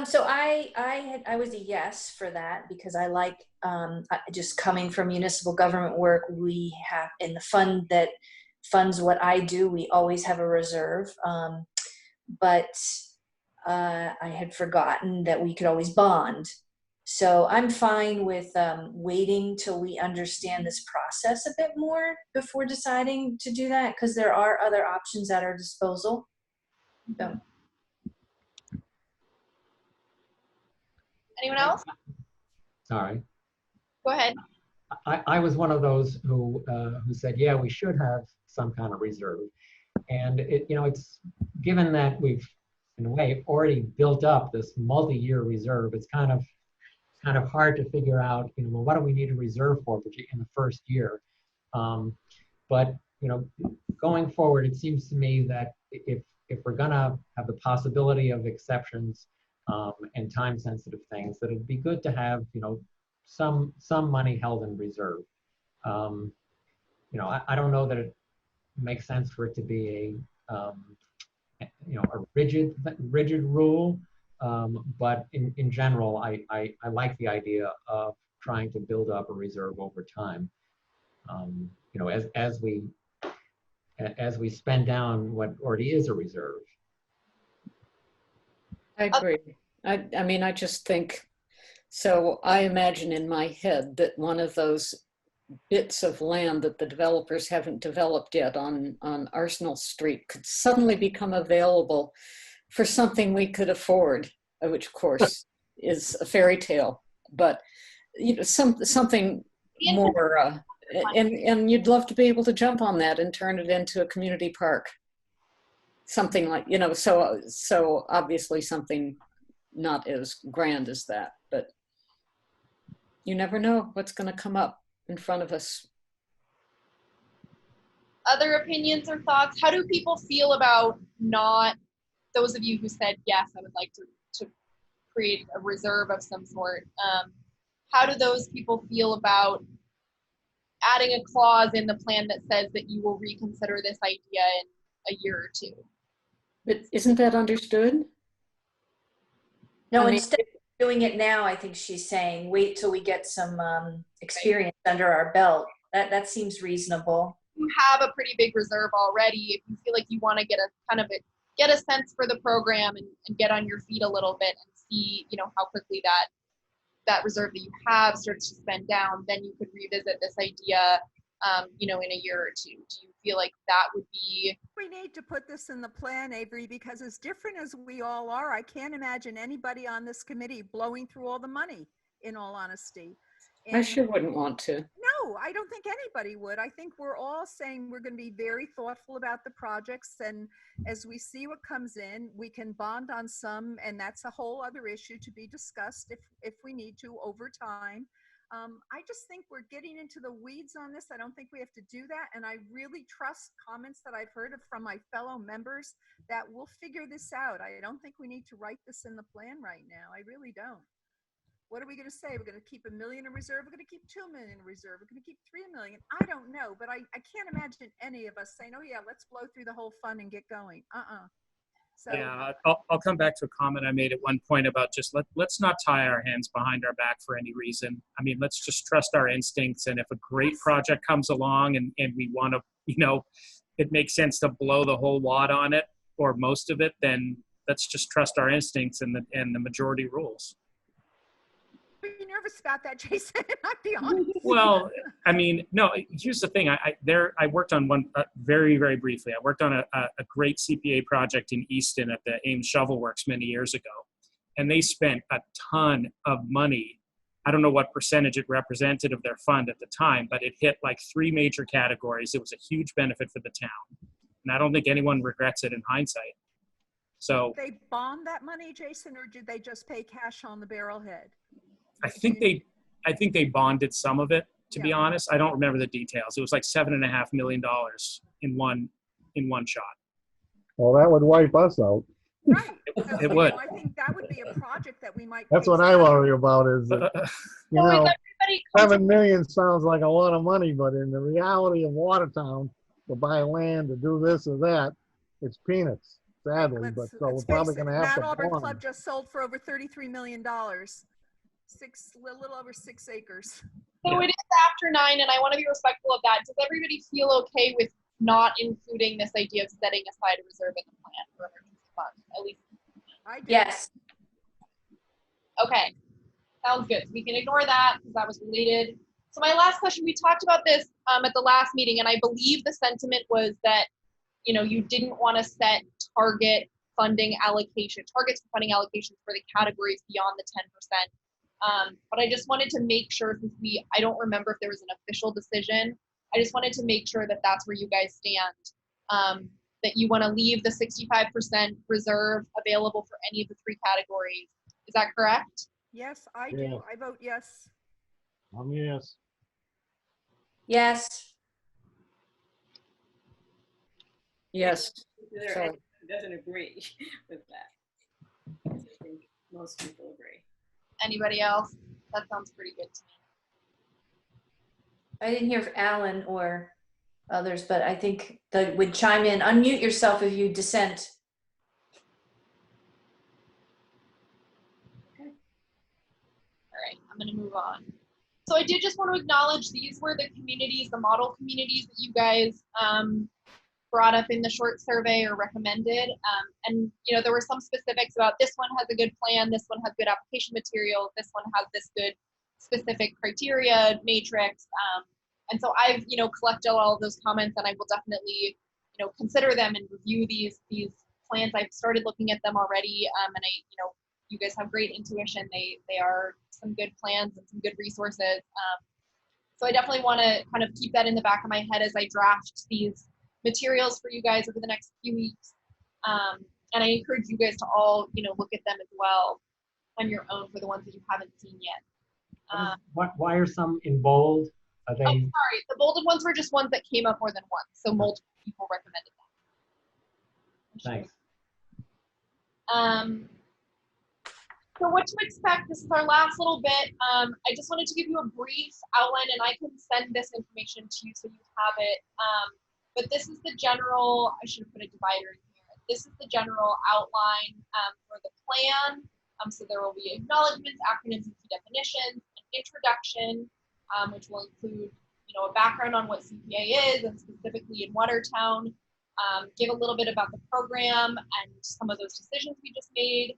So I was a yes for that because I like just coming from municipal government work. We have in the fund that funds what I do. We always have a reserve, but I had forgotten that we could always bond. So I'm fine with waiting till we understand this process a bit more before deciding to do that, because there are other options at our disposal. So. Anyone else? Sorry. Go ahead. I was one of those who said, yeah, we should have some kind of reserve. And it's given that we've, in a way, already built up this multi-year reserve, it's kind of hard to figure out, well, what do we need a reserve for in the first year? But going forward, it seems to me that if we're gonna have the possibility of exceptions and time-sensitive things, that it'd be good to have, some money held in reserve. I don't know that it makes sense for it to be a rigid rule, but in general, I like the idea of trying to build up a reserve over time. As we spend down what already is a reserve. I agree. I mean, I just think, so I imagine in my head that one of those bits of land that the developers haven't developed yet on Arsenal Street could suddenly become available for something we could afford, which of course is a fairy tale, but something more, and you'd love to be able to jump on that and turn it into a community park. Something like, so obviously something not as grand as that, but you never know what's going to come up in front of us. Other opinions or thoughts? How do people feel about not, those of you who said, yes, I would like to create a reserve of some sort. How do those people feel about adding a clause in the plan that says that you will reconsider this idea in a year or two? But isn't that understood? No, I mean, instead of doing it now, I think she's saying, wait till we get some experience under our belt. That seems reasonable. You have a pretty big reserve already. If you feel like you want to get a sense for the program and get on your feet a little bit and see, how quickly that reserve that you have starts to spend down, then you could revisit this idea, in a year or two. Do you feel like that would be? We need to put this in the plan, Avery, because as different as we all are, I can't imagine anybody on this committee blowing through all the money, in all honesty. I sure wouldn't want to. No, I don't think anybody would. I think we're all saying we're going to be very thoughtful about the projects, and as we see what comes in, we can bond on some, and that's a whole other issue to be discussed if we need to over time. I just think we're getting into the weeds on this. I don't think we have to do that, and I really trust comments that I've heard from my fellow members that we'll figure this out. I don't think we need to write this in the plan right now. I really don't. What are we going to say? We're going to keep $1 million in reserve. We're going to keep $2 million in reserve. We're going to keep $3 million. I don't know, but I can't imagine any of us saying, oh yeah, let's blow through the whole fund and get going. So yeah, I'll come back to a comment I made at one point about just let's not tie our hands behind our back for any reason. I mean, let's just trust our instincts. And if a great project comes along and we want to, it makes sense to blow the whole wad on it or most of it, then let's just trust our instincts and the majority rules. Are you nervous about that, Jason? I'll be honest. Well, I mean, no, here's the thing. I worked on one very, very briefly. I worked on a great CPA project in Easton at the Ames Shovel Works many years ago. And they spent a ton of money. I don't know what percentage it represented of their fund at the time, but it hit like 3 major categories. It was a huge benefit for the town. And I don't think anyone regrets it in hindsight. So did they bond that money, Jason, or did they just pay cash on the barrelhead? I think they bonded some of it, to be honest. I don't remember the details. It was like $7.5 million in one shot. Well, that would wipe us out. Right. It would. I think that would be a project that we might. That's what I worry about is that, $7 million sounds like a lot of money, but in the reality of Watertown, to buy land, to do this or that, it's peanuts, sadly. But so we're probably going to have to Mount Auburn bond. Club just sold for over $33 million. A little over 6 acres. So it is after 9, and I want to be respectful of that. Does everybody feel okay with not including this idea of setting aside a reserve in the plan for emergency funds? At least I do. Yes. Okay. Sounds good. We can ignore that because that was related. So my last question, we talked about this at the last meeting, and I believe the sentiment was that, you know, you didn't want to set targets for funding allocations for the categories beyond the 10%. But I just wanted to make sure, since I don't remember if there was an official decision, I just wanted to make sure that that's where you guys stand. That you want to leave the 65% reserve available for any of the 3 categories. Is that correct? Yes, I Yeah. do. I vote yes. Yes. Yes. Yes. There Sorry. anyone who doesn't agree with that? I think most people agree. Anybody else? That sounds pretty good to me. I didn't hear Alan or others, but I think that would chime in. Unmute yourself if you dissent. All right, I'm going to move on. So I did just want to acknowledge these were the communities, the model communities that you guys brought up in the short survey or recommended. And, you know, there were some specifics about this one has a good plan, this one has good application materials, this one has this good specific criteria matrix. And so I've, you know, collected all of those comments, and I will definitely, you know, consider them and review these plans. I've started looking at them already, and you know, you guys have great intuition. They are some good plans and some good resources. So I definitely want to kind of keep that in the back of my head as I draft these materials for you guys over the next few weeks. And I encourage you guys to all, you know, look at them as well on your own for the ones that you haven't seen yet. Why are some in bold? Are they? Oh, sorry, the bolded ones were just ones that came up more than once, so multiple people recommended them. Thanks. So what to expect, this is our last little bit. I just wanted to give you a brief outline, and I can send this information to you so you have it. But this is the general, I should have put a divider in here. This is the general outline for the plan. So there will be acknowledgements, acronyms, and key definitions, an introduction, which will include, you know, a background on what CPA is, and specifically in Watertown, give a little bit about the program and some of those decisions we just made.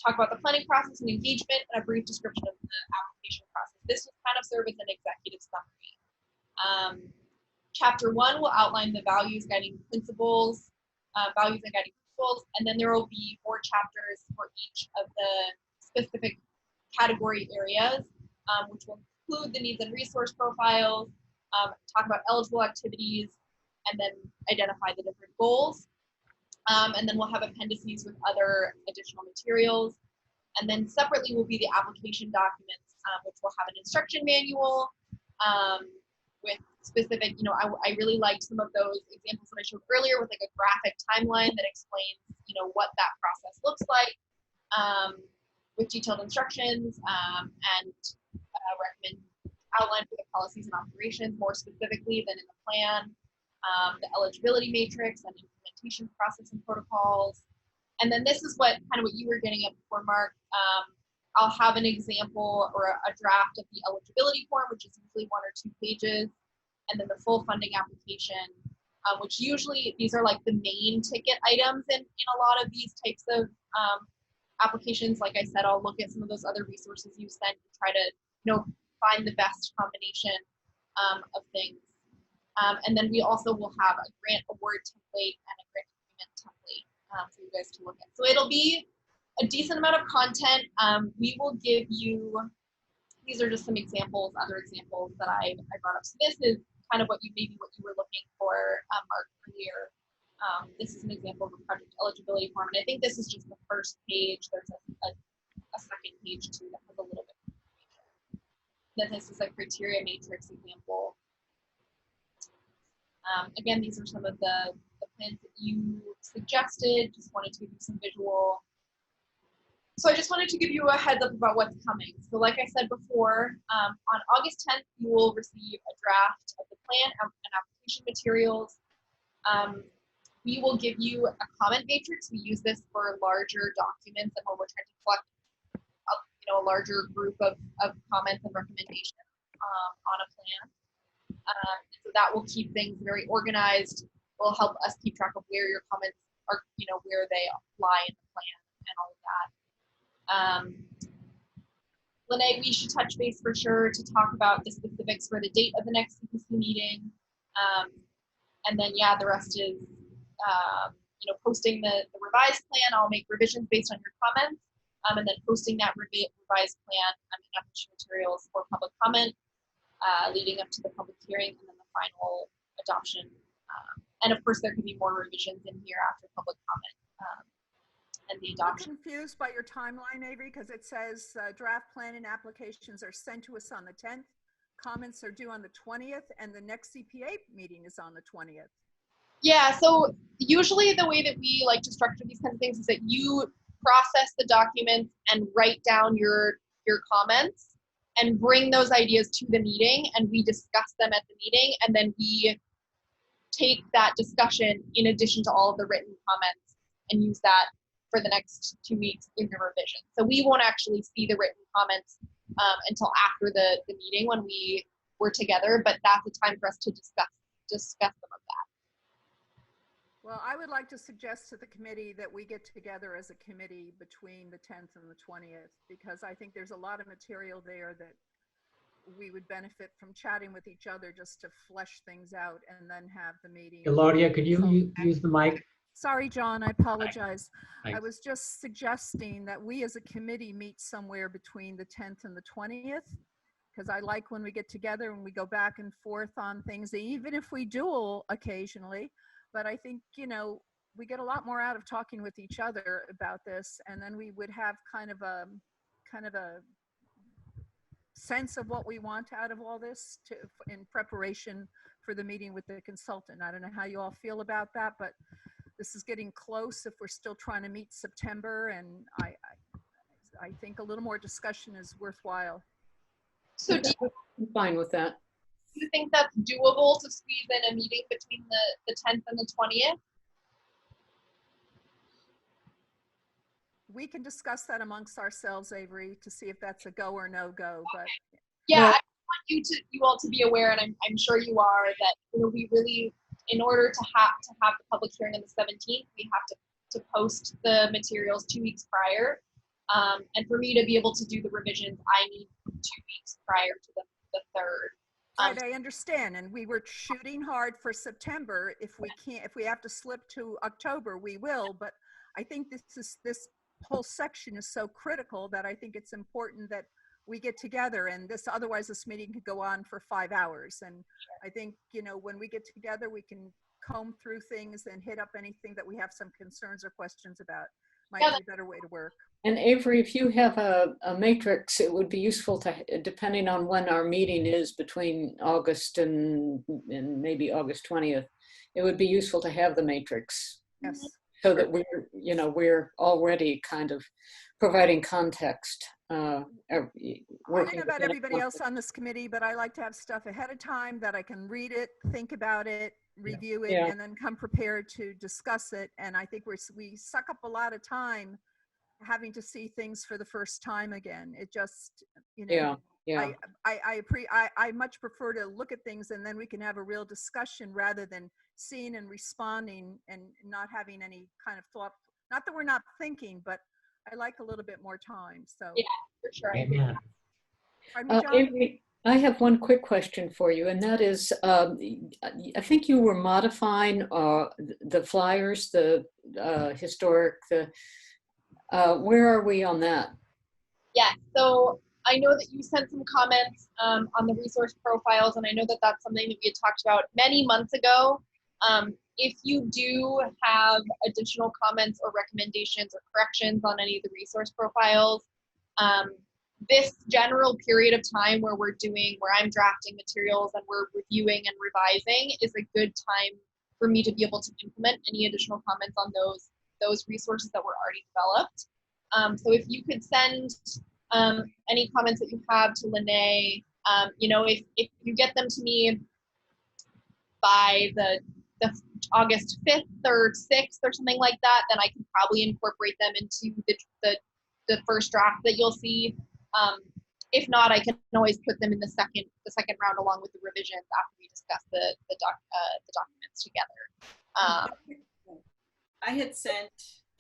Talk about the planning process and engagement, and a brief description of the application process. This will kind of serve as an executive summary. Chapter 1 will outline the values and guiding principles, and then there will be 4 chapters for each of the specific category areas, which will include the needs and resource profiles, talk about eligible activities, and then identify the different goals. And then we'll have appendices with other additional materials. And then separately will be the application documents, which will have an instruction manual with specific, you know, I really liked some of those examples that I showed earlier with like a graphic timeline that explains, you know, what that process looks like, with detailed instructions, and recommend outline for the policies and operations more specifically than in the plan, the eligibility matrix and implementation process and protocols. And then this is what kind of what you were getting at before, Mark. I'll have an example or a draft of the eligibility form, which is usually 1 or 2 pages, and then the full funding application, which usually these are like the main ticket items in a lot of these types of applications. Like I said, I'll look at some of those other resources you sent and try to, you know, find the best combination of things. And then we also will have a grant award template and a grant agreement template for you guys to look at. So it'll be a decent amount of content. We will give you, these are just some examples, other examples that I brought up. So this is kind of what you were looking for, Mark, earlier. This is an example of a project eligibility form. And I think this is just the first page. There's a second page too that has a little bit of information. Then this is a criteria matrix example. Again, these are some of the plans that you suggested. Just wanted to give you some visual. So I just wanted to give you a heads up about what's coming. So like I said before, on August 10th, you will receive a draft of the plan and application materials. We will give you a comment matrix. We use this for larger documents and when we're trying to collect a larger group of comments and recommendations on a plan. So that will keep things very organized, will help us keep track of where your comments are, where they lie in the plan and all of that. Lene, we should touch base for sure to talk about the specifics for the date of the next CPC meeting. And then, yeah, the rest is, posting the revised plan. I'll make revisions based on your comments. And then posting that revised plan and application materials for public comment, leading up to the public hearing and then the final adoption. And of course, there can be more revisions in here after public comment and the adoption. I'm confused by your timeline, Avery, because it says draft plan and applications are sent to us on the 10th. Comments are due on the 20th, and the next CPA meeting is on the 20th. Yeah, so usually the way that we like to structure these kinds of things is that you process the documents and write down your comments and bring those ideas to the meeting, and we discuss them at the meeting, and then we take that discussion in addition to all of the written comments and use that for the next 2 weeks in the revision. So we won't actually see the written comments until after the meeting when we were together, but that's a time for us to discuss some of that. Well, I would like to suggest to the committee that we get together as a committee between the 10th and the 20th, because I think there's a lot of material there that we would benefit from chatting with each other just to flesh things out and then have the meeting. Claudia, could you use the mic? Sorry, John, I apologize. Thanks. I was just suggesting that we as a committee meet somewhere between the 10th and the 20th, because I like when we get together and we go back and forth on things, even if we duel occasionally. But I think, we get a lot more out of talking with each other about this, and then we would have kind of a sense of what we want out of all this in preparation for the meeting with the consultant. I don't know how you all feel about that, but this is getting close if we're still trying to meet September, and I think a little more discussion is worthwhile. So I'm fine with that. do you think that's doable to squeeze in a meeting between the 10th and the 20th? We can discuss that amongst ourselves, Avery, to see if that's a go or no go. But yeah, I want you all to be aware, and I'm sure you are, that we really, in order to have the public hearing on the 17th, we have to post the materials 2 weeks prior. And for me to be able to do the revisions, I need 2 weeks prior to the 3rd. Right, I understand, and we were shooting hard for September. If we have to slip to October, we will. But I think this whole section is so critical that I think it's important that we get together. And otherwise, this meeting could go on for 5 hours. And I think when we get together, we can comb through things and hit up anything that we have some concerns or questions about. Might be a better way to work. And Avery, if you have a matrix, it would be useful to, depending on when our meeting is between August and maybe August 20th, it would be useful to have the matrix. Yes. So that we're already kind of providing context. I don't know about everybody else on this committee, but I like to have stuff ahead of time that I can read it, think about it, review it, and then come prepared to discuss it. And I think we suck up a lot of time having to see things for the first time again. It just, I much prefer to look at things and then we can have a real discussion rather than seeing and responding and not having any kind of thought. Not that we're not thinking, but I like a little bit more time. So yeah, for sure. Amen. Avery, I have one quick question for you, and that is, I think you were modifying the flyers, the historic, where are we on that? Yeah, so I know that you sent some comments on the resource profiles, and I know that that's something that we had talked about many months ago. If you do have additional comments or recommendations or corrections on any of the resource profiles, this general period of time where I'm drafting materials and we're reviewing and revising is a good time for me to be able to implement any additional comments on those resources that were already developed. So if you could send any comments that you have to Lene, if you get them to me by the August 5th or 6th or something like that, then I can probably incorporate them into the first draft that you'll see. If not, I can always put them in the second round along with the revisions after we discuss the documents together. I had sent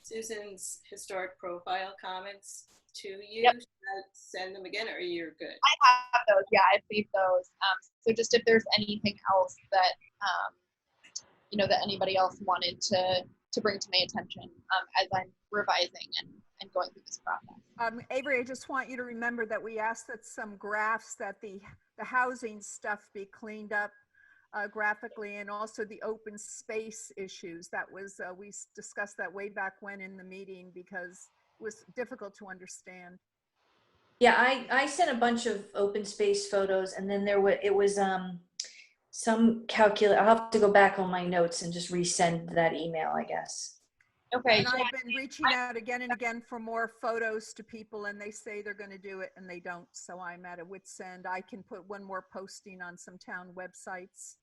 Susan's historic profile comments to you. Yep. Should Send them again, or you're good? I have those. Yeah, I saved those. So just if there's anything else that that anybody else wanted to bring to my attention as I'm revising and going through this process. Avery, I just want you to remember that we asked that some graphs that the housing stuff be cleaned up graphically, and also the open space issues. That was, we discussed that way back when in the meeting because it was difficult to understand. Yeah, I sent a bunch of open space photos, and then it was some calculate. I'll have to go back on my notes and just resend that email, I guess. Okay. And I've been reaching out again and again for more photos to people, and they say they're going to do it and they don't. So I'm at a wit's end. I can put one more posting on some town websites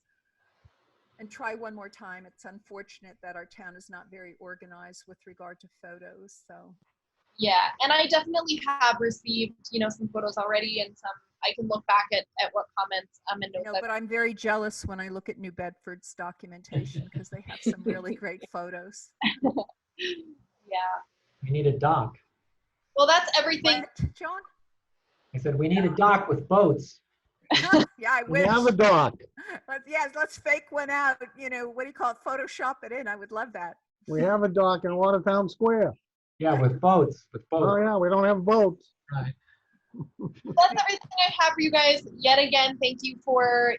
and try one more time. It's unfortunate that our town is not very organized with regard to photos. So yeah, and I definitely have received some photos already, and some I can look back at what comments and notes. no, but I'm very jealous when I look at New Bedford's documentation because they have some really great photos. Yeah. We need a dock. Well, that's everything. What, John? I said, we need a dock with boats. Yeah, I We wish. have a dock. Let's fake one out. What do you call it? Photoshop it in. I would love that. We have a dock in Watertown Square. Yeah, with boats, Oh, yeah, we don't have boats. Right. That's everything I have for you guys. Yet again, thank you for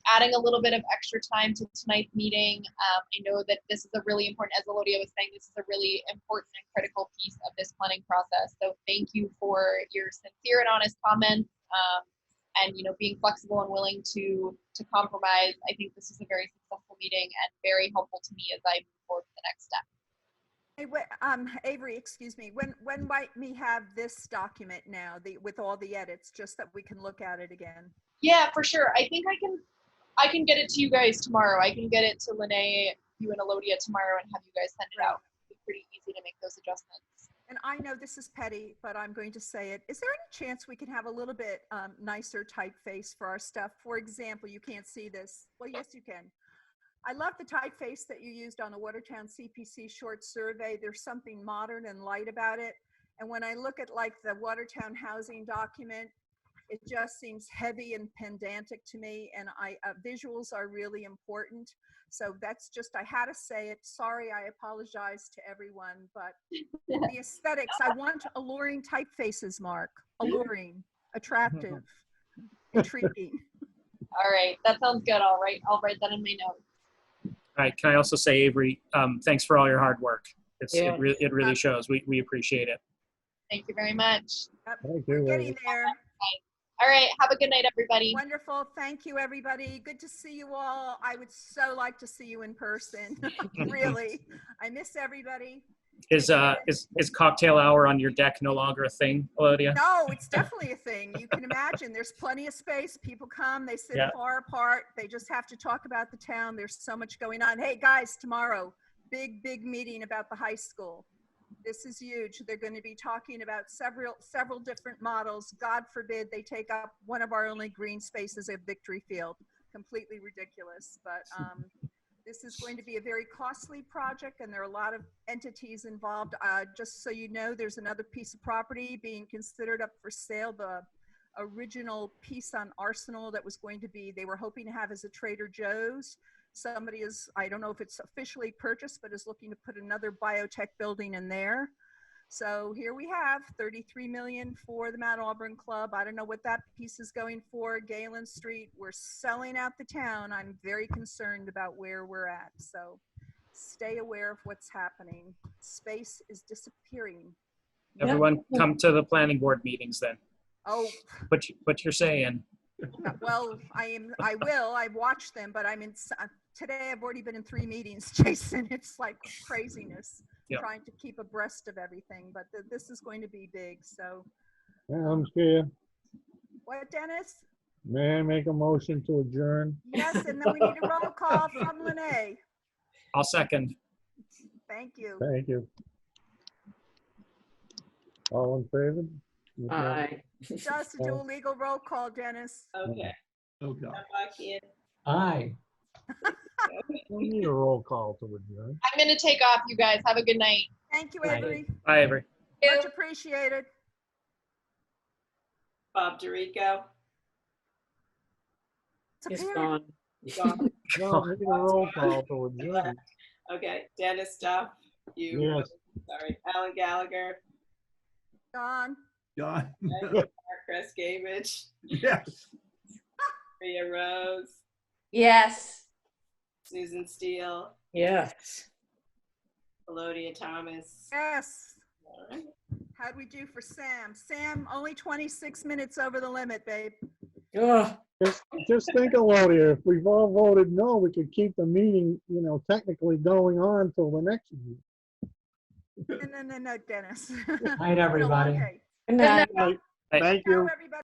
adding a little bit of extra time to tonight's meeting. I know that this is a really important, as Elodia was saying, this is a really important and critical piece of this planning process. So thank you for your sincere and honest comments, and being flexible and willing to compromise. I think this is a very successful meeting and very helpful to me as I move forward to the next step. Hey, Avery, excuse me. When might we have this document now, with all the edits, just that we can look at it again? Yeah, for sure. I think I can get it to you guys tomorrow. I can get it to Lene, you and Elodia tomorrow, and have you guys send it out. It's pretty easy to make those adjustments. And I know this is petty, but I'm going to say it. Is there any chance we can have a little bit nicer typeface for our stuff? For example, you can't see this. Well, yes, you can. I love the typeface that you used on the Watertown CPC short survey. There's something modern and light about it. And when I look at like the Watertown housing document, it just seems heavy and pedantic to me. And visuals are really important. So that's just, I had to say it. Sorry, I apologize to everyone, but the aesthetics, I want alluring typefaces, Mark. Alluring, attractive, intriguing. All right, that sounds good. I'll write that in my notes. All right. Can I also say, Avery, thanks for all your hard work. Yeah. It really shows. We appreciate it. Thank you very much. Yep, Thank we're you. getting there. All right, have a good night, everybody. Wonderful. Thank you, everybody. Good to see you all. I would so like to see you in person. Really. I miss everybody. Is cocktail hour on your deck no longer a thing, Elodia? No, it's definitely a thing. You can imagine there's plenty of space. People come, they sit far apart. They just have to talk about the town. There's so much going on. Hey guys, tomorrow, big meeting about the high school. This is huge. They're going to be talking about several different models. God forbid they take up one of our only green spaces at Victory Field. Completely ridiculous. But this is going to be a very costly project, and there are a lot of entities involved. Just so you know, there's another piece of property being considered up for sale. The original piece on Arsenal that was going to be, they were hoping to have as a Trader Joe's. Somebody is, I don't know if it's officially purchased, but is looking to put another biotech building in there. So here we have 33 million for the Mount Auburn Club. I don't know what that piece is going for. Galen Street, we're selling out the town. I'm very concerned about where we're at. So stay aware of what's happening. Space is disappearing. Everyone come to the planning board meetings then. Oh. What you're saying. Well, I will. I watch them, but today I've already been in 3 meetings, Jason. It's like craziness. Yep. Trying to keep abreast of everything, but this is going to be big. So, Madam Chair, what, Dennis? may I make a motion to adjourn? Yes, and then we need a roll call from Lene. I'll second. Thank you. Thank you. All in favor? Aye. Just to do a legal roll call, Dennis. Okay. Oh, God. Back Aye. We need a roll call to adjourn. I'm going to take off, you guys. Have a good night. Thank you, Bye. Avery. Bye, Avery. Much appreciated. Bob DeRico. He's Apparent. gone. No, we need a roll call to adjourn. Okay, Dennis Duff, you. Yes. Sorry, Alan Gallagher, Don, John. Mark Kresgavich, Yes. Maria Rose, Yes. Susan Steele, Yes. Melodia Thomas. yes. All right. How'd we do for Sam? Sam, only 26 minutes over the limit, babe. Ugh. Just think, Elodia, if we've all voted no, we could keep the meeting, technically going on till the next meeting. No, Dennis. Night, everybody. Okay. Good night. Thank you. Ciao, everybody.